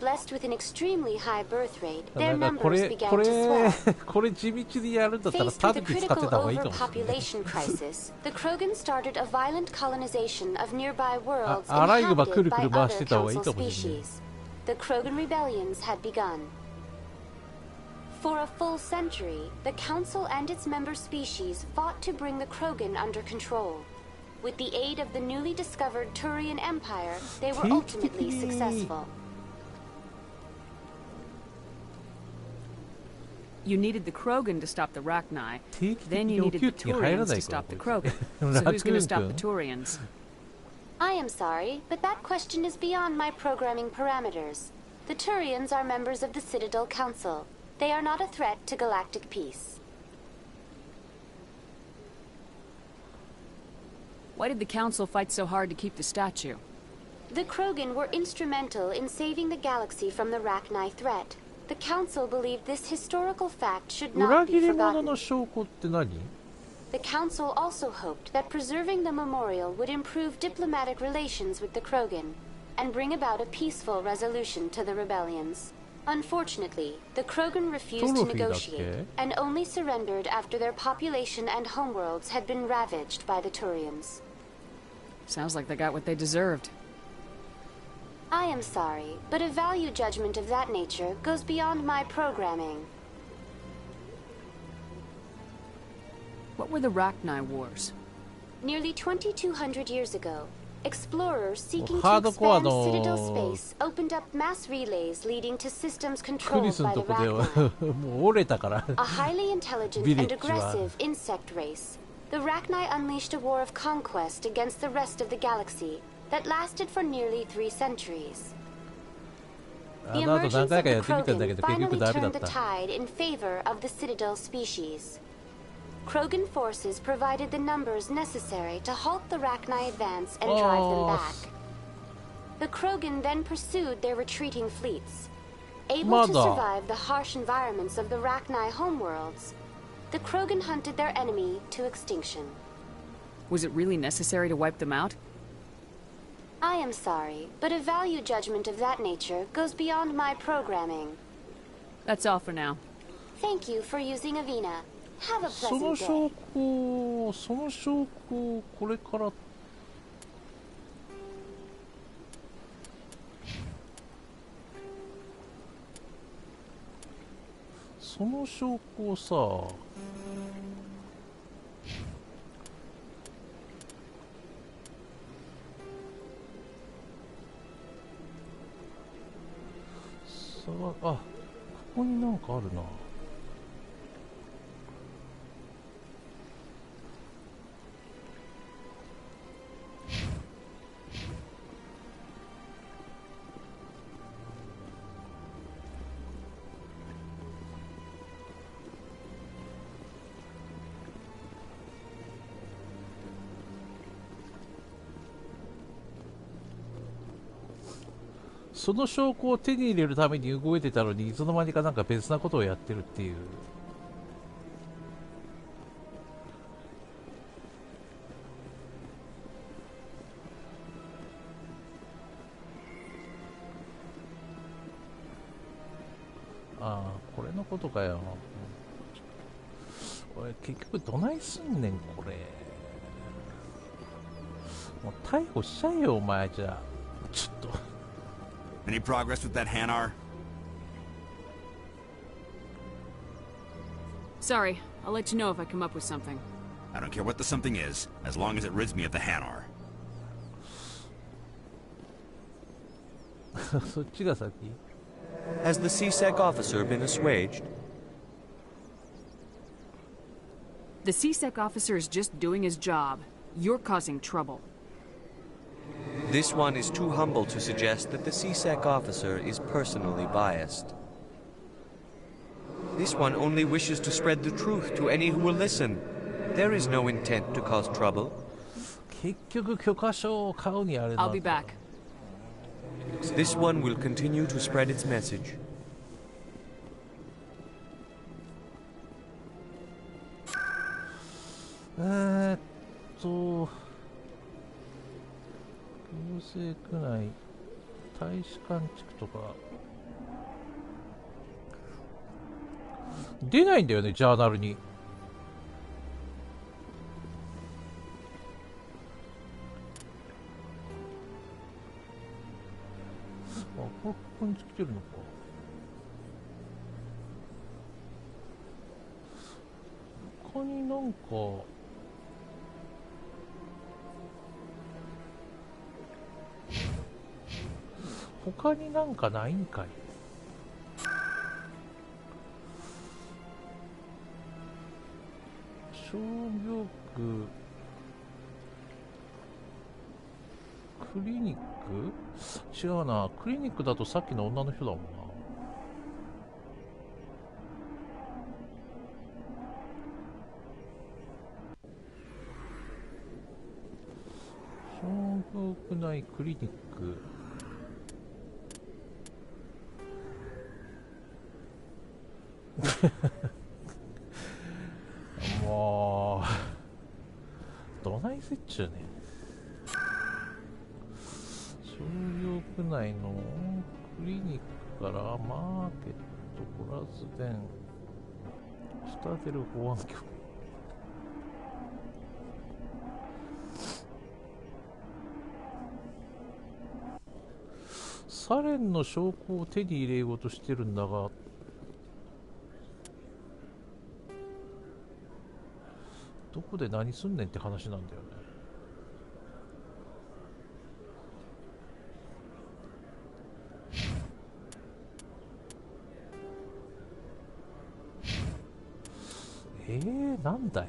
Blessed with an extremely high birth rate, な their んかこ numbers れ began こ to れ swell. これ地道にやるんだったら Faced タ with ヌ a キ使って critical た方がいいかもしれない。 overpopulation crisis, the Krogan started a violent colonization of nearby worlds アライグマく inhabited るく by る回 other してた方がいい Council かもしれない。 species. The Krogan rebellions had begun. For a full century, the Council and its member species fought to bring the Krogan under control. With the aid of the newly discovered Turian Empire, they were ultimately successful. You needed the Krogan to stop the Rachni. 定期的 Then に you お needed 給 the 金入ら Turians な to いか stop the こい Krogan. つ So who's going to ラ stop クー the ン君 Turians? I am sorry, but that question is beyond my programming parameters. The Turians are members of the Citadel Council. They are not a threat to galactic peace. Why did the Council fight so hard to keep the statue? The Krogan were instrumental in saving the galaxy from the Rachni threat. The Council believed this historical fact should 裏 not 切 be り者 forgotten. の証拠って何？ The Council also hoped that preserving the memorial would improve diplomatic relations with the Krogan and bring about a peaceful resolution to the rebellions. Unfortunately, the Krogan refused to Trophy negotiate だっけ？ and only surrendered after their population and homeworlds had been ravaged by the Turians. Sounds like they got what they deserved. I am sorry, but a value judgment of that nature goes beyond my programming. What were the Rachni Wars? Nearly 2,200 years ago, Explorers seeking to expand Citadel space opened up mass relays leading to systems controlled by the Rachni. A highly intelligent and aggressive insect race, the Rachni unleashed a war of conquest against the rest of the galaxy that lasted for nearly 3 centuries. The emergence of the Krogan finally turned the tide in favor of the Citadel species. Krogan forces provided the numbers necessary to halt the Rachni advance and drive them back. The Krogan then pursued their retreating fleets. Able to survive the harsh environments of the Rachni homeworlds, the Krogan hunted their enemy to extinction. Was it really necessary to wipe them out? I am sorry, but a value judgment of that nature goes beyond my programming. That's all for now. Thank you for using Avina. Have a その pleasant 証拠これからその証拠をさあ、ここになんかあるな。その証拠を手に入れるために動いてたのにいつの間にかなんか別なことをやってるっていう。ああ、これのことかよ。俺結局どないすんねんこれ。もう逮捕しちゃえよお前じゃあ。ちょっと。Any progress with that Hanar? Sorry, I'll let you know if I come up with something. I don't care what the something is, as long as it rids me of the Hanar. そっちが先? Has the CSEC officer been assuaged? The CSEC officer is just doing his job. You're causing trouble. This one is too humble to suggest that the CSEC officer is personally biased. This one only wishes to spread the truth to any who will listen. There is no intent to cause trouble. 結局許可証を買うにあれだ。I'll be back. This one will continue to spread its message.行政区内大使館地区とか出ないんだよね、ジャーナルに。あ、ここに来てるのか。他になんか他になんかないんかい。商業区クリニック違うな。クリニックだとさっきの女の人だもんな。商業区内クリニックもうどないせっちゅうね。商業区内のクリニックからマーケット、ゴラズ電、シュタデル保安局。サレンの証拠を手に入れようとしてるんだが、どこで何すんねんって話なんだよね。なんだよ。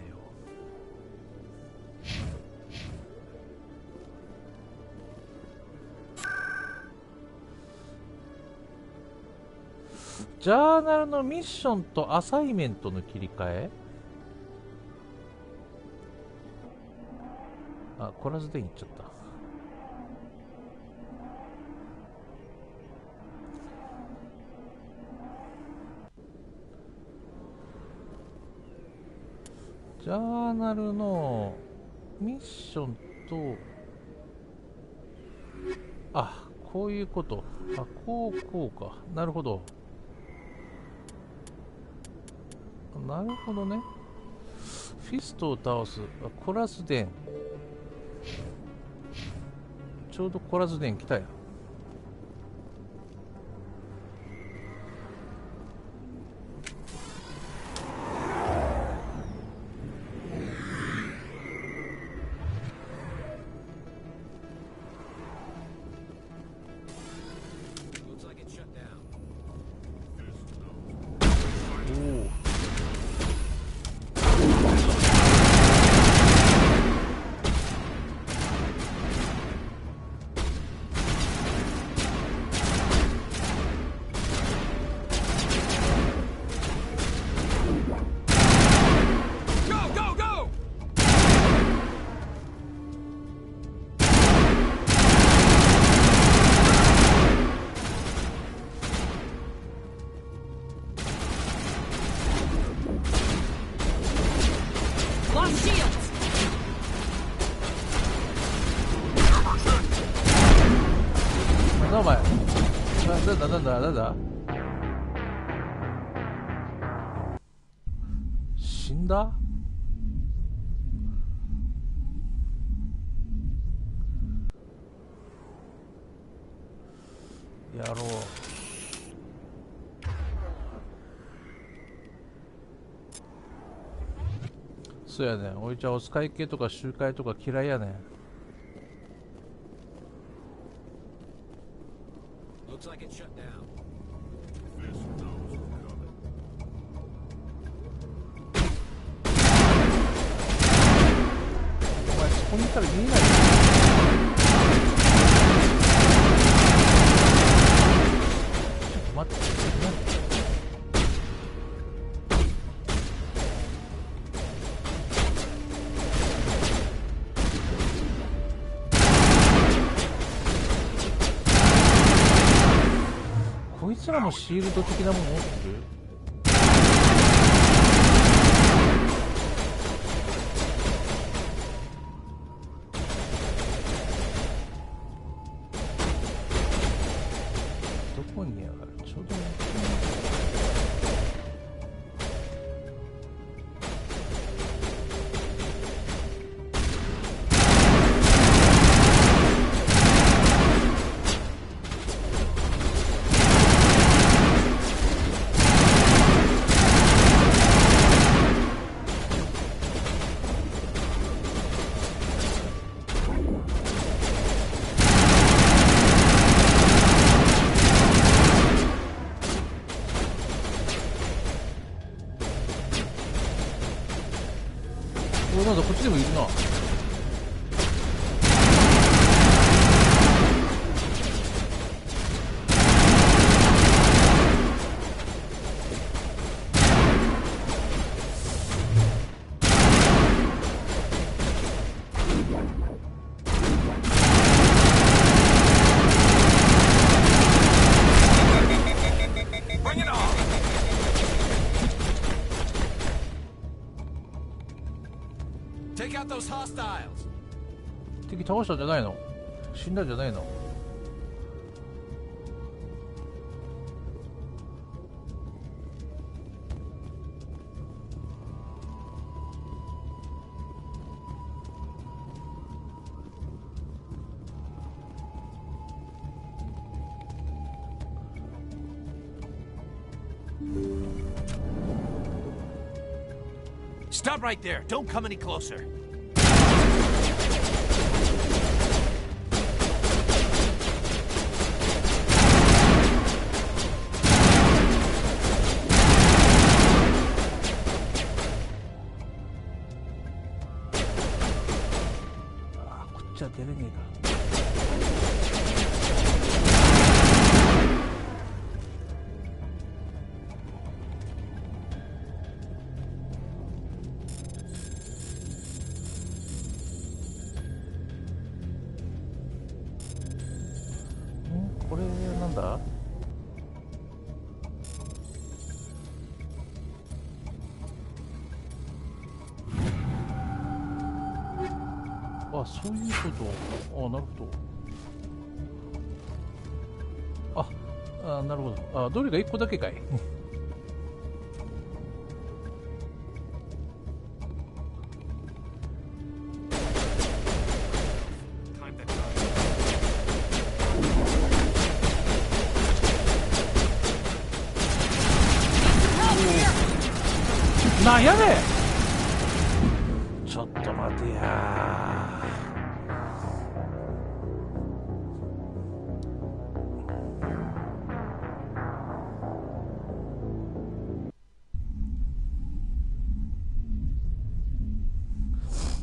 ジャーナルのミッションとアサイメントの切り替え。あ、コラズデン行っちゃった。ジャーナルのミッションと、あ、こういうこと。あ、こうか。なるほど。なるほどね。フィストを倒す。コラズデン。ちょうどコラズデン来たよ。なんだ死んだ。やろう。そうやねん。おいちゃんお使い系とか集会とか嫌いやねん。Looks like it's shut down. お前そこにいたら見えないよ。ちょっと待って。こいつらもシールド的なもの持ってる？どこにやがる？ちょうどなんだこっちでもいるな。敵倒したんじゃないの？死んだんじゃないの？Stop right there. Don't come any closer. だ？あ、そういうこと。あ、なるほど。なるほど。どれが1個だけかい。なんやねん。ちょっと待てや。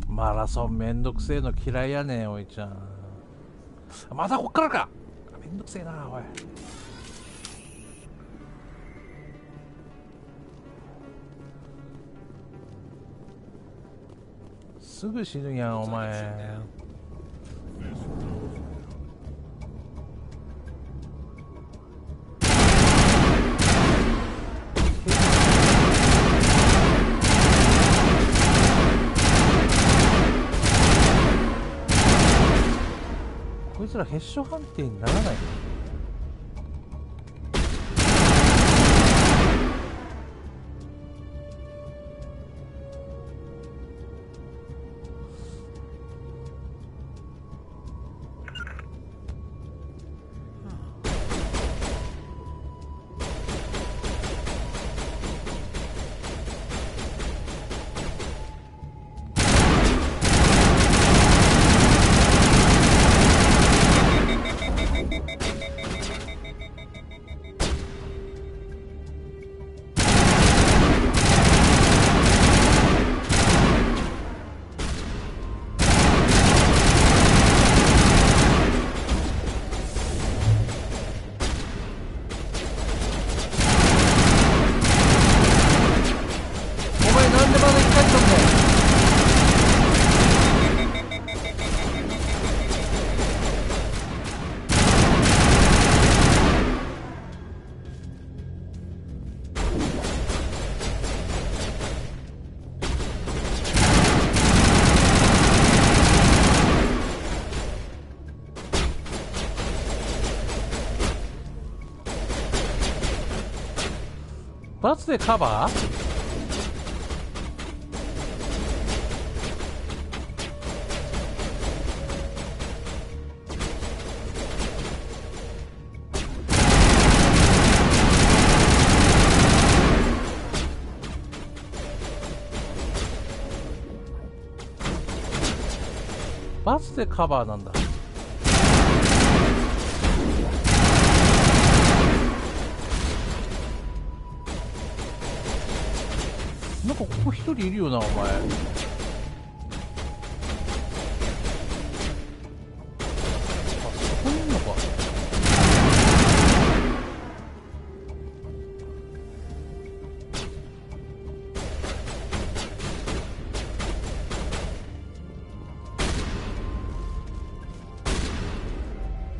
マラソンめんどくせえの嫌いやねん、おいちゃん。またこっからか。めんどくせえな、おい。すぐ死ぬやん、お前。こいつらヘッショ判定にならないの？バツでカバー？バツでカバーなんだ。なんかここ一人いるよな、お前。あそこにいるのか。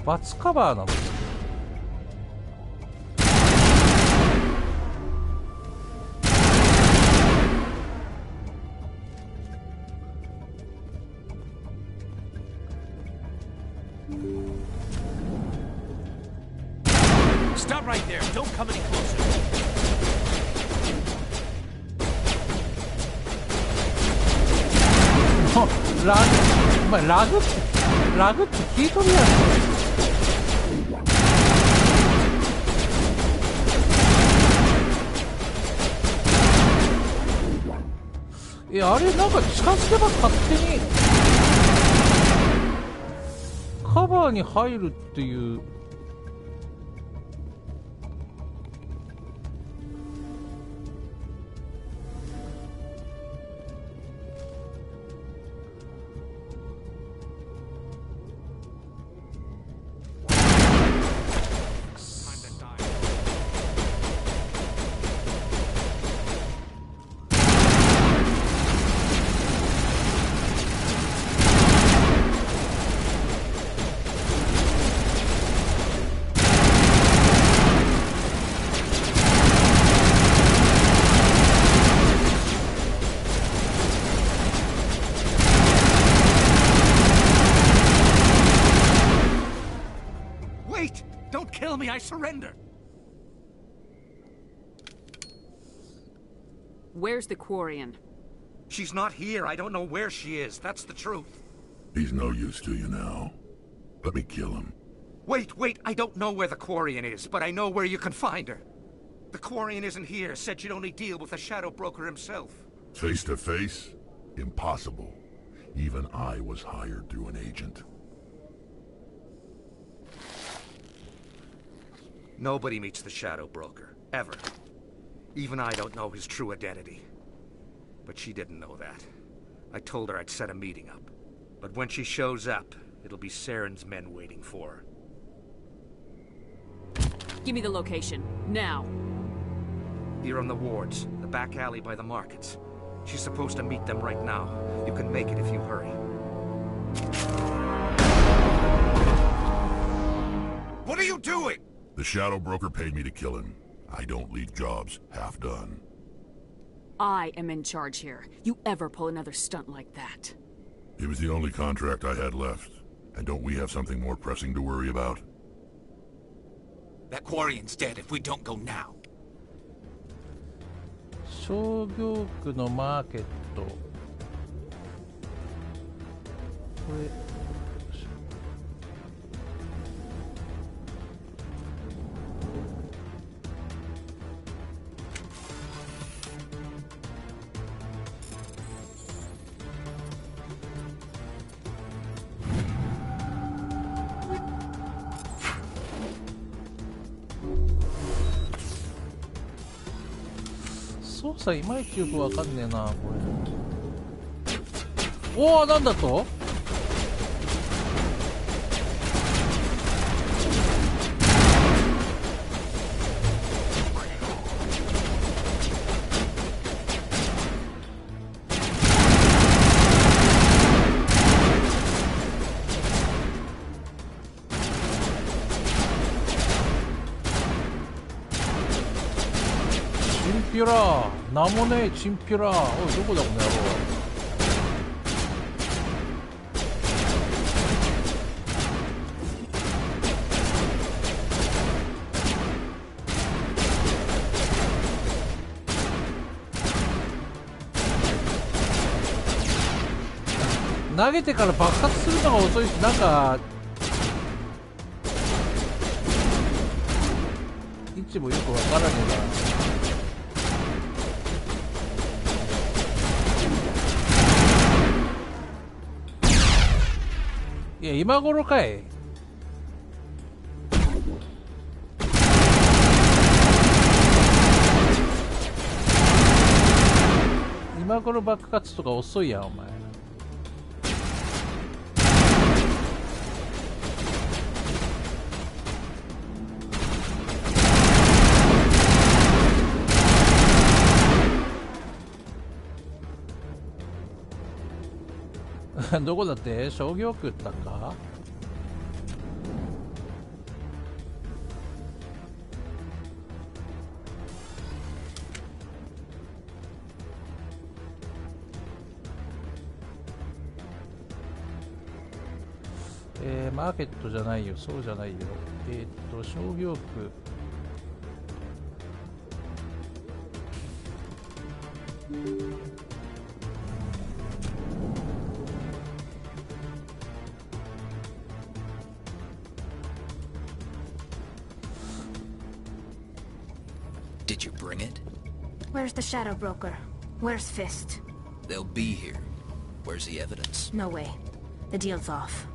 バツカバーなの？Stop right there. Don't come any closer. ラグ、お前ラグって聞いとるやん。いや、あれなんか近づけば勝手にカバーに入るっていう。Don't kill me, I surrender! Where's the Quarian? She's not here. I don't know where she is. That's the truth. He's no use to you now. Let me kill him. Wait. I don't know where the Quarian is, but I know where you can find her. The Quarian isn't here. Said she'd only deal with the Shadow Broker himself. Face to face? Impossible. Even I was hired through an agent. Nobody meets the Shadow Broker. Ever. Even I don't know his true identity. But she didn't know that. I told her I'd set a meeting up. But when she shows up, it'll be Saren's men waiting for her. Give me the location. Now. Here on the wards. The back alley by the markets. She's supposed to meet them right now. You can make it if you hurry. What are you doing? The Shadow Broker paid me to kill him. I don't leave jobs half done. I am in charge here. You ever pull another stunt like that? It was the only contract I had left. And don't we have something more pressing to worry about? That Quarian's dead if we don't go now. 商業区のマーケット。これ。操作いまいちよくわかんねえなこれ。おお、なんだと。チンピュラー、名もねえチンピュラー。おい、どこだこの野郎。投げてから爆発するのが遅いし、なんか位置もよくわからねえな。いや、今頃かい。今頃爆発とか遅いやんお前。どこだって商業区だったか。マーケットじゃないよ、そうじゃないよ。商業区。Did you bring it? Where's the Shadow Broker? Where's Fist? They'll be here. Where's the evidence? No way. The deal's off.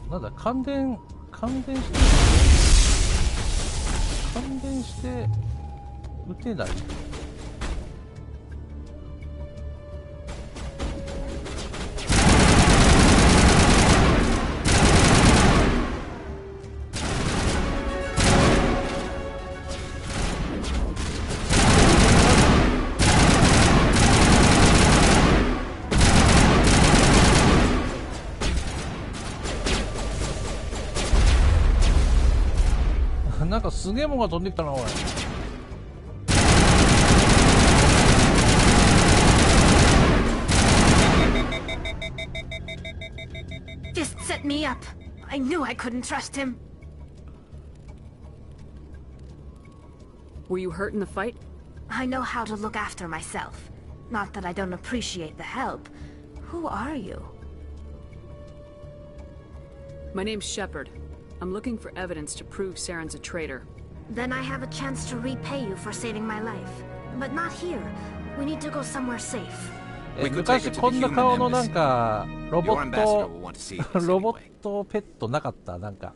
なんだ、感電して撃てない。すげえもんが飛んできたな、おい。Just set me up. I knew I couldn't trust him. Were you hurt in the fight? I know how to look after myself. Not that I don't appreciate the help. Who are you? My name's Shepard. I'm looking for evidence to prove Saren's a traitor. Then I have a chance to repay you for saving my life. But not here. We need to go somewhere safe. 昔こんな顔のなんかロボットペットなかった？なんか。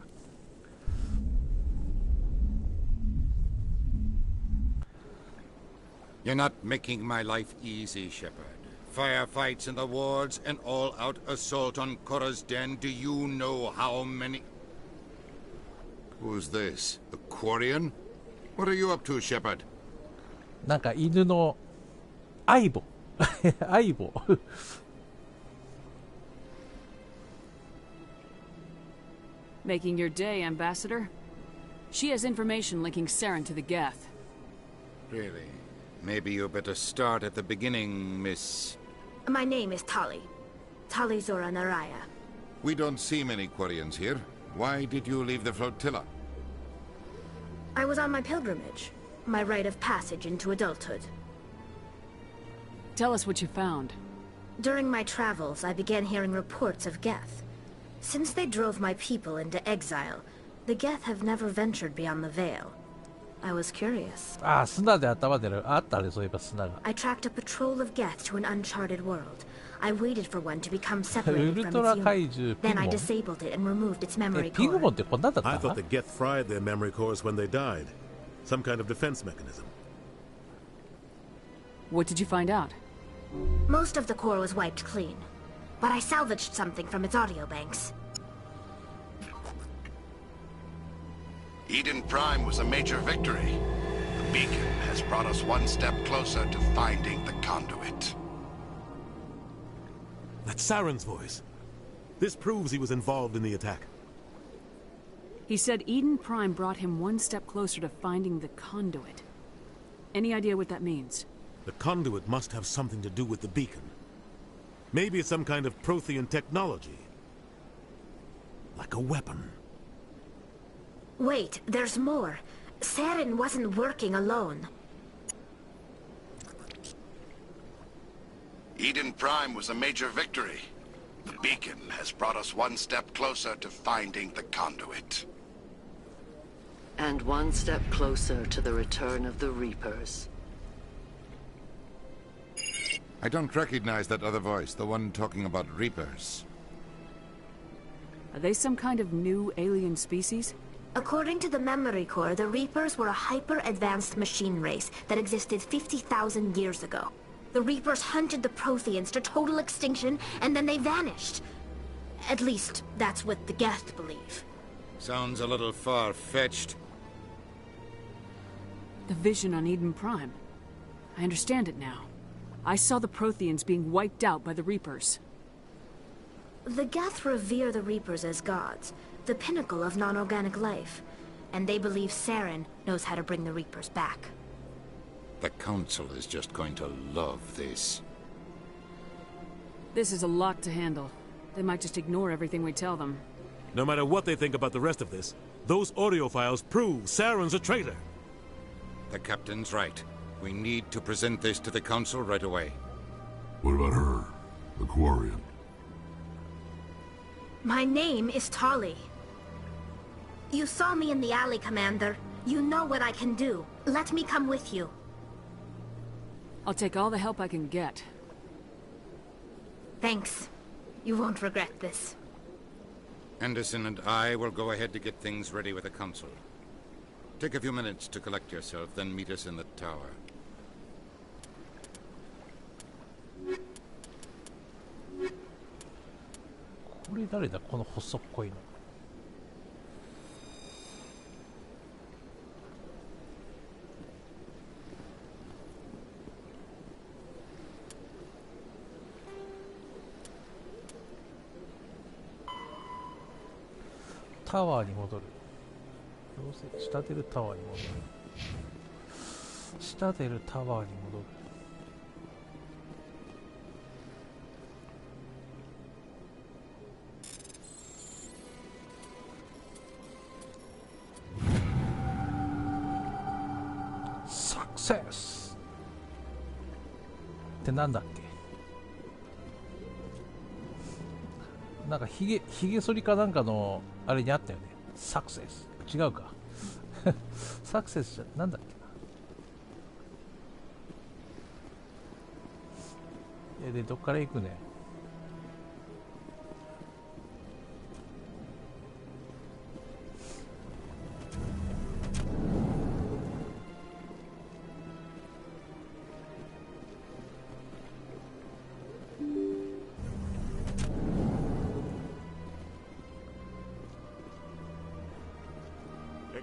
You're not making my life easy, Shepard. Firefights in the wards, an all-out assault on Korra's den. Do you know how many... Who's this? The Quarian? What are you up to, Shepard? なんか犬の相棒。相棒。Making your day, Ambassador? She has information linking Saren to the Geth. Really? Maybe you better start at the beginning, Miss... My name is Tali. Tali Zora Naraya. We don't see many Quarians here. Why did you leave the flotilla? I was on my pilgrimage. My rite of passage into adulthood. Tell us what you found. During my travels, I began hearing reports of Geth. Since they drove my people into exile, the Geth have never ventured beyond the Veil. I was curious. あ、砂で頭出る。あったね、そういえば砂が。I tracked a patrol of Geth to an uncharted world. I waited for one to become separated from its unit. Then I disabled it and removed its memory core. I thought the Geth fried their memory cores when they died. Some kind of defense mechanism. What did you find out? Most of the core was wiped clean. But I salvaged something from its audio banks. Eden Prime was a major victory. The beacon has brought us one step closer to finding the conduit. That's Saren's voice. This proves he was involved in the attack. He said Eden Prime brought him one step closer to finding the conduit. Any idea what that means? The conduit must have something to do with the beacon. Maybe it's some kind of Prothean technology. Like a weapon. Wait, there's more. Saren wasn't working alone. Eden Prime was a major victory. The beacon has brought us one step closer to finding the conduit. And one step closer to the return of the Reapers. I don't recognize that other voice, the one talking about Reapers. Are they some kind of new alien species? According to the memory core, the Reapers were a hyper-advanced machine race that existed 50,000 years ago. The Reapers hunted the Protheans to total extinction, and then they vanished. At least, that's what the Geth believe. Sounds a little far-fetched. The vision on Eden Prime. I understand it now. I saw the Protheans being wiped out by the Reapers. The Geth revere the Reapers as gods, the pinnacle of non-organic life, and they believe Saren knows how to bring the Reapers back. The Council is just going to love this. This is a lot to handle. They might just ignore everything we tell them. No matter what they think about the rest of this, those audio files prove Saren's a traitor. The Captain's right. We need to present this to the Council right away. What about her? The Quarian? My name is Tali. You saw me in the alley, Commander. You know what I can do. Let me come with you. I'll take all the help I can get. Thanks. You won't regret this. Anderson and I will go ahead to get things ready with the Council. Take a few minutes to collect yourself, then meet us in the tower. Who is this? This long one. Tower に戻る。どうせ仕立てるタワーに戻る。仕立てるタワーに戻る。サクセスってなんだっけ。なんかひげ剃りかなんかのあれにあったよね。サクセス違うかサクセスじゃなんだっけな。でどっから行くね。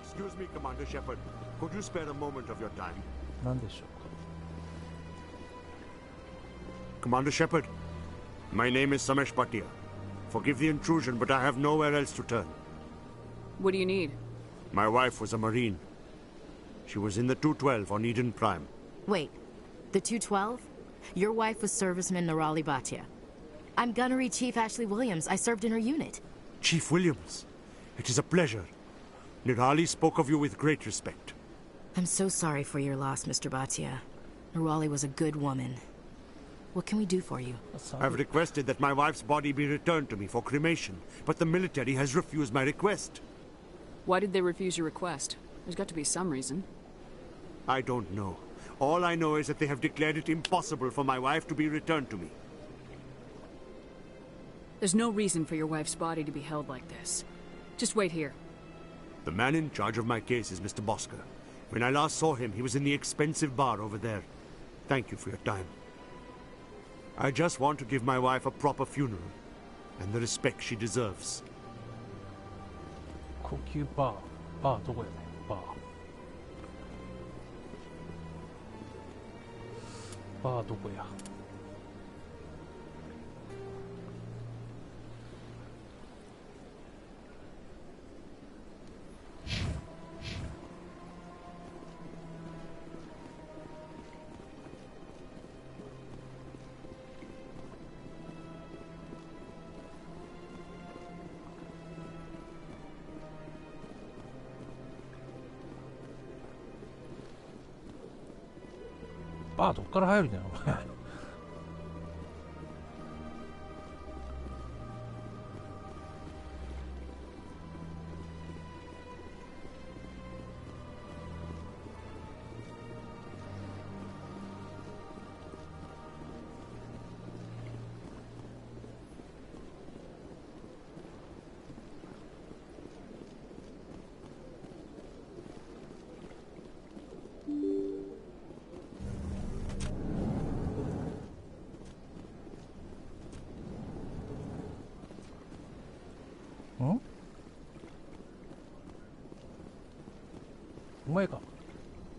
Excuse me, Commander Shepard. Could you spare a moment of your time? 何でしょうか。Commander Shepard, my name is Samesh Bhatia. Forgive the intrusion, but I have nowhere else to turn. What do you need? My wife was a Marine. She was in the 212 on Eden Prime. Wait, the 212? Your wife was Serviceman Nirali Bhatia. I'm Gunnery Chief Ashley Williams. I served in her unit. Chief Williams, it is a pleasure. Nirali spoke of you with great respect. I'm so sorry for your loss, Mr. Bhatia. Nirali was a good woman. What can we do for you? I've requested that my wife's body be returned to me for cremation, but the military has refused my request. Why did they refuse your request? There's got to be some reason. I don't know. All I know is that they have declared it impossible for my wife to be returned to me. There's no reason for your wife's body to be held like this. Just wait here. The man in charge of my case is Mr. Bosker. When I last saw him, he was in the expensive bar over there. Thank you for your time. I just want to give my wife a proper funeral, and the respect she deserves. 高級バー。バーどこやね。バー。バーどこや。バーどっから入るんだよお前。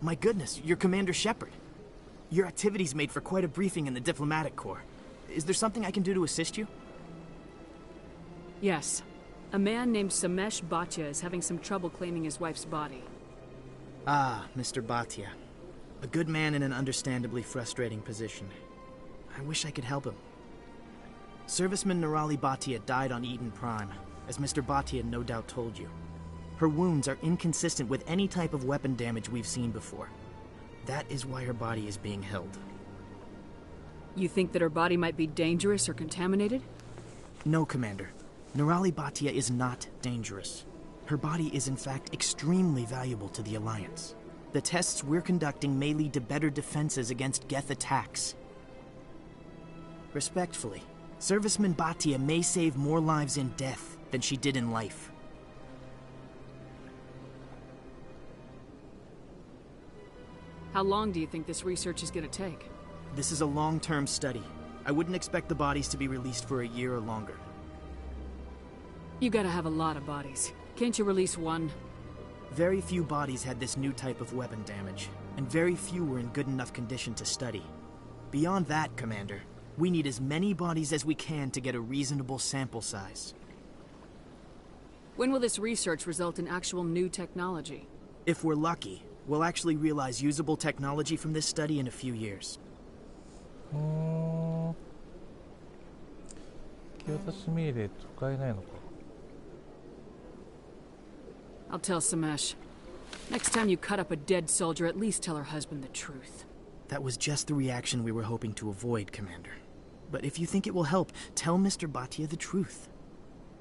My goodness, you're Commander Shepard. Your activities made for quite a briefing in the diplomatic corps. Is there something I can do to assist you? Yes. A man named Samesh Bhatia is having some trouble claiming his wife's body. Ah, Mr. Bhatia. A good man in an understandably frustrating position. I wish I could help him. Serviceman Nirali Bhatia died on Eden Prime, as Mr. Bhatia no doubt told you. Her wounds are inconsistent with any type of weapon damage we've seen before. That is why her body is being held. You think that her body might be dangerous or contaminated? No, Commander. Nirali Bhatia is not dangerous. Her body is in fact extremely valuable to the Alliance. The tests we're conducting may lead to better defenses against Geth attacks. Respectfully, Serviceman Bhatia may save more lives in death than she did in life. How long do you think this research is going to take? This is a long-term study. I wouldn't expect the bodies to be released for a year or longer. You gotta have a lot of bodies. Can't you release one? Very few bodies had this new type of weapon damage, and very few were in good enough condition to study. Beyond that, Commander, we need as many bodies as we can to get a reasonable sample size. When will this research result in actual new technology? If we're lucky, we'll actually realize usable technology from this study in a few years. 引き渡し命令使えないのか。I'll tell Samesh. Next time you cut up a dead soldier, at least tell her husband the truth. That was just the reaction we were hoping to avoid, Commander. But if you think it will help, tell Mr. Bhatia the truth.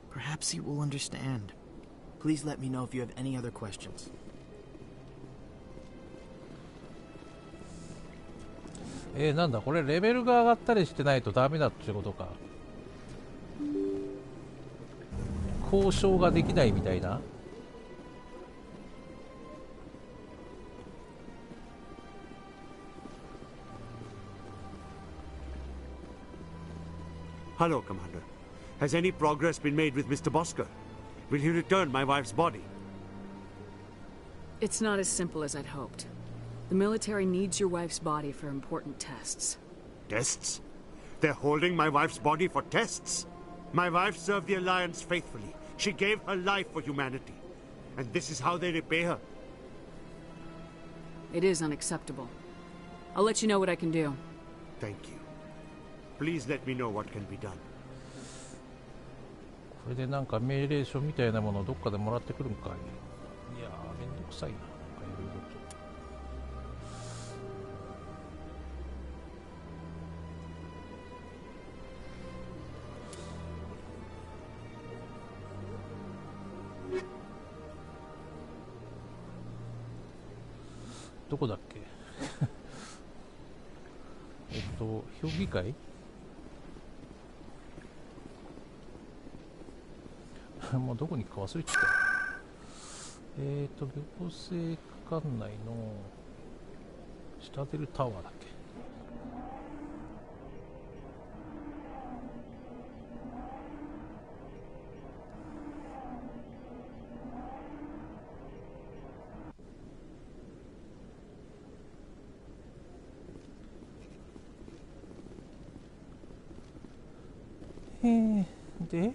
Perhaps he will understand. Please let me know if you have any other questions. なんだこれレベルが上がったりしてないとダメだっていうことか。交渉ができないみたいな。Hello, Commander. Has any progress been made with Mr. Bosker? Will he return my wife's body? It's not as simple as I'd hoped. The military needs your wife's body for important tests. Tests? They're holding my wife's body for tests? My wife served the Alliance faithfully. She gave her life for humanity. And this is how they repay her. It is unacceptable. I'll let you know what I can do. Thank you. Please let me know what can be done. これでなんか命令書みたいなものをどっかでもらってくるんかい。いやーめんどくさいな。なんかいろいろと。どこだっけ評議会もうどこに行くか忘れちゃった。行政管内のシタデルタワーだっけ。で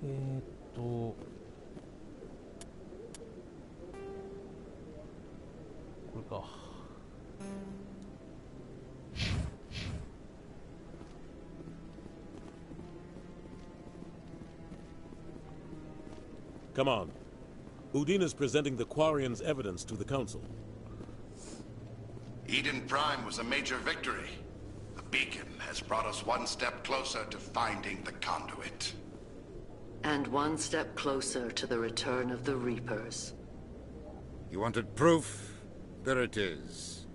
これか。Come on. Udina's presenting the Quarian's evidence to the Council. Eden Prime was a major victory. The beacon has brought us one step closer to finding the conduit. And one step closer to the return of the Reapers. You wanted proof? There it is.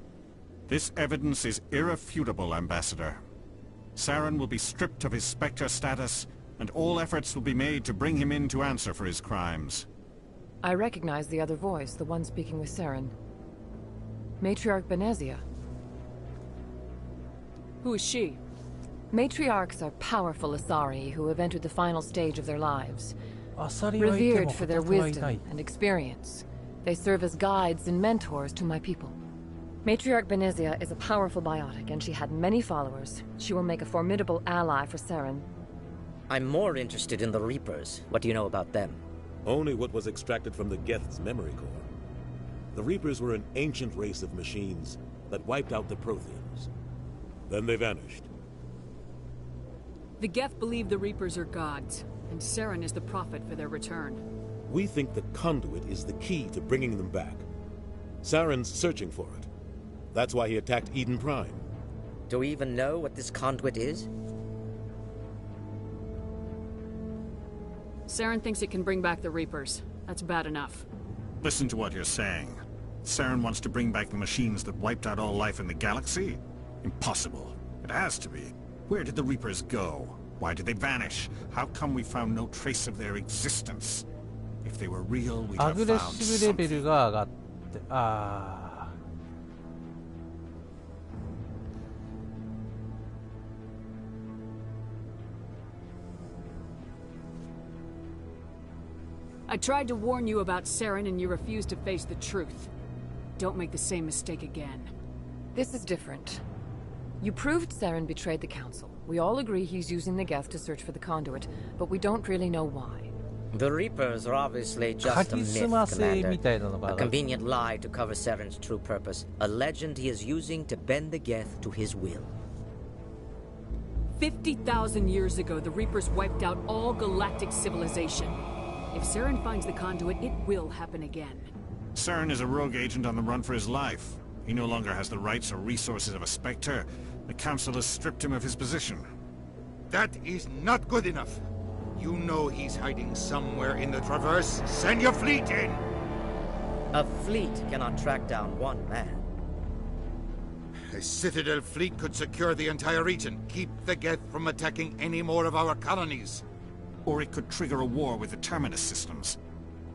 This evidence is irrefutable, Ambassador. Saren will be stripped of his Spectre status, and all efforts will be made to bring him in to answer for his crimes. I recognize the other voice, the one speaking with Saren. Matriarch Benezia. Who is she? Matriarchs are powerful Asari who have entered the final stage of their lives. Asari revered for their wisdom and experience. They serve as guides and mentors to my people. Matriarch Benezia is a powerful biotic, and she had many followers. She will make a formidable ally for Saren. I'm more interested in the Reapers. What do you know about them? Only what was extracted from the Geth's memory core. The Reapers were an ancient race of machines that wiped out the Protheans. Then they vanished. The Geth believe the Reapers are gods, and Saren is the prophet for their return. We think the conduit is the key to bringing them back. Saren's searching for it. That's why he attacked Eden Prime. Do we even know what this conduit is? Saren thinks it can bring back the Reapers. That's bad enough. Listen to what you're saying. Saren wants to bring back the machines that wiped out all life in the galaxy? Impossible. It has to be. Where did the Reapers go? Why did they vanish? How come we found no trace of their existence? If they were real, we'd have found something. I tried to warn you about Saren and you refused to face the truth. Don't make the same mistake again. This is different. You proved Saren betrayed the Council. We all agree he's using the Geth to search for the conduit, but we don't really know why. The Reapers are obviously just a myth, Commander. A convenient lie to cover Saren's true purpose. A legend he is using to bend the Geth to his will. 50,000 years ago, the Reapers wiped out all galactic civilization. If Saren finds the conduit, it will happen again. Saren is a rogue agent on the run for his life. He no longer has the rights or resources of a Spectre. The Council has stripped him of his position. That is not good enough. You know he's hiding somewhere in the Traverse. Send your fleet in! A fleet cannot track down one man. A Citadel fleet could secure the entire region, keep the Geth from attacking any more of our colonies. Or it could trigger a war with the Terminus systems.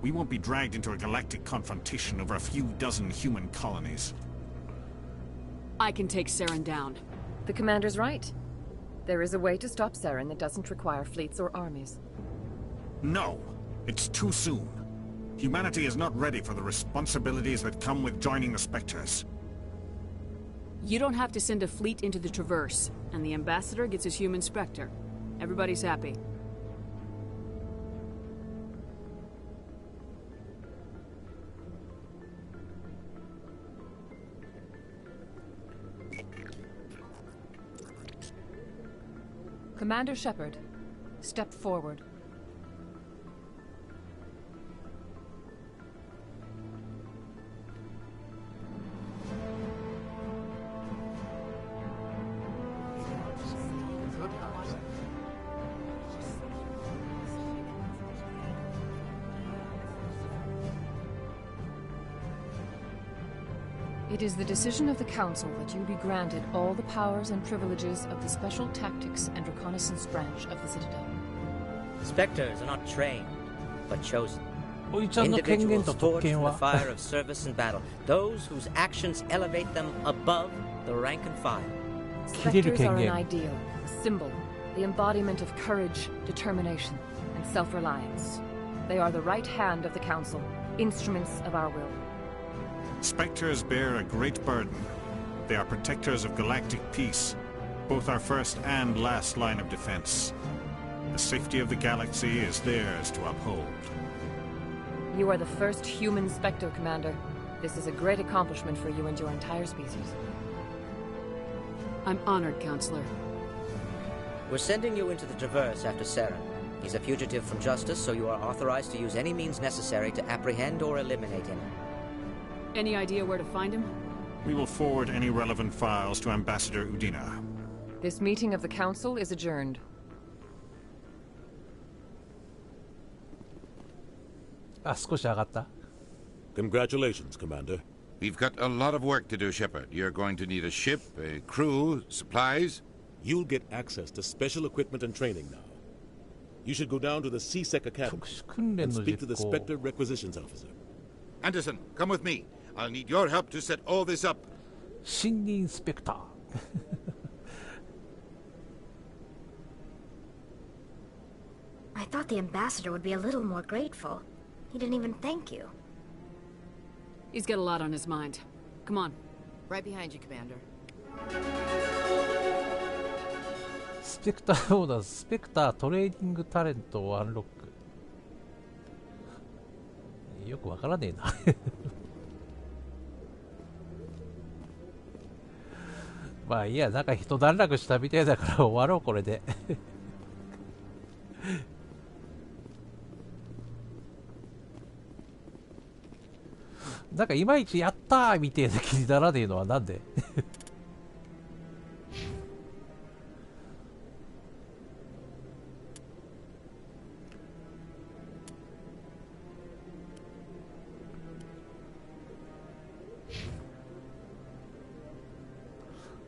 We won't be dragged into a galactic confrontation over a few dozen human colonies. I can take Saren down. The Commander's right. There is a way to stop Saren that doesn't require fleets or armies. No! It's too soon. Humanity is not ready for the responsibilities that come with joining the Spectres. You don't have to send a fleet into the Traverse, and the Ambassador gets his human Spectre. Everybody's happy. Commander Shepard, step forward. It is the decision of the Council that you be granted all the powers and privileges of the Special Tactics and Reconnaissance branch of the Citadel. Spectres are not trained, but chosen. おいちゃんの権限 Individuals と特 forged 権 from は the fire of service and battle. Those whose actions elevate them above the rank and file. Spectres are an ideal, a symbol, the embodiment of courage, determination, and self-reliance. They are the right hand of the Council, instruments of our will. Spectres bear a great burden. They are protectors of galactic peace, both our first and last line of defense. The safety of the galaxy is theirs to uphold. You are the first human Spectre, Commander. This is a great accomplishment for you and your entire species. I'm honored, Counselor. We're sending you into the Traverse after Saren. He's a fugitive from justice, so you are authorized to use any means necessary to apprehend or eliminate him. Any idea where to find him? We will forward any relevant files to Ambassador Udina. This meeting of the Council is adjourned. Congratulations, Commander. We've got a lot of work to do, Shepard. You're going to need a ship, a crew, supplies. You'll get access to special equipment and training now. You should go down to the CSEC Academy and speak to the Spectre Requisitions Officer. Anderson, come with me. I'll need your help to set all this up. 新任スペクター I thought the ambassador would be a little more grateful. He didn't even thank you. He's got a lot on his mind. Come on. Right behind you, Commander. スペクターオーダー、スペクタートレーディングタレントをアンロック。よくわからねえな。まあいいや、なんか一段落したみたいだから終わろう、これで。なんかいまいちやったーみたいな気にならねえのはなんで？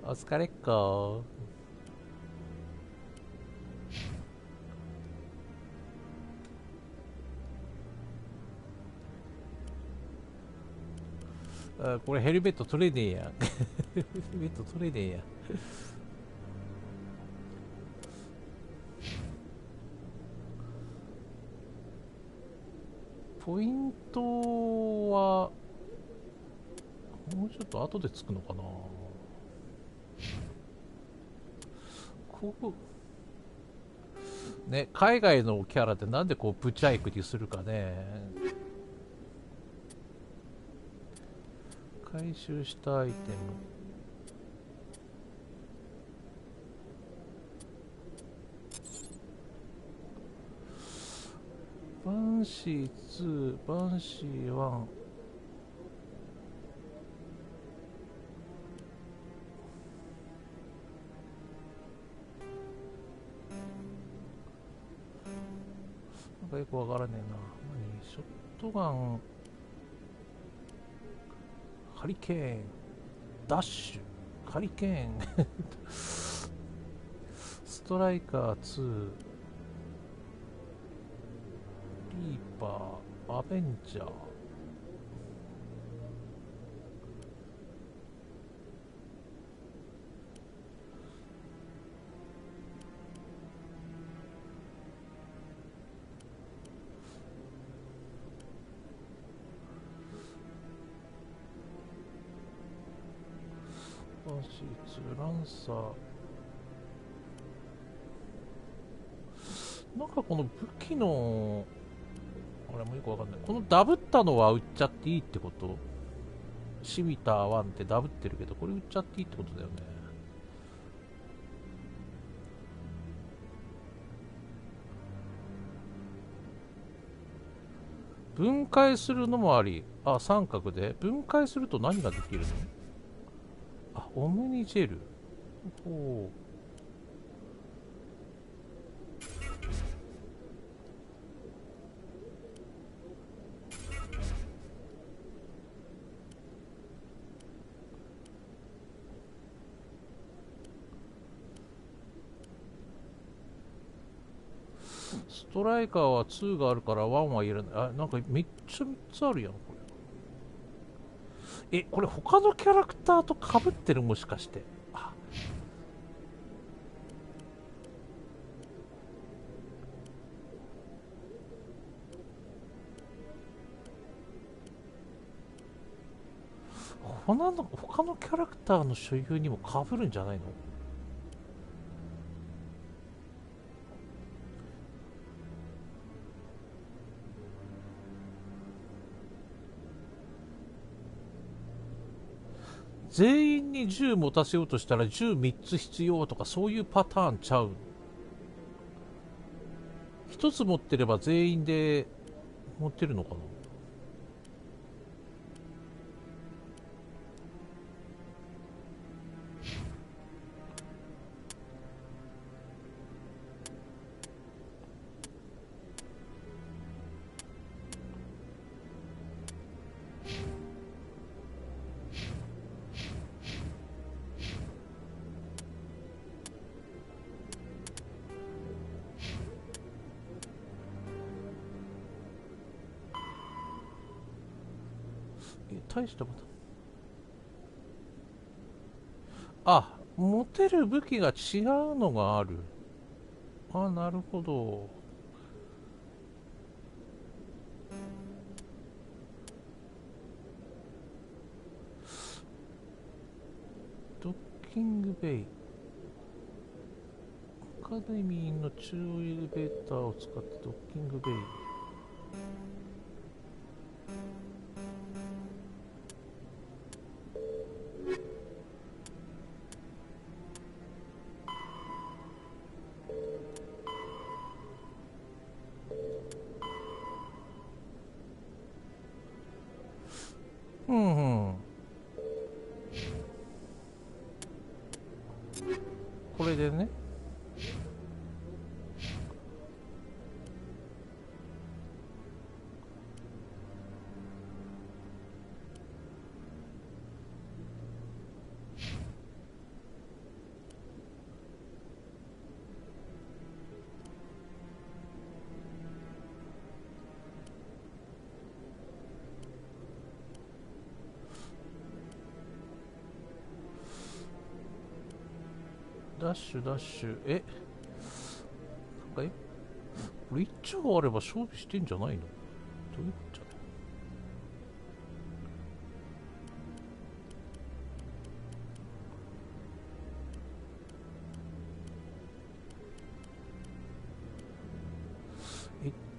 お疲れっ子。あ、これヘルメット取れねえや。ヘルメット取れねえや。ポイントはもうちょっと後でつくのかな。ここね、海外のキャラってなんでこうブチャイクにするかね。回収したアイテム、バンシー2、バンシー1、なんかよくわからねえな。何？ショットガン、ハリケーン、ダッシュ、ハリケーンストライカー2、リーパー、アベンジャー、バシー2、ランサー。なんかこの武器のあれもよくわかんない。このダブったのは売っちゃっていいってこと？シミター1ってダブってるけど、これ売っちゃっていいってことだよね。分解するのもあり。あ、三角で分解すると何ができるの？あ、オムニジェル。ほう。ストライカーは2があるから1はいらない。あ、なんかめっちゃ3つあるやん、これ。これ他のキャラクターと被ってる、もしかして。あ、他のキャラクターの所有にも被るんじゃないの？全員に銃持たせようとしたら銃3つ必要とか、そういうパターンちゃう。1つ持ってれば全員で持ってるのかな。大したことあ、持てる武器が違うのがある。あ、なるほど。ドッキングベイ。アカデミーの中央エレベーターを使ってドッキングベイ。これでね。ダッシュダッシュ。なんかこれ一丁があれば勝負してんじゃないの？どういうことじゃない？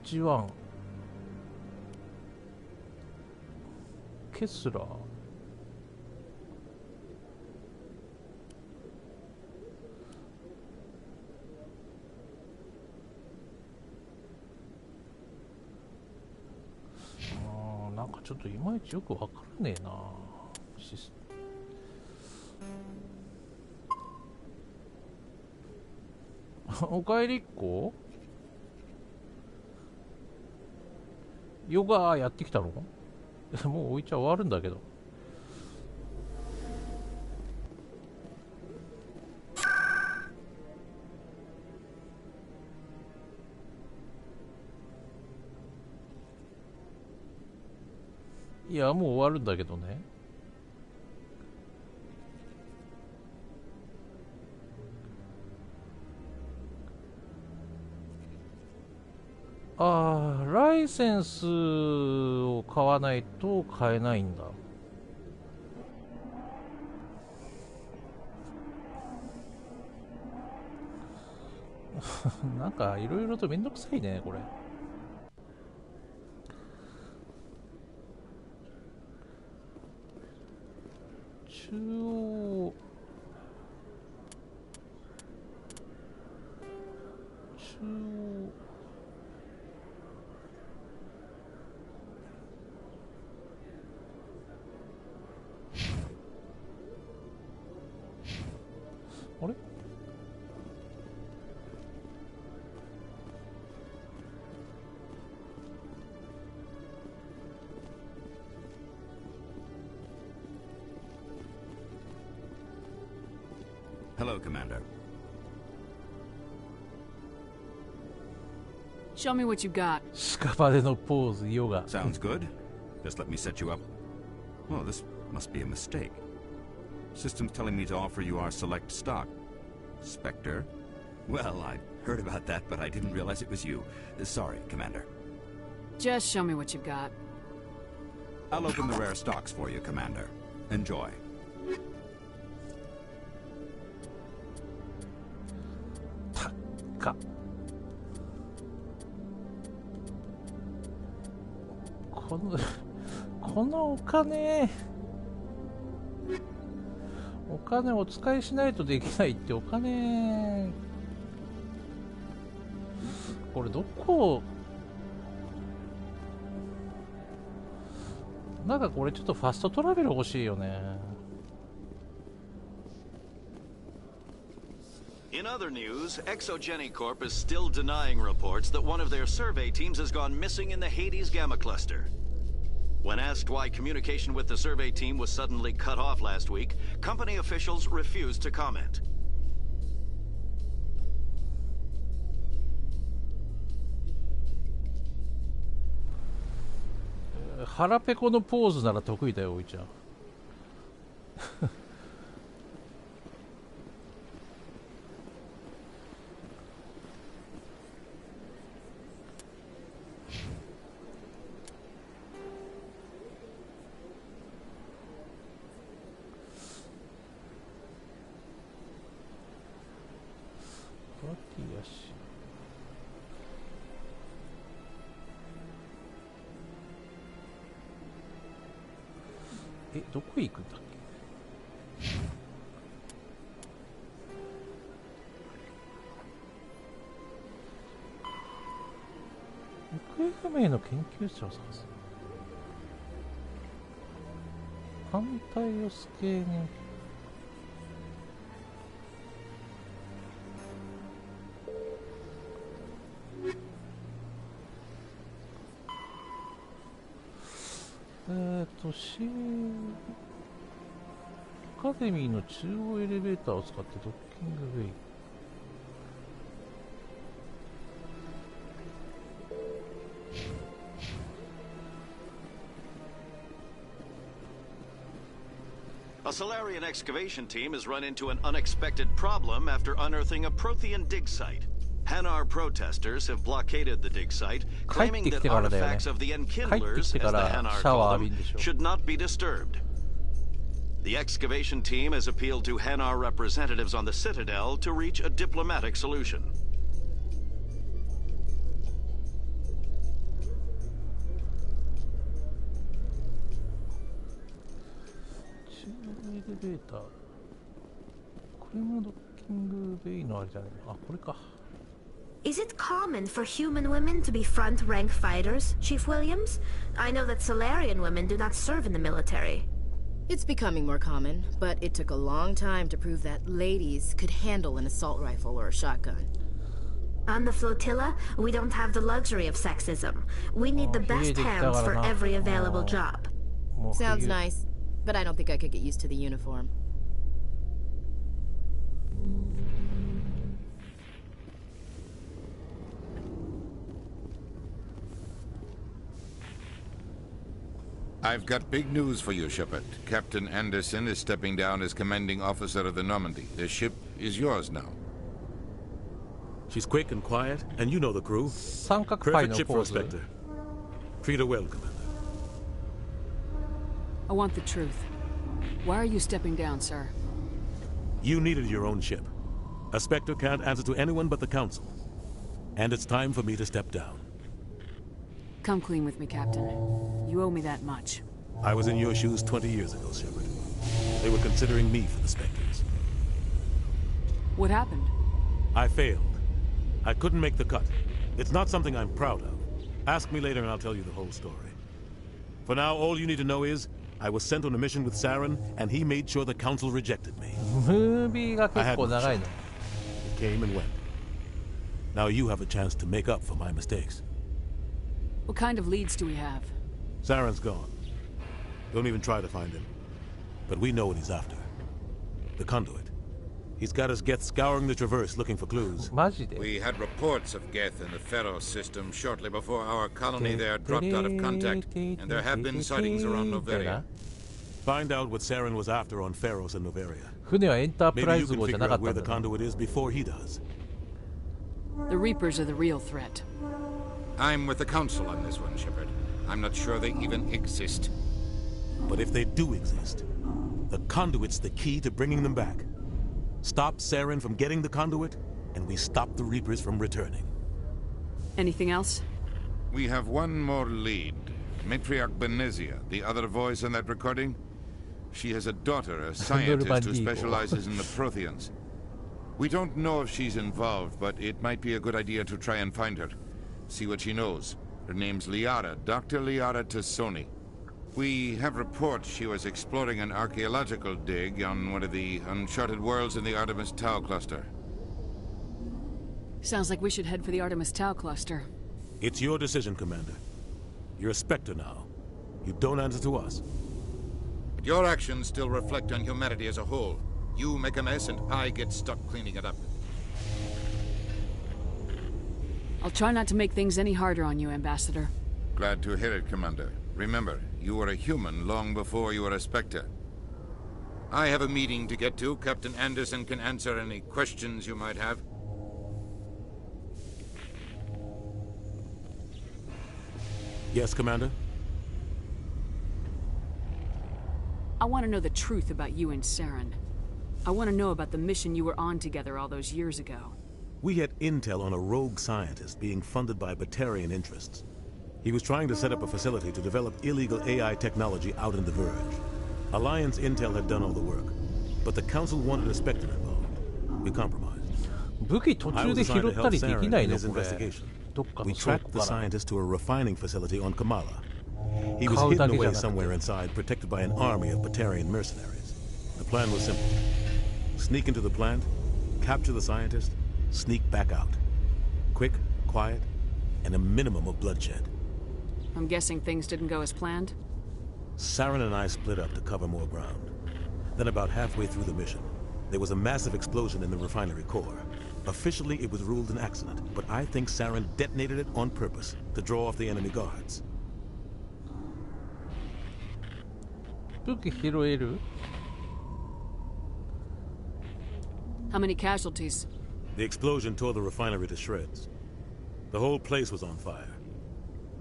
H1 ケスラー、なんかちょっといまいちよくわからねえな。おかえりっ子ヨガやってきたの？もうおいちゃん終わるんだけど。いや、もう終わるんだけどね。ああ、ライセンスを買わないと買えないんだ。なんかいろいろとめんどくさいね、これ。中央あれHello, Commander. Show me what you got. 屍のポーズ、ヨガ。 Sounds good. Just let me set you up. Oh, this must be a mistake. System's telling me to offer you our select stock. Spectre? Well, I heard about that, but I didn't realize it was you. Sorry, Commander. Just show me what you got. I'll open the rare stocks for you, Commander. Enjoy. このお金お使いしないとできないってお金、これどこ、なんかこれちょっとファストトラベル欲しいよね。In other news, Exogeny Corp is still denying reports that one of their survey teams has gone missing in the Hades Gamma Cluster. When asked why communication with the survey team was suddenly cut off last week, company officials refused to comment. 腹ペコのポーズなら得意だよ、おいちゃん。どこへ行くんだっけ？行方不明の研究者を探す。反対をスケーニング。アカデミーの中央エレベーターを使ってドッキングウェイ。A Solarian excavation team has run into an unexpected problem after unearthing a Prothean dig site. Hanar protesters have blockaded the dig site, claiming that artifacts of the Enkindlers, as the Hanar call them, should not be disturbed. The excavation team has appealed to Hanar representatives on the Citadel to reach a diplomatic solution. レベーター。車ドッキングでいいのあれじゃないの。あ、これか。Is it common for human women to be front-rank fighters, Chief Williams? I know that Solarian women do not serve in the military. It's becoming more common, but it took a long time to prove that ladies could handle an assault rifle or a shotgun. On the flotilla, we don't have the luxury of sexism. We need the best hands for every available job. Sounds nice, but I don't think I could get used to the uniform. I've got big news for you, Shepard. Captain Anderson is stepping down as commanding officer of the Normandy. The ship is yours now. She's quick and quiet, and you know the crew. Perfect ship for a Spectre. Treat her well, Commander. I want the truth. Why are you stepping down, sir? You needed your own ship. A Spectre can't answer to anyone but the Council. And it's time for me to step down. Come clean with me, Captain. You owe me that much. I was in your shoes 20 years ago, Shepard. They were considering me for the Spectres. What happened? I failed. I couldn't make the cut. It's not something I'm proud of. Ask me later and I'll tell you the whole story. For now, all you need to know is, I was sent on a mission with Saren, and he made sure the Council rejected me. I had no choice. It came and went. Now you have a chance to make up for my mistakes. What kind of leads do we have? Saren's gone. Don't even try to find him. But we know what he's after. The conduit. He's got us Geth scouring the Traverse looking for clues. We had reports of Geth in the Pharaoh system shortly before our colony there dropped out of contact, and there have been sightings around Noveria. Find out what Saren was after on Pharos and Noveria. 船はエンタープライ Maybe ズ you 号 can じゃ figure なかっ out た where ん the だね。 conduit is before he does. The Reapers are the real threat. I'm with the Council on this one, Shepard. I'm not sure they even exist. But if they do exist, the conduit's the key to bringing them back. Stop Saren from getting the conduit, and we stop the Reapers from returning. Anything else? We have one more lead. Matriarch Benezia, the other voice in that recording. She has a daughter, a scientist who specializes in the Protheans. We don't know if she's involved, but it might be a good idea to try and find her. See what she knows. Her name's Liara, Dr. Liara Tassoni. We have reports she was exploring an archaeological dig on one of the uncharted worlds in the Artemis Tau cluster. Sounds like we should head for the Artemis Tau cluster. It's your decision, Commander. You're a Spectre now. You don't answer to us. But your actions still reflect on humanity as a whole. You make a mess and I get stuck cleaning it up. I'll try not to make things any harder on you, Ambassador. Glad to hear it, Commander. Remember, you were a human long before you were a Spectre. I have a meeting to get to. Captain Anderson can answer any questions you might have. Yes, Commander? I want to know the truth about you and Saren. I want to know about the mission you were on together all those years ago. We had intel on a rogue scientist being funded by Batarian interests. He was trying to set up a facility to develop illegal AI technology out in the Verge. Alliance intel had done all the work, but the Council wanted a Spectre involved. We compromised. 武器途中で拾ったりできないのこれ。 We tracked the scientist to a refining facility on Kamala. He was hidden away somewhere inside, protected by an army of Batarian mercenaries. The plan was simple. Sneak into the plant, capture the scientist, sneak back out. Quick, quiet, and a minimum of bloodshed. I'm guessing things didn't go as planned? Saren and I split up to cover more ground. Then about halfway through the mission, there was a massive explosion in the refinery core. Officially, it was ruled an accident, but I think Saren detonated it on purpose to draw off the enemy guards. 武器拾える? How many casualties? The explosion tore the refinery to shreds. The whole place was on fire.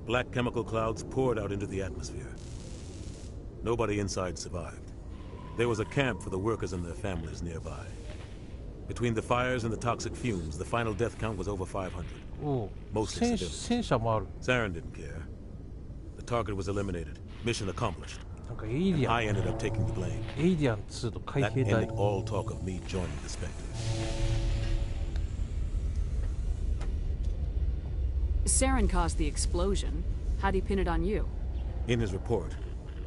Black chemical clouds poured out into the atmosphere. Nobody inside survived. There was a camp for the workers and their families nearby. Between the fires and the toxic fumes, the final death count was over 500. Mostly civilians. Saren didn't care. The target was eliminated. Mission accomplished. And I ended up taking the blame. エイリアン2と海 That 兵隊 ended all talk of me joining the Spectres. Saren caused the explosion. How'd he pin it on you? In his report,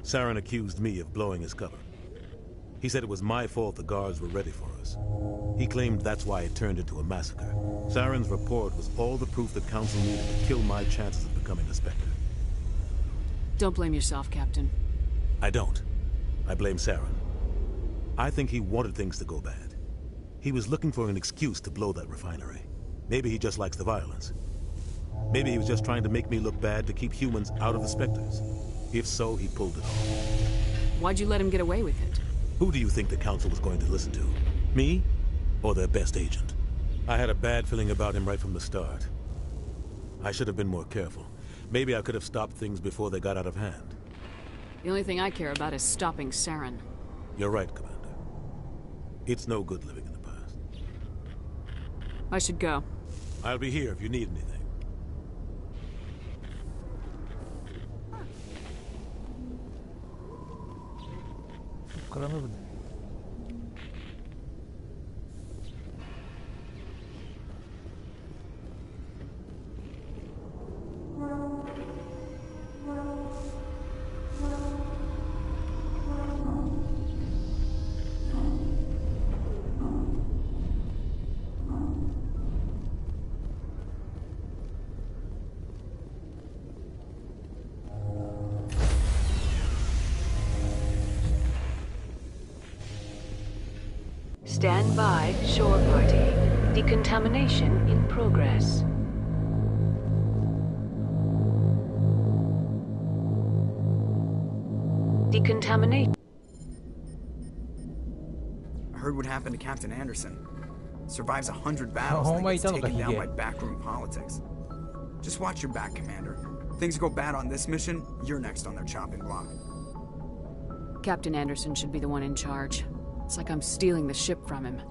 Saren accused me of blowing his cover. He said it was my fault the guards were ready for us. He claimed that's why it turned into a massacre. Saren's report was all the proof the Council needed to kill my chances of becoming a Spectre. Don't blame yourself, Captain. I don't. I blame Saren. I think he wanted things to go bad. He was looking for an excuse to blow that refinery. Maybe he just likes the violence. Maybe he was just trying to make me look bad to keep humans out of the Spectres. If so, he pulled it off. Why'd you let him get away with it? Who do you think the Council was going to listen to? Me? Or their best agent? I had a bad feeling about him right from the start. I should have been more careful. Maybe I could have stopped things before they got out of hand. The only thing I care about is stopping Saren. You're right, Commander. It's no good living in the past. I should go. I'll be here if you need anything. Stand by, shore party. Decontamination in progress. Decontamination. I heard what happened to Captain Anderson. Survives 100 battles and gets taken down by backroom politics. Just watch your back, Commander. Things go bad on this mission, you're next on their chopping block. Captain Anderson should be the one in charge. It's like I'm stealing the ship from him.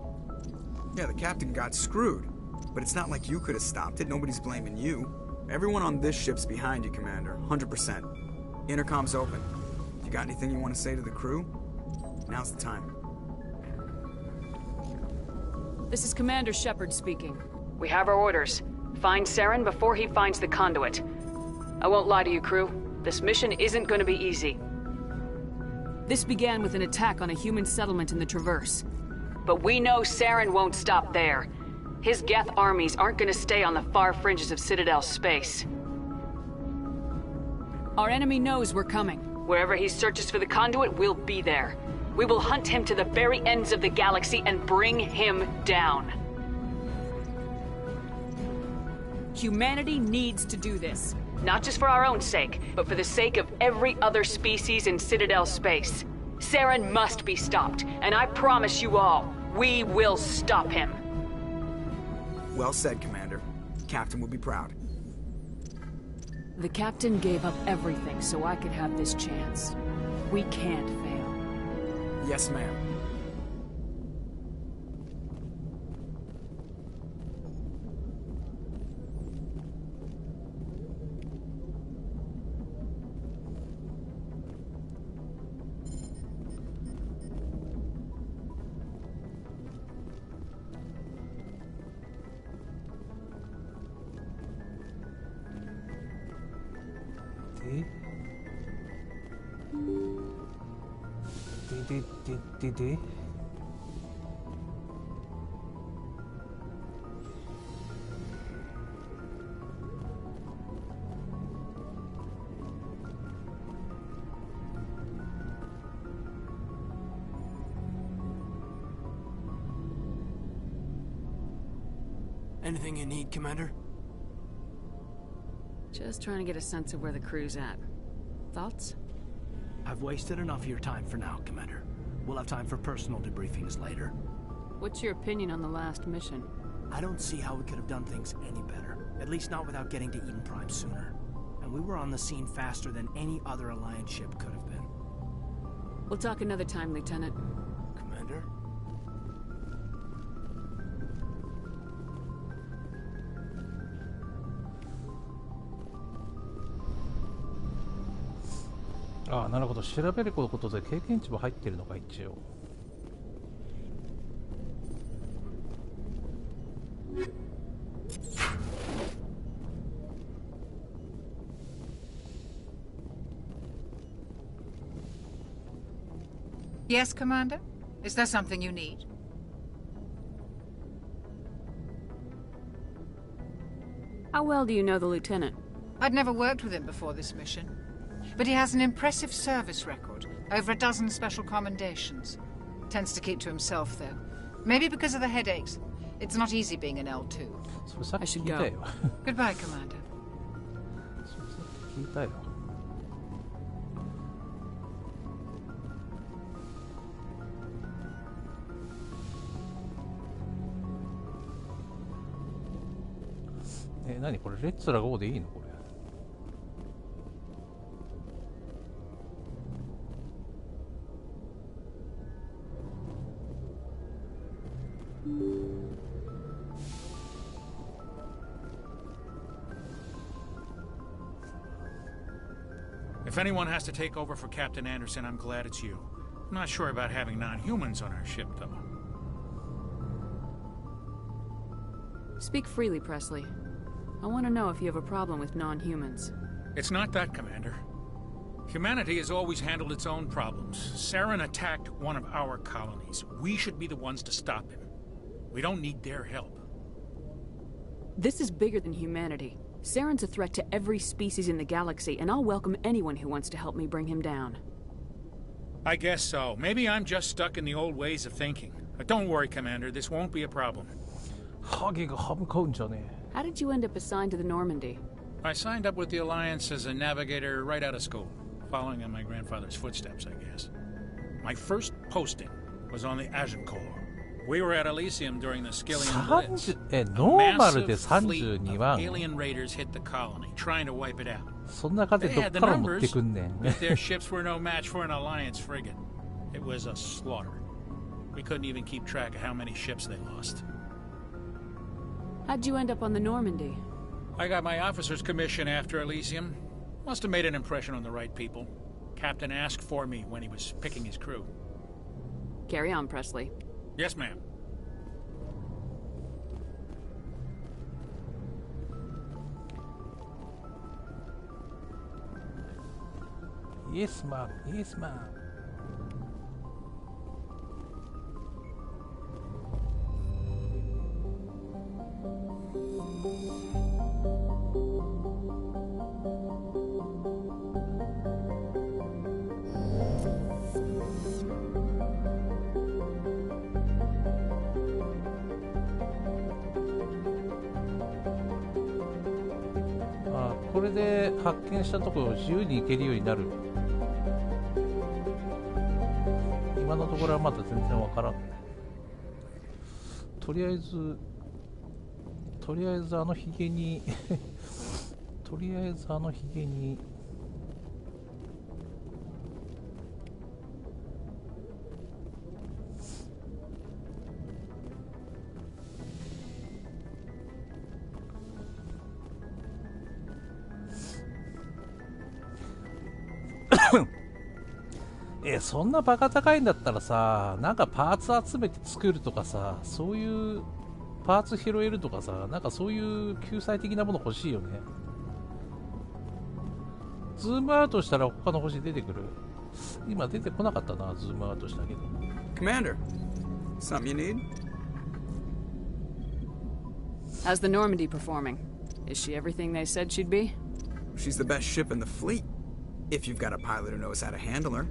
Yeah, the captain got screwed. But it's not like you could have stopped it. Nobody's blaming you. Everyone on this ship's behind you, Commander. 100%. Intercom's open. If you got anything you want to say to the crew, now's the time. This is Commander Shepard speaking. We have our orders. Find Saren before he finds the conduit. I won't lie to you, crew. This mission isn't going to be easy. This began with an attack on a human settlement in the Traverse. But we know Saren won't stop there. His Geth armies aren't going to stay on the far fringes of Citadel space. Our enemy knows we're coming. Wherever he searches for the conduit, we'll be there. We will hunt him to the very ends of the galaxy and bring him down. Humanity needs to do this. Not just for our own sake, but for the sake of every other species in Citadel space. Saren must be stopped, and I promise you all, we will stop him. Well said, Commander. Captain will be proud. The Captain gave up everything so I could have this chance. We can't fail. Yes, ma'am. De. Anything you need, Commander? Just trying to get a sense of where the crew's at. Thoughts? I've wasted enough of your time for now, Commander. We'll have time for personal debriefings later. What's your opinion on the last mission? I don't see how we could have done things any better. At least not without getting to Eden Prime sooner. And we were on the scene faster than any other Alliance ship could have been. We'll talk another time, Lieutenant. Commander? ああ、なるほど。調べることで経験値も入ってるのか、一応。Yes, Commander? Is there something you need? How well do you know the lieutenant? I'd never worked with him before this mission, but he has an impressive service record, over a dozen special commendations. Tends to keep to himself, though. Maybe because of the headaches. It's not easy being an L2. I should go. Goodbye, Commander. 聞いたよ。何これ、レッツラゴーでいいのこれ。If anyone has to take over for Captain Anderson, I'm glad it's you. I'm not sure about having non-humans on our ship, though. Speak freely, Presley. I want to know if you have a problem with non-humans. It's not that, Commander. Humanity has always handled its own problems. Saren attacked one of our colonies. We should be the ones to stop him. We don't need their help. This is bigger than humanity. Saren's a threat to every species in the galaxy, and I'll welcome anyone who wants to help me bring him down. I guess so. Maybe I'm just stuck in the old ways of thinking. But don't worry, Commander. This won't be a problem. How did you end up assigned to the Normandy? I signed up with the Alliance as a navigator right out of school, following in my grandfather's footsteps, I guess. My first posting was on the Agincourt. We were at Elysium during the Skillian Blitz. A massive fleet of alien raiders hit the colony, trying to wipe it out. They had the numbers, but their ships were no match for an Alliance frigate. It was a slaughter. We couldn't even keep track of how many ships they lost. How'd you end up on the Normandy? I got my officer's commission after Elysium. Must have made an impression on the right people. Captain asked for me when he was picking his crew. Carry on, Presley. Yes, ma'am. Yes, ma'am. Yes, ma'am.あ、これで発見したところを自由に行けるようになる。今のところはまだ全然わからん。とりあえずあのヒゲにとりあえずあのヒゲにそんなバカ高いんだったらさ、なんかパーツ集めて作るとかさ、そういうパーツ拾えるとかさ、なんかそういう救済的なもの欲しいよね。ズームアウトしたら他の星出てくる。今出てこなかったな、ズームアウトしたけど。Commander, something you need? How's the Normandy performing? Is she everything they said she'd be? She's the best ship in the fleet, if you've got a pilot who knows how to handle her.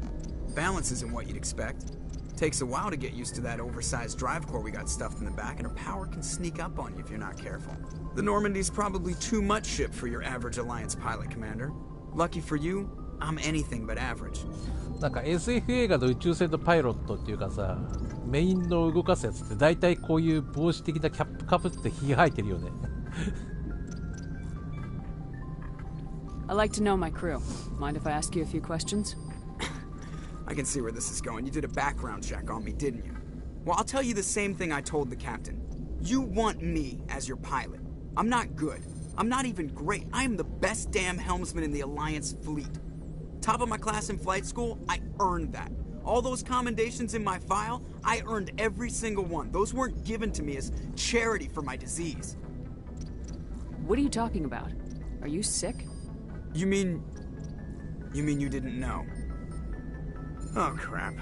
Balance isn't what you'd expect. Takes a while to get used to that oversized drive core we got stuffed in the back, and her power can sneak up on you if you're not careful. The Normandy's probably too much ship for your average Alliance pilot, Commander. Lucky for you, I'm anything but average. なんか SF 映画の宇宙船のパイロットっていうかさ、メインの動かすやつって大体こういう帽子的なキャップかぶってひげ生えてるよね。I'd like to know my crew. Mind if I ask you a few questions? I can see where this is going. You did a background check on me, didn't you? Well, I'll tell you the same thing I told the captain. You want me as your pilot. I'm not good. I'm not even great. I am the best damn helmsman in the Alliance fleet. Top of my class in flight school, I earned that. All those commendations in my file, I earned every single one. Those weren't given to me as charity for my disease. What are you talking about? Are you sick? You mean you didn't know? Oh, crap.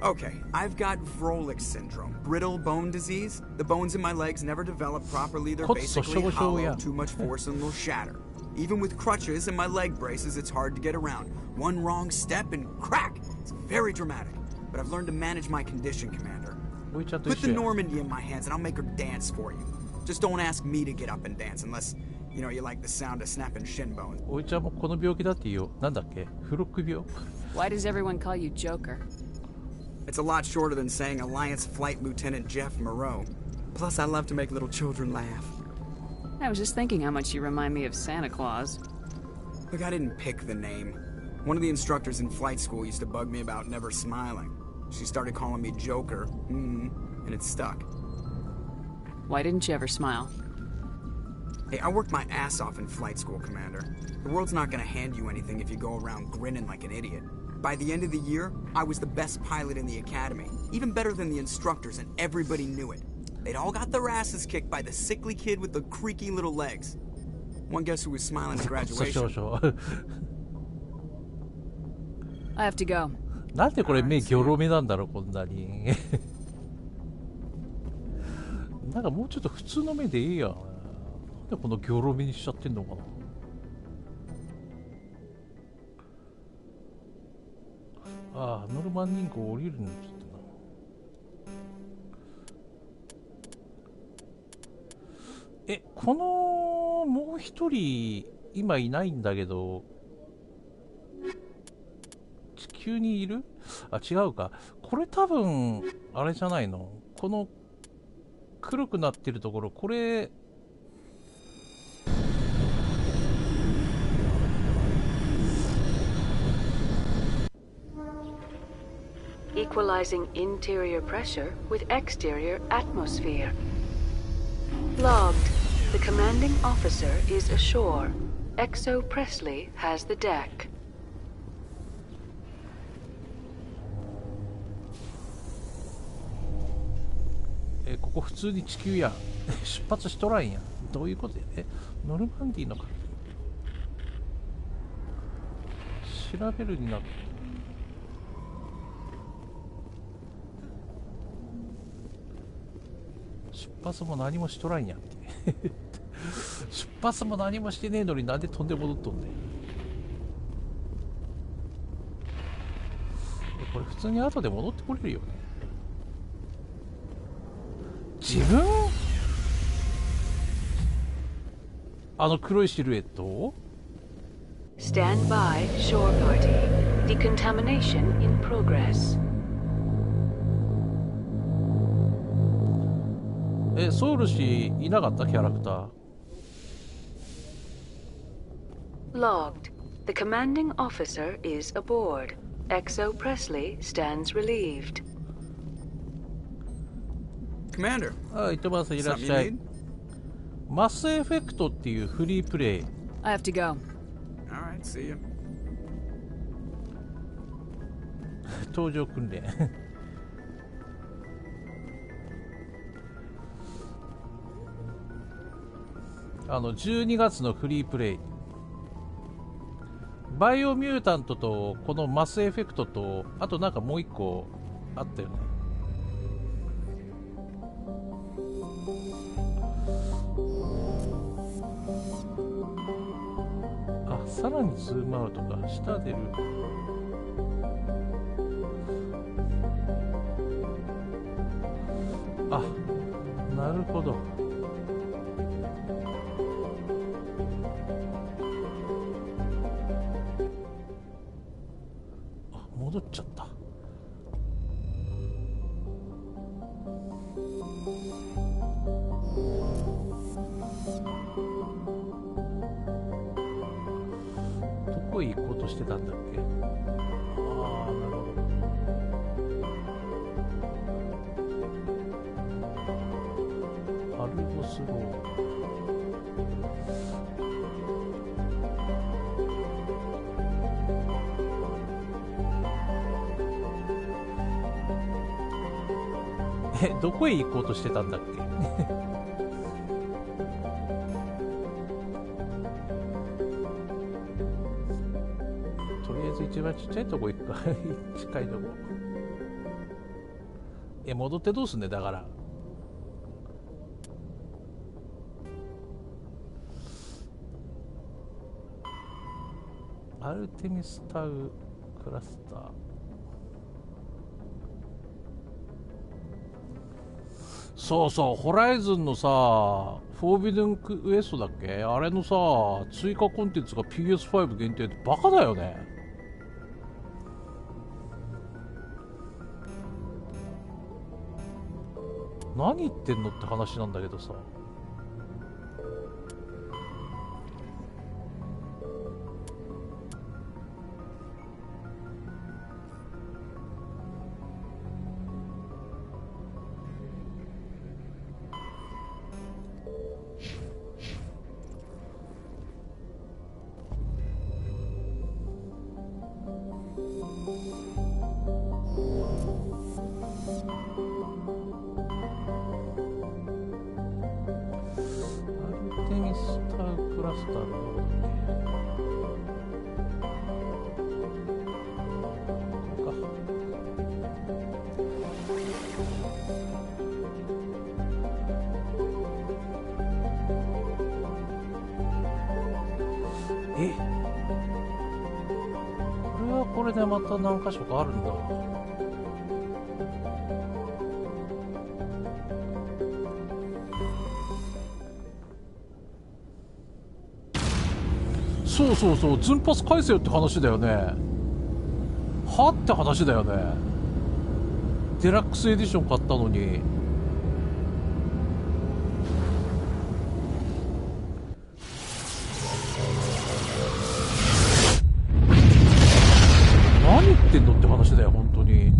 Okay, I've got Vrolich syndrome, brittle bone disease. The bones in my legs never develop properly. They're basically hollow. Too much force and they'll shatter. Even with crutches and my leg braces, it's hard to get around. One wrong step and crack! It's very dramatic. But I've learned to manage my condition, Commander. Put the Normandy in my hands and I'll make her dance for you. Just don't ask me to get up and dance unless, you know, you like the sound of snapping shin bones. Why does everyone call you Joker? It's a lot shorter than saying Alliance Flight Lieutenant Jeff Moreau. Plus, I love to make little children laugh. I was just thinking how much you remind me of Santa Claus. Look, I didn't pick the name. One of the instructors in flight school used to bug me about never smiling. She started calling me Joker, and it stuck. Why didn't you ever smile? Hey, I worked my ass off in flight school, Commander. The world's not gonna hand you anything if you go around grinning like an idiot. By the end of the year, I was the best pilot in the academy, even better than the instructors, and everybody knew it. They'd all got their asses kicked by the sickly kid with the creaky little legs. One guess who was smiling at graduation? I have to go. なんでこれ目ギョロ目なんだろう、こんなに。なんかもうちょっと普通の目でいいやん。なんでこのギョロ目にしちゃってんのかな。ああ、ノルマンリンク降りるんだってな。このもう一人今いないんだけど、地球にいる？あ、違うか。これ多分あれじゃないの。この黒くなってるところ、これ。Equalizing interior pressure with exterior atmosphere. Logged. The commanding officer is ashore. Exo Presley has the deck. ここ普通に地球やん。出発しとらんやん。どういうことやね。ノルマンディのか。調べるになって。出発も何もしとらんやんって出発も何もしてねえのになんで飛んで戻っとんねん。これ普通に後で戻ってこれるよね。自分あの黒いシルエット。 Stand by, shore party. Decontamination in progress. ソウル氏いなかったキャラクター。 Logged. The commanding officer is aboard. Exo Presley stands relieved. Commander. あ、伊藤マンさんいらっしゃい。マスエフェクトっていうフリープレイ。I have to go. Alright, see you. 搭乗訓練12月のフリープレイ、バイオミュータントとこのマスエフェクトと、あとなんかもう一個あったよね。あ、さらにズームアウトか。下出る。あ、なるほど。戻っちゃった。どこへ行こうとしてたんだっけ。ああ、なるほど。アルゴスロー。どこへ行こうとしてたんだっけとりあえず一番ちっちゃいとこ行くか近いとこ。戻ってどうすんねだから。アルテミスタウクラスター。そうそう、ホライズンのさ、フォービドゥンクウエストだっけ、あれのさ、追加コンテンツが PS5 限定ってバカだよね。何言ってんのって話なんだけどさ。これでまた何箇所かあるんだ。そうそうそう、ズンパス返せよって話だよね。はって話だよね。デラックスエディション買ったのに。何言ってんのって話だよ本当に。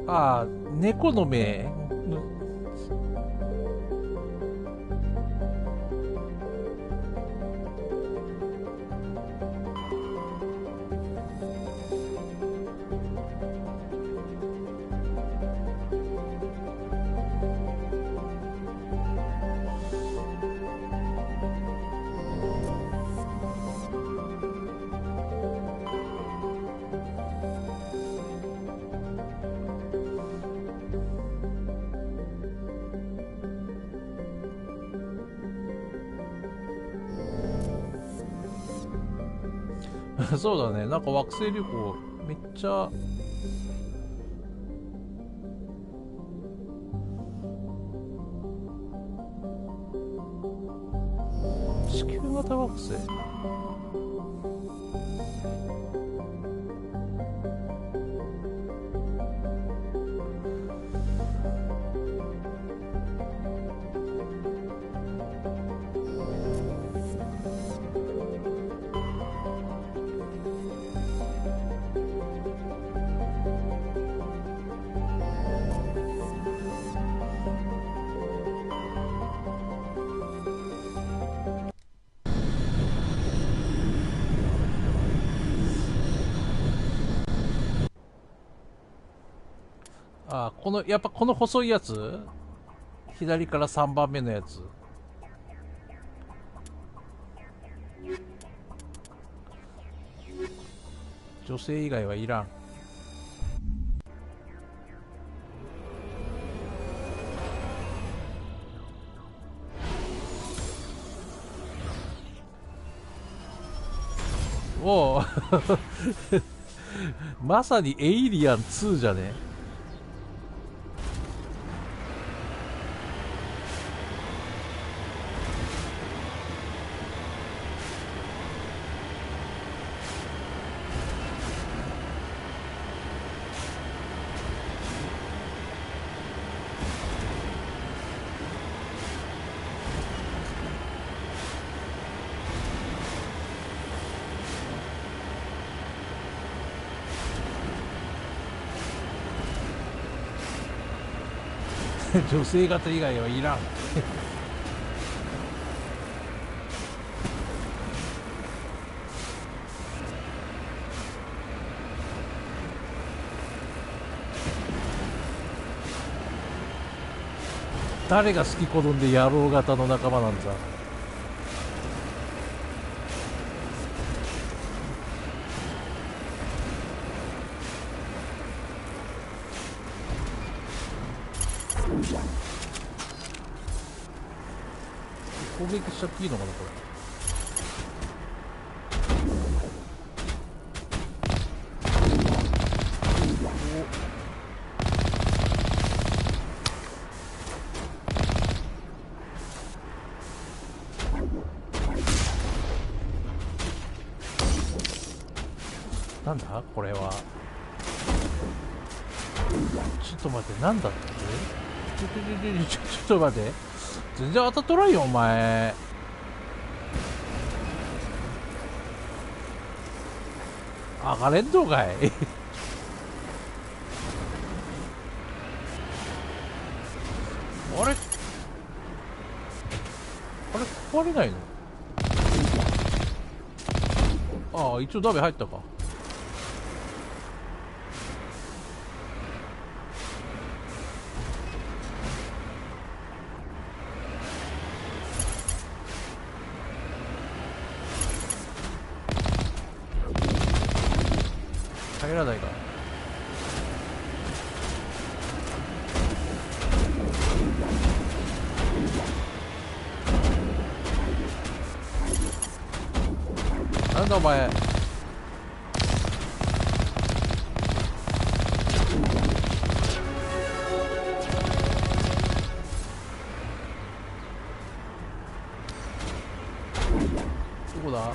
ああ、猫の目。そうだね、なんか惑星旅行めっちゃ地球型惑星。あ、このやっぱこの細いやつ、左から3番目のやつ。女性以外はいらん。おおまさにエイリアン2じゃね。女性型以外はいらん誰が好き好んで野郎型の仲間なんだ。攻撃しちゃっていいのかなこれ。なんだこれは。ちょっと待って、なんだって。ちょっと待って、全然当たっとらんよお前。上がれんのかい。あれ壊れないの。ああ、一応ダメ入ったか。入らないか。なんだお前。どこだ。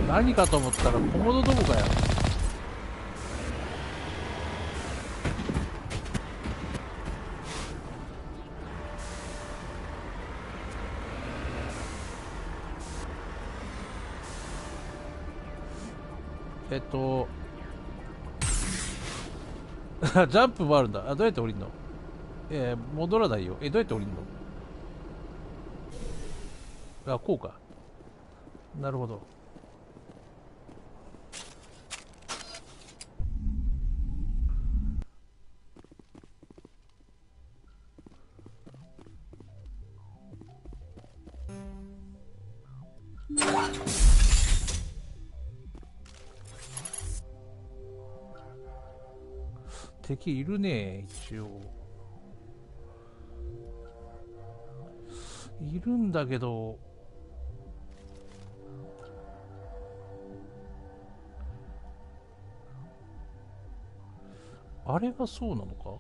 何かと思ったらコモドどこかよ。ジャンプもあるんだ。あ、どうやって降りんの。戻らないよ。どうやって降りんの。あ、こうか。なるほど。敵いるね、一応いるんだけど、あれがそうなのか。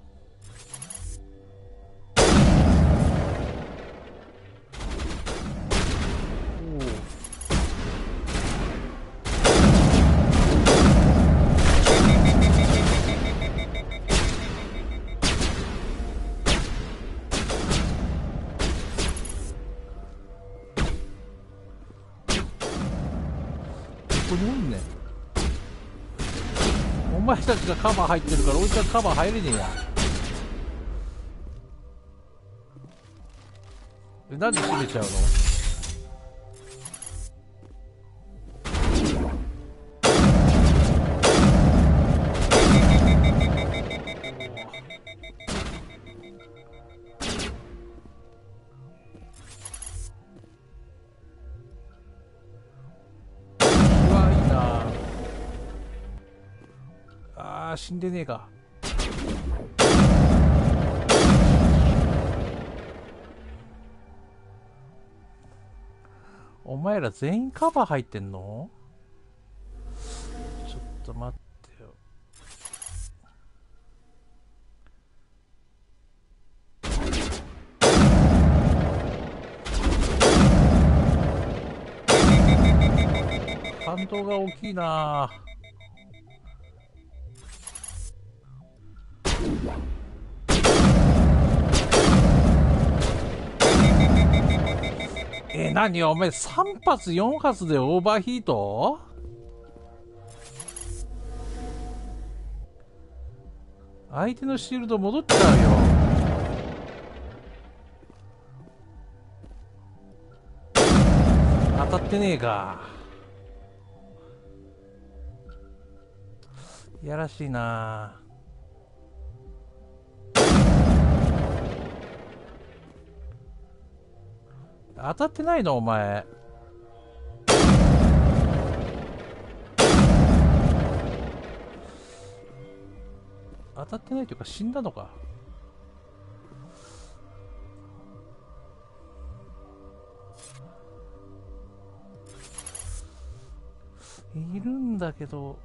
お前たちがカバー入ってるからおいちゃんカバー入れねえや。なんで閉めちゃうの。死んでねえか。お前ら全員カバー入ってんの？ちょっと待ってよ。反動が大きいな。何お前3発4発でオーバーヒート？相手のシールド戻っちゃうよ。当たってねえか。いやらしいな。当たってないのお前。当たってないというか死んだのか。いるんだけど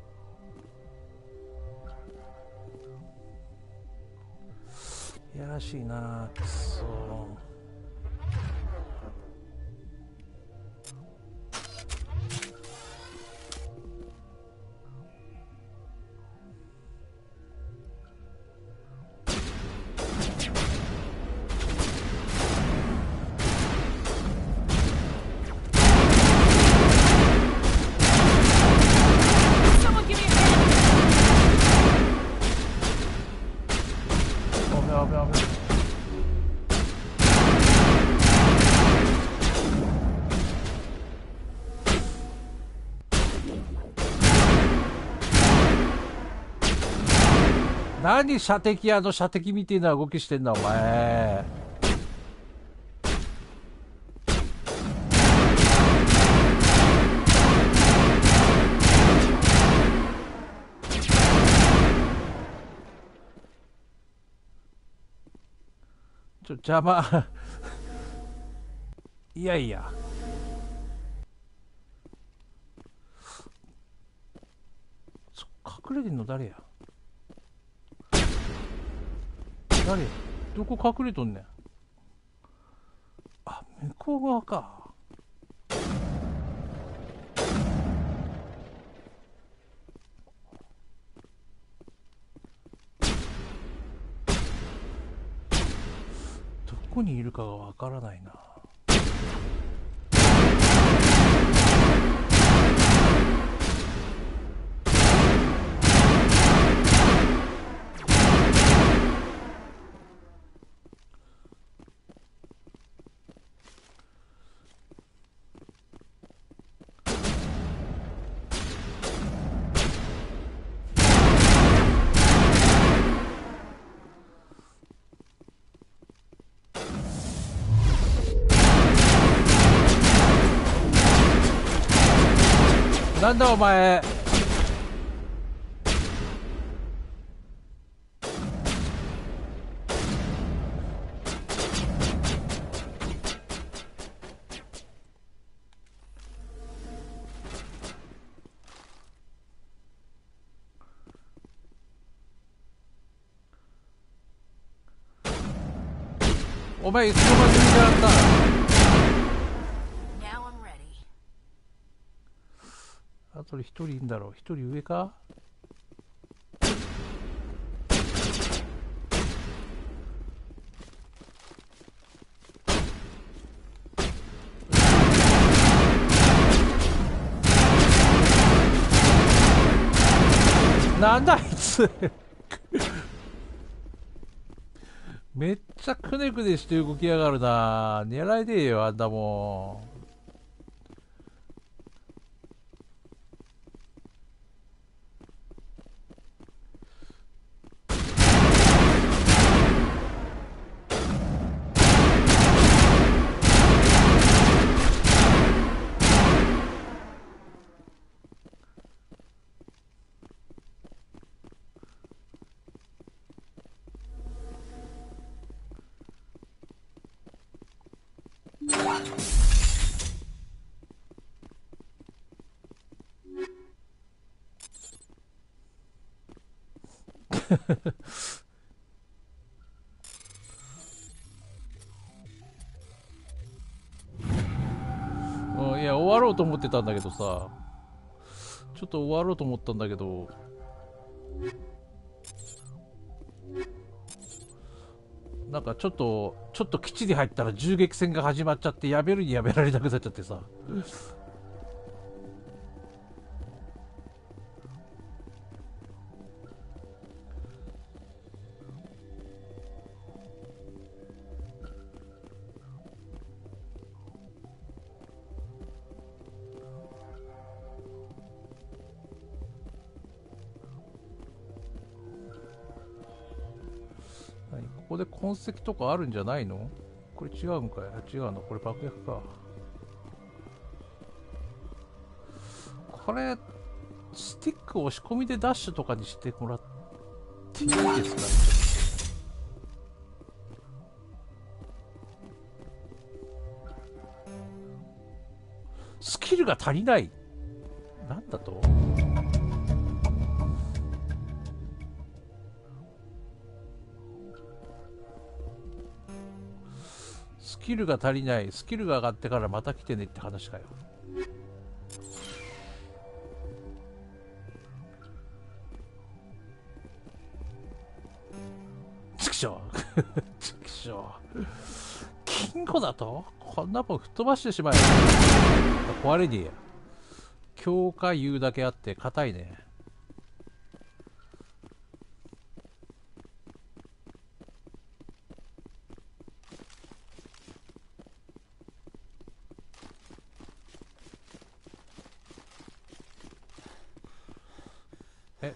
いやらしいな。くそ。何射的射的みてえな動きしてんだお前。邪魔いやいや。隠れてんの誰や。誰？どこ隠れとんねん。あ、向こう側か。どこにいるかがわからないな。なんだお前。お前いつの間に見てやった。あと一人いんだろう。一人上か。なんだあいつめっちゃくねくねして動きやがるな。狙いでえよあんなもん。いや終わろうと思ってたんだけどさ、ちょっと終わろうと思ったんだけど、なんかちょっと基地に入ったら銃撃戦が始まっちゃって、やめるにやめられなくなっちゃってさ。ここで痕跡とかあるんじゃないの？これ違うんかい？違うの？これ爆薬か。これスティックを押し込みでダッシュとかにしてもらっていいですかね？スキルが足りない。なんだと？スキルが足りない。スキルが上がってからまた来てねって話かよ。ちくしょうちくしょう。金庫だとこんなもん吹っ飛ばしてしまえ。壊れねえや。強化言うだけあって硬いね。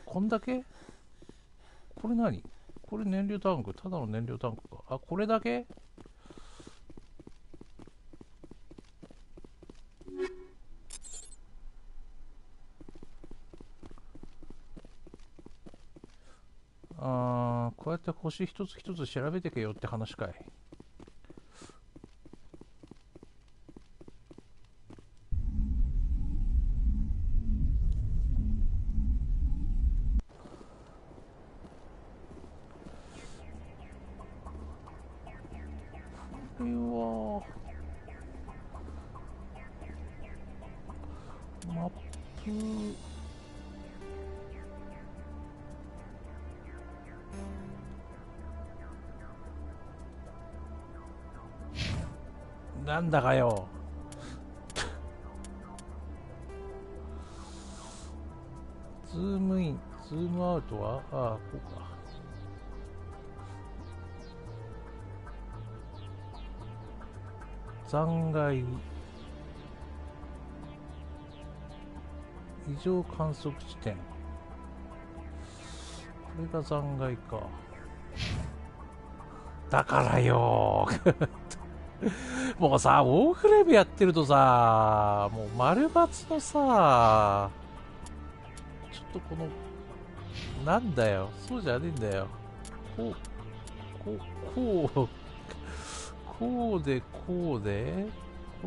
こんだけ？これ何？これ燃料タンク、ただの燃料タンクか。あ、これだけ？こうやって星一つ一つ調べてけよって話かい。マップなんだかよ。ズームイン、ズームアウトはこうか。残骸、異常観測地点。これが残骸か。だからよもうさ、ウォーフレームやってるとさ、もう丸抜のさ、ちょっとこの、なんだよ、そうじゃねえんだよ。こうで、こ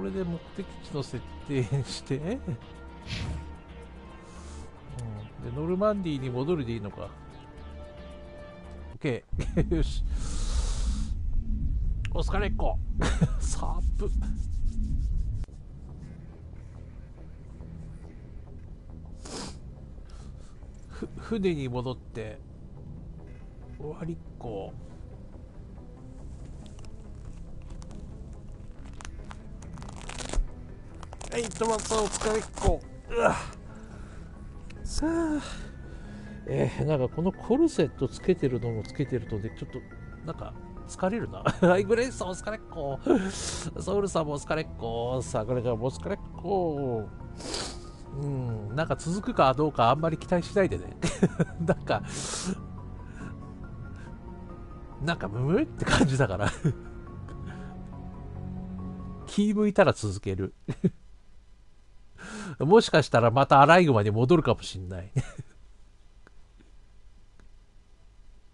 れで目的地の設定にして、で、ノルマンディーに戻るでいいのか。OK よし。お疲れっ子サープ船に戻って終わりっ子。はい、トマトお疲れっ子。さあ、なんかこのコルセットつけてるのもつけてるとでちょっとなんか疲れるな。はい、グレイスさんお疲れっ子。ソウルさんもお疲れっ子。さくらちゃんもお疲れっ子。なんか続くかどうかあんまり期待しないでね。なんかムムって感じだから。気向いたら続ける。もしかしたらまたアライグマに戻るかもしんない。